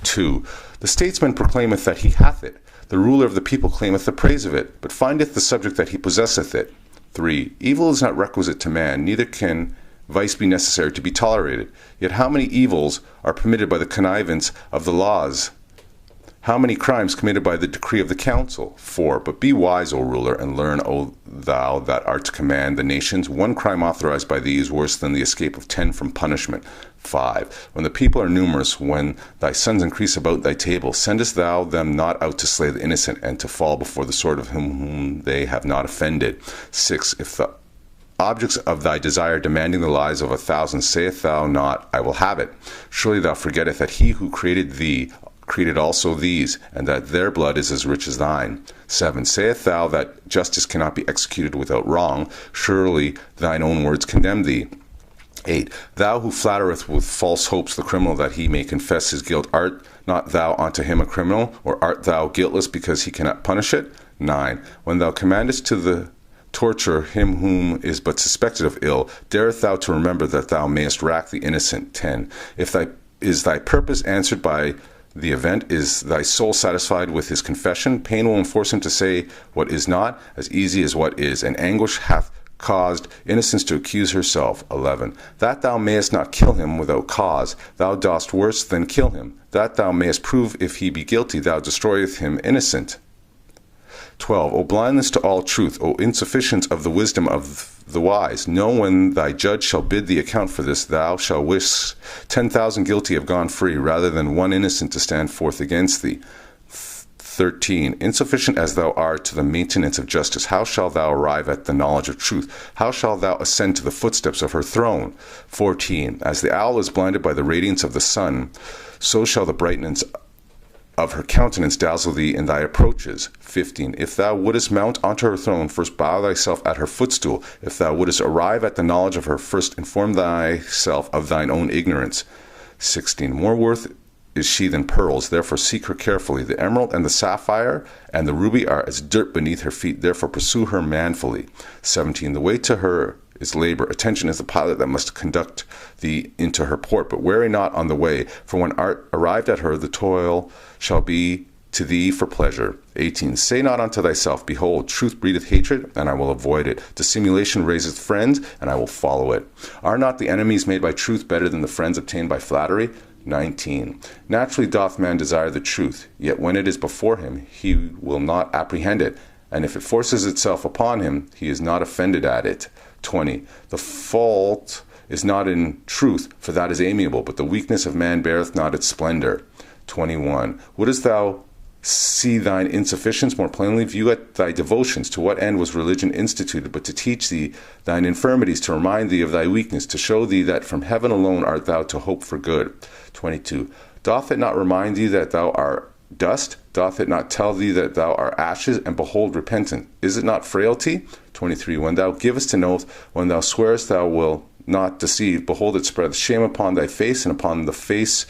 2. The statesman proclaimeth that he hath it. The ruler of the people claimeth the praise of it, but findeth the subject that he possesseth it. 3. Evil is not requisite to man, neither can vice be necessary to be tolerated. Yet how many evils are permitted by the connivance of the laws? How many crimes committed by the decree of the council? 4. But be wise, O ruler, and learn, O thou that art to command the nations. One crime authorized by thee is worse than the escape of 10 from punishment. 5. When the people are numerous, when thy sons increase about thy table, sendest thou them not out to slay the innocent, and to fall before the sword of him whom they have not offended? 6. If the objects of thy desire demanding the lives of 1,000, sayest thou not, I will have it? Surely thou forgettest that he who created thee created also these, and that their blood is as rich as thine. 7. Sayest thou that justice cannot be executed without wrong? Surely thine own words condemn thee. 8. Thou who flattereth with false hopes the criminal that he may confess his guilt, art not thou unto him a criminal, or art thou guiltless because he cannot punish it? 9. When thou commandest to the torture him whom is but suspected of ill, darest thou to remember that thou mayest rack the innocent? 10. If thy purpose answered by the event, is thy soul satisfied with his confession? Pain will enforce him to say what is not, as easy as what is, and anguish hath caused innocence to accuse herself. 11. That thou mayest not kill him without cause, thou dost worse than kill him. That thou mayest prove if he be guilty, thou destroyest him innocent. 12. O blindness to all truth, O insufficiency of the wisdom of the wise, know when thy judge shall bid thee account for this, thou shalt wish 10,000 guilty have gone free, rather than one innocent to stand forth against thee. 13. Insufficient as thou art to the maintenance of justice, how shalt thou arrive at the knowledge of truth? How shalt thou ascend to the footsteps of her throne? 14. As the owl is blinded by the radiance of the sun, so shall the brightness of her countenance dazzle thee in thy approaches. 15. If thou wouldest mount onto her throne, first bow thyself at her footstool. If thou wouldest arrive at the knowledge of her, first inform thyself of thine own ignorance. 16. More worth is she than pearls, therefore seek her carefully. The emerald and the sapphire and the ruby are as dirt beneath her feet, therefore pursue her manfully. 17. The way to her is labor. Attention is the pilot that must conduct thee into her port, but weary not on the way, for when art arrived at her, the toil shall be to thee for pleasure. 18. Say not unto thyself, behold, truth breedeth hatred, and I will avoid it. Dissimulation raiseth friends, and I will follow it. Are not the enemies made by truth better than the friends obtained by flattery? 19. Naturally doth man desire the truth, yet when it is before him, he will not apprehend it, and if it forces itself upon him, he is not offended at it. 20. The fault is not in truth, for that is amiable, but the weakness of man beareth not its splendor. 21. Wouldst thou see thine insufficiency more plainly? View at thy devotions. To what end was religion instituted, but to teach thee thine infirmities, to remind thee of thy weakness, to show thee that from heaven alone art thou to hope for good. 22. Doth it not remind thee that thou art dust? Doth it not tell thee that thou art ashes? And behold, repentant. Is it not frailty? 23. When thou givest an oath, when thou swearest thou wilt not deceive, behold, it spreadeth shame upon thy face, and upon the face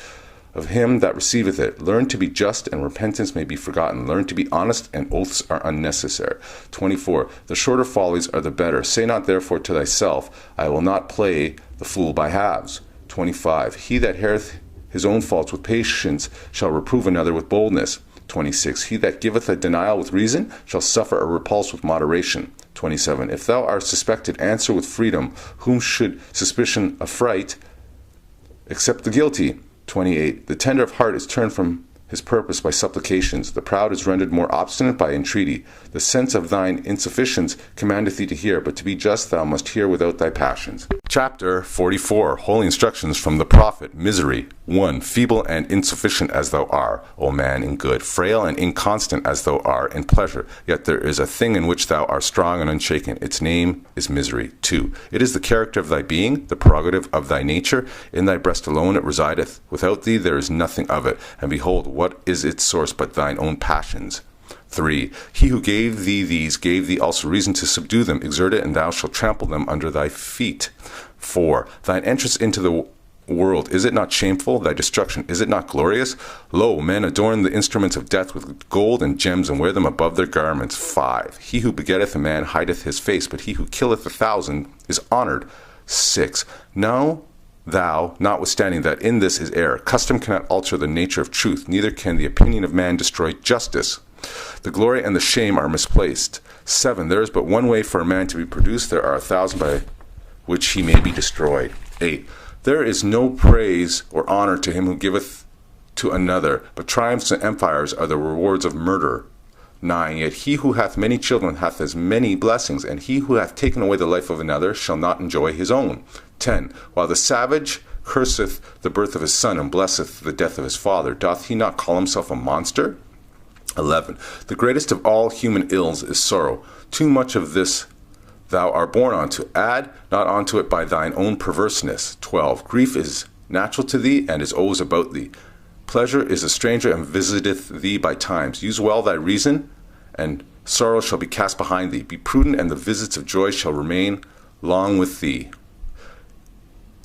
of him that receiveth it. Learn to be just, and repentance may be forgotten. Learn to be honest, and oaths are unnecessary. 24. The shorter follies are the better. Say not therefore to thyself, I will not play the fool by halves. 25. He that heareth his own faults with patience shall reprove another with boldness. 26. He that giveth a denial with reason shall suffer a repulse with moderation. 27. If thou art suspected, answer with freedom. Whom should suspicion affright, except the guilty? 28. The tender of heart is turned from his purpose by supplications. The proud is rendered more obstinate by entreaty. The sense of thine insufficience commandeth thee to hear, but to be just thou must hear without thy passions. Chapter 44. Holy instructions from the prophet. Misery. 1. Feeble and insufficient as thou art, O man, in good, frail and inconstant as thou art in pleasure, yet there is a thing in which thou art strong and unshaken. Its name is misery. 2. It is the character of thy being, the prerogative of thy nature. In thy breast alone it resideth. Without thee there is nothing of it. And behold, what is its source but thine own passions? 3. He who gave thee these gave thee also reason to subdue them. Exert it, and thou shalt trample them under thy feet. 4. Thine entrance into the world, is it not shameful? Thy destruction, is it not glorious? Lo, men adorn the instruments of death with gold and gems, and wear them above their garments. 5. He who begetteth a man hideth his face, but he who killeth 1,000 is honored. 6. Know thou, notwithstanding, that in this is error. Custom cannot alter the nature of truth, neither can the opinion of man destroy justice. The glory and the shame are misplaced. 7. There is but one way for a man to be produced. There are 1,000 by which he may be destroyed. 8. There is no praise or honor to him who giveth to another, but triumphs and empires are the rewards of murder. 9. Yet he who hath many children hath as many blessings, and he who hath taken away the life of another shall not enjoy his own. 10. While the savage curseth the birth of his son, and blesseth the death of his father, doth he not call himself a monster? 11. The greatest of all human ills is sorrow. Too much of this thou art born unto. Add not unto it by thine own perverseness. 12. Grief is natural to thee, and is always about thee. Pleasure is a stranger, and visiteth thee by times. Use well thy reason, and sorrow shall be cast behind thee. Be prudent, and the visits of joy shall remain long with thee.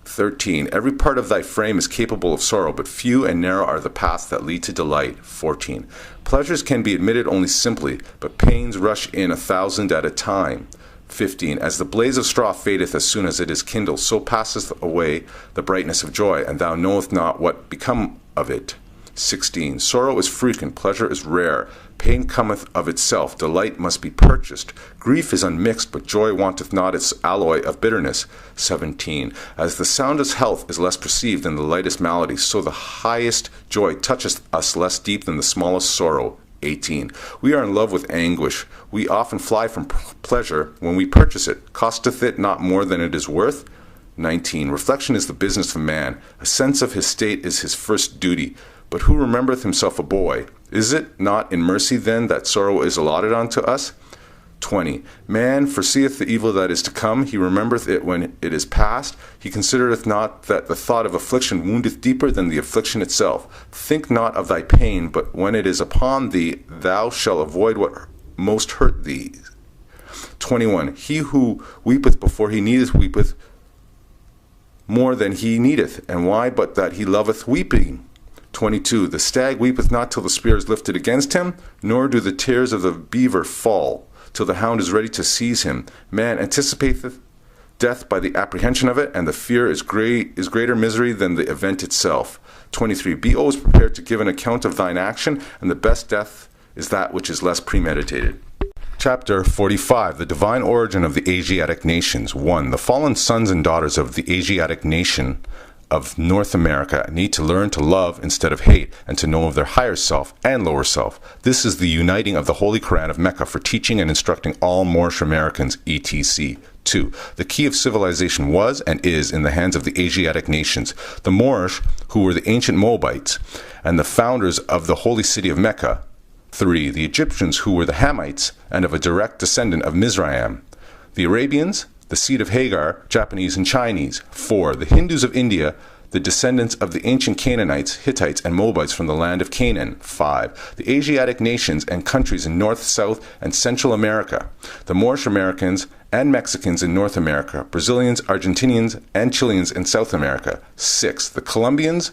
13. Every part of thy frame is capable of sorrow, but few and narrow are the paths that lead to delight. 14. Pleasures can be admitted only simply, but pains rush in 1,000 at a time. 15. As the blaze of straw fadeth as soon as it is kindled, so passeth away the brightness of joy, and thou knowest not what become of it. 16. Sorrow is frequent, pleasure is rare. Pain cometh of itself, delight must be purchased. Grief is unmixed, but joy wanteth not its alloy of bitterness. 17. As the soundest health is less perceived than the lightest malady, so the highest joy toucheth us less deep than the smallest sorrow. 18. We are in love with anguish. We often fly from pleasure when we purchase it. Costeth it not more than it is worth? 19. Reflection is the business of man. A sense of his state is his first duty. But who remembereth himself a boy? Is it not in mercy then that sorrow is allotted unto us? 20. Man foreseeth the evil that is to come. He remembereth it when it is past. He considereth not that the thought of affliction woundeth deeper than the affliction itself. Think not of thy pain, but when it is upon thee, thou shalt avoid what most hurt thee. 21. He who weepeth before he needeth weepeth more than he needeth. And why but that he loveth weeping? 22. The stag weepeth not till the spear is lifted against him, nor do the tears of the beaver fall till the hound is ready to seize him. Man anticipateth death by the apprehension of it, and the fear is greater misery than the event itself. 23. Be always prepared to give an account of thine action, and the best death is that which is less premeditated. Chapter 45. The Divine Origin of the Asiatic Nations. 1. The fallen sons and daughters of the Asiatic nation of North America need to learn to love instead of hate, and to know of their higher self and lower self. This is the uniting of the Holy Quran of Mecca for teaching and instructing all Moorish Americans, etc. 2. The key of civilization was and is in the hands of the Asiatic nations. The Moorish, who were the ancient Moabites and the founders of the holy city of Mecca. 3. The Egyptians, who were the Hamites and of a direct descendant of Mizraim. The Arabians, the seed of Hagar, Japanese and Chinese. 4. The Hindus of India, the descendants of the ancient Canaanites, Hittites, and Moabites from the land of Canaan. 5. The Asiatic nations and countries in North, South, and Central America. The Moorish Americans and Mexicans in North America. Brazilians, Argentinians, and Chileans in South America. 6. The Colombians,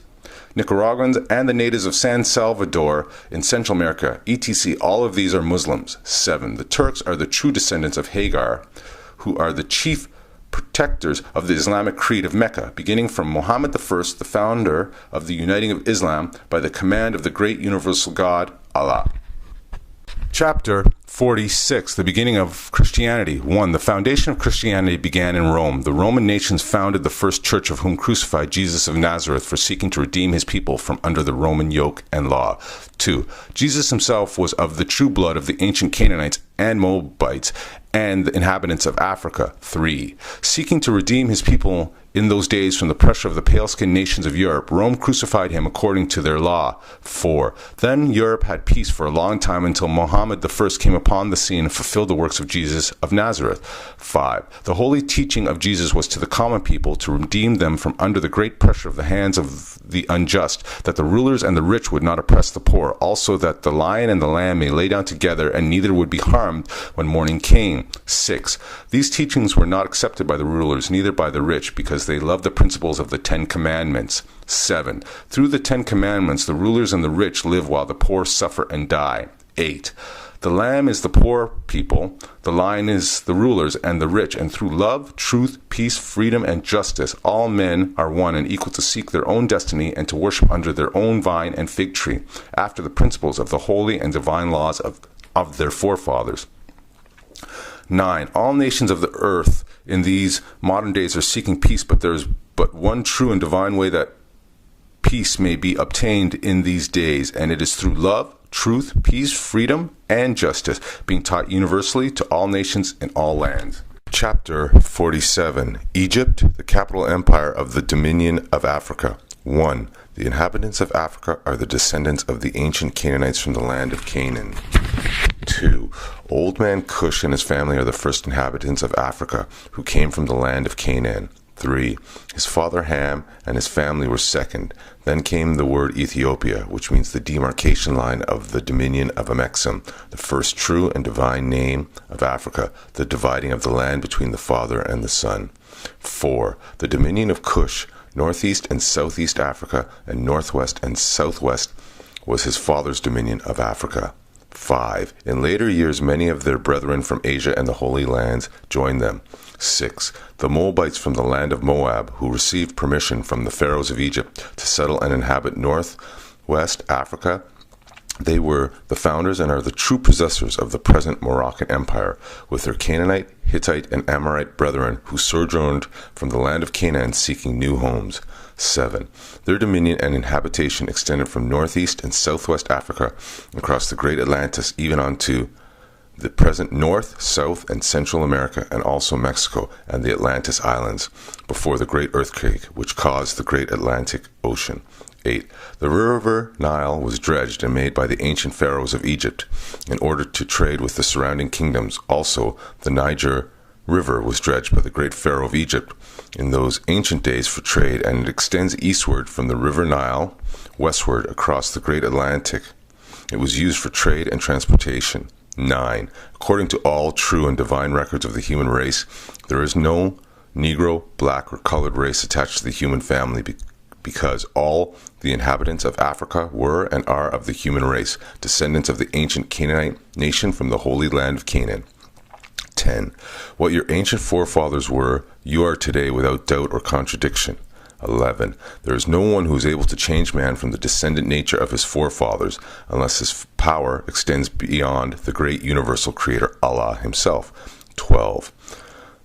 Nicaraguans, and the natives of San Salvador in Central America, etc. All of these are Muslims. 7. The Turks are the true descendants of Hagar, who are the chief protectors of the Islamic creed of Mecca, beginning from Muhammad I, the founder of the uniting of Islam by the command of the great universal God, Allah. Chapter 46. The beginning of Christianity. 1. The foundation of Christianity began in Rome. The Roman nations founded the first church, of whom crucified Jesus of Nazareth for seeking to redeem his people from under the Roman yoke and law. 2. Jesus himself was of the true blood of the ancient Canaanites and Moabites and the inhabitants of Africa. 3. Seeking to redeem his people in those days from the pressure of the pale-skinned nations of Europe, Rome crucified him according to their law. 4. Then Europe had peace for a long time until Muhammad I came upon the scene and fulfilled the works of Jesus of Nazareth. 5. The holy teaching of Jesus was to the common people to redeem them from under the great pressure of the hands of the unjust, that the rulers and the rich would not oppress the poor, also that the lion and the lamb may lay down together, and neither would be harmed when morning came. 6. These teachings were not accepted by the rulers, neither by the rich, because they loved the principles of the 10 Commandments. 7. Through the 10 Commandments, the rulers and the rich live while the poor suffer and die. 8. The lamb is the poor people, the lion is the rulers and the rich, and through love, truth, peace, freedom, and justice, all men are one and equal to seek their own destiny and to worship under their own vine and fig tree, after the principles of the holy and divine laws of their forefathers. 9. All nations of the earth in these modern days are seeking peace, but there is but one true and divine way that peace may be obtained in these days, and it is through love, truth, peace, freedom, and justice, being taught universally to all nations in all lands. Chapter 47. Egypt, the capital empire of the dominion of Africa. 1. The inhabitants of Africa are the descendants of the ancient Canaanites from the land of Canaan. 2. Old man Cush and his family are the first inhabitants of Africa, who came from the land of Canaan. 3. His father Ham and his family were second. Then came the word Ethiopia, which means the demarcation line of the dominion of Amexem, the first true and divine name of Africa, the dividing of the land between the Father and the Son. 4. The dominion of Cush, northeast and southeast Africa, and northwest and southwest, was his father's dominion of Africa. 5. In later years, many of their brethren from Asia and the Holy Lands joined them. 6. The Moabites from the land of Moab, who received permission from the pharaohs of Egypt to settle and inhabit north, West Africa. They were the founders and are the true possessors of the present Moroccan Empire, with their Canaanite, Hittite, and Amorite brethren who sojourned from the land of Canaan seeking new homes. 7. Their dominion and inhabitation extended from northeast and southwest Africa across the great Atlantis, even onto the present North, South, and Central America, and also Mexico and the Atlantis Islands, before the great earthquake which caused the great Atlantic Ocean. 8. The river Nile was dredged and made by the ancient pharaohs of Egypt in order to trade with the surrounding kingdoms. Also, the Niger River was dredged by the great pharaoh of Egypt in those ancient days for trade, and it extends eastward from the river Nile westward across the great Atlantic. It was used for trade and transportation. 9. According to all true and divine records of the human race, there is no Negro, black, or colored race attached to the human family, because all the inhabitants of Africa were and are of the human race, descendants of the ancient Canaanite nation from the holy land of Canaan. 10. What your ancient forefathers were, you are today without doubt or contradiction. 11. There is no one who is able to change man from the descendant nature of his forefathers, unless his power extends beyond the great universal creator Allah himself. 12.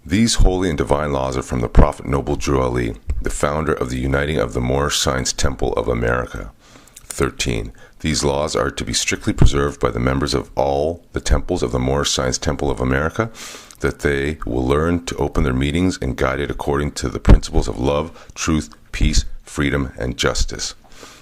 These holy and divine laws are from the Prophet Noble Drew Ali, the founder of the Uniting of the Moorish Science Temple of America. 13. These laws are to be strictly preserved by the members of all the temples of the Moorish Science Temple of America, that they will learn to open their meetings and guide it according to the principles of love, truth, peace, freedom, and justice.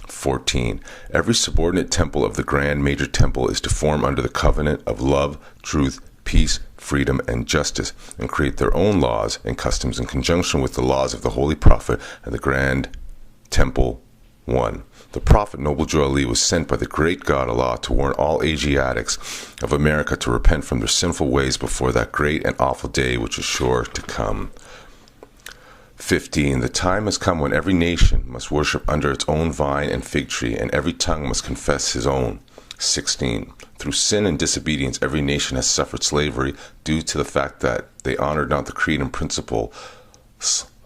14. Every subordinate temple of the Grand Major Temple is to form under the covenant of love, truth, peace, freedom, and justice, and create their own laws and customs in conjunction with the laws of the Holy Prophet and the Grand Temple 1. The Prophet Noble Drew Ali was sent by the great God Allah to warn all Asiatics of America to repent from their sinful ways before that great and awful day which is sure to come. 15. The time has come when every nation must worship under its own vine and fig tree, and every tongue must confess his own. 16. Through sin and disobedience, every nation has suffered slavery due to the fact that they honored not the creed and principles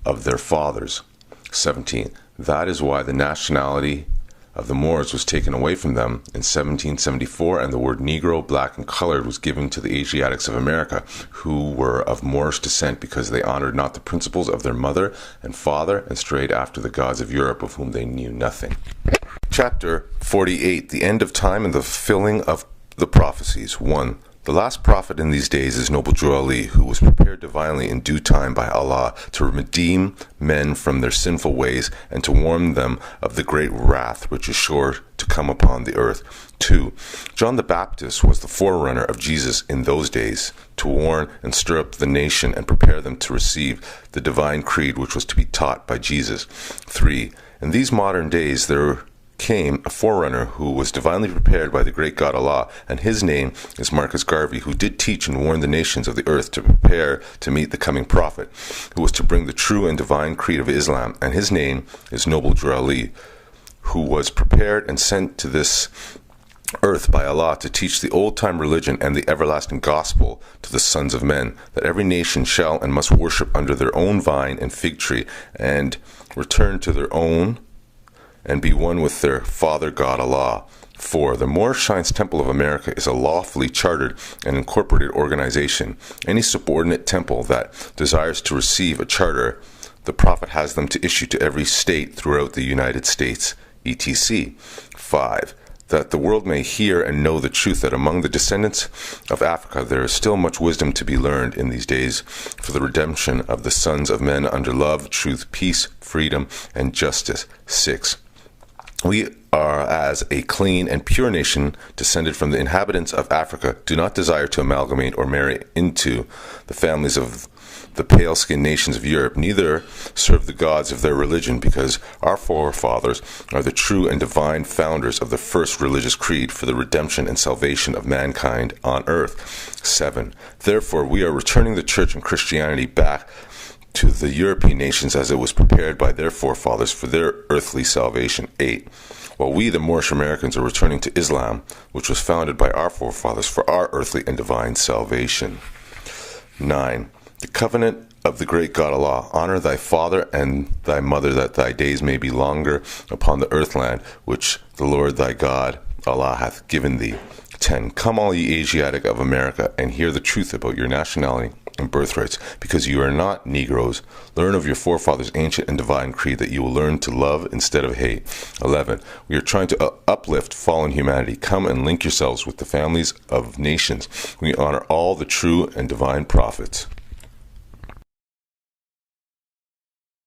of their fathers. 17. That is why the nationality of the Moors was taken away from them in 1774, and the word Negro, black, and colored was given to the Asiatics of America, who were of Moorish descent, because they honored not the principles of their mother and father and strayed after the gods of Europe, of whom they knew nothing. Chapter 48. The End of Time and the Fulfilling of the Prophecies. 1. The last prophet in these days is Noble Drew Ali, who was prepared divinely in due time by Allah to redeem men from their sinful ways and to warn them of the great wrath which is sure to come upon the earth. 2. John the Baptist was the forerunner of Jesus in those days, to warn and stir up the nation and prepare them to receive the divine creed which was to be taught by Jesus. 3. In these modern days there came a forerunner who was divinely prepared by the great God Allah, and his name is Marcus Garvey, who did teach and warn the nations of the earth to prepare to meet the coming prophet, who was to bring the true and divine creed of Islam, and his name is Noble Drew Ali, who was prepared and sent to this earth by Allah to teach the old-time religion and the everlasting gospel to the sons of men, that every nation shall and must worship under their own vine and fig tree, and return to their own and be one with their Father God Allah. 4. The Moorish Science Temple of America is a lawfully chartered and incorporated organization. Any subordinate temple that desires to receive a charter, the Prophet has them to issue to every state throughout the United States, etc. 5. That the world may hear and know the truth that among the descendants of Africa there is still much wisdom to be learned in these days for the redemption of the sons of men under love, truth, peace, freedom, and justice. 6. We are, as a clean and pure nation descended from the inhabitants of Africa, do not desire to amalgamate or marry into the families of the pale-skinned nations of Europe, neither serve the gods of their religion, because our forefathers are the true and divine founders of the first religious creed for the redemption and salvation of mankind on earth. 7. Therefore, we are returning the church and Christianity back to the European nations as it was prepared by their forefathers for their earthly salvation. 8. While we, the Moorish Americans, are returning to Islam, which was founded by our forefathers for our earthly and divine salvation. 9. The covenant of the great God Allah. Honor thy father and thy mother, that thy days may be longer upon the earthland, which the Lord thy God Allah hath given thee. 10. Come all ye Asiatic of America, and hear the truth about your nationality and birthrights, because you are not Negroes. Learn of your forefathers' ancient and divine creed, that you will learn to love instead of hate. 11. We are trying to uplift fallen humanity. Come and link yourselves with the families of nations. We honor all the true and divine prophets.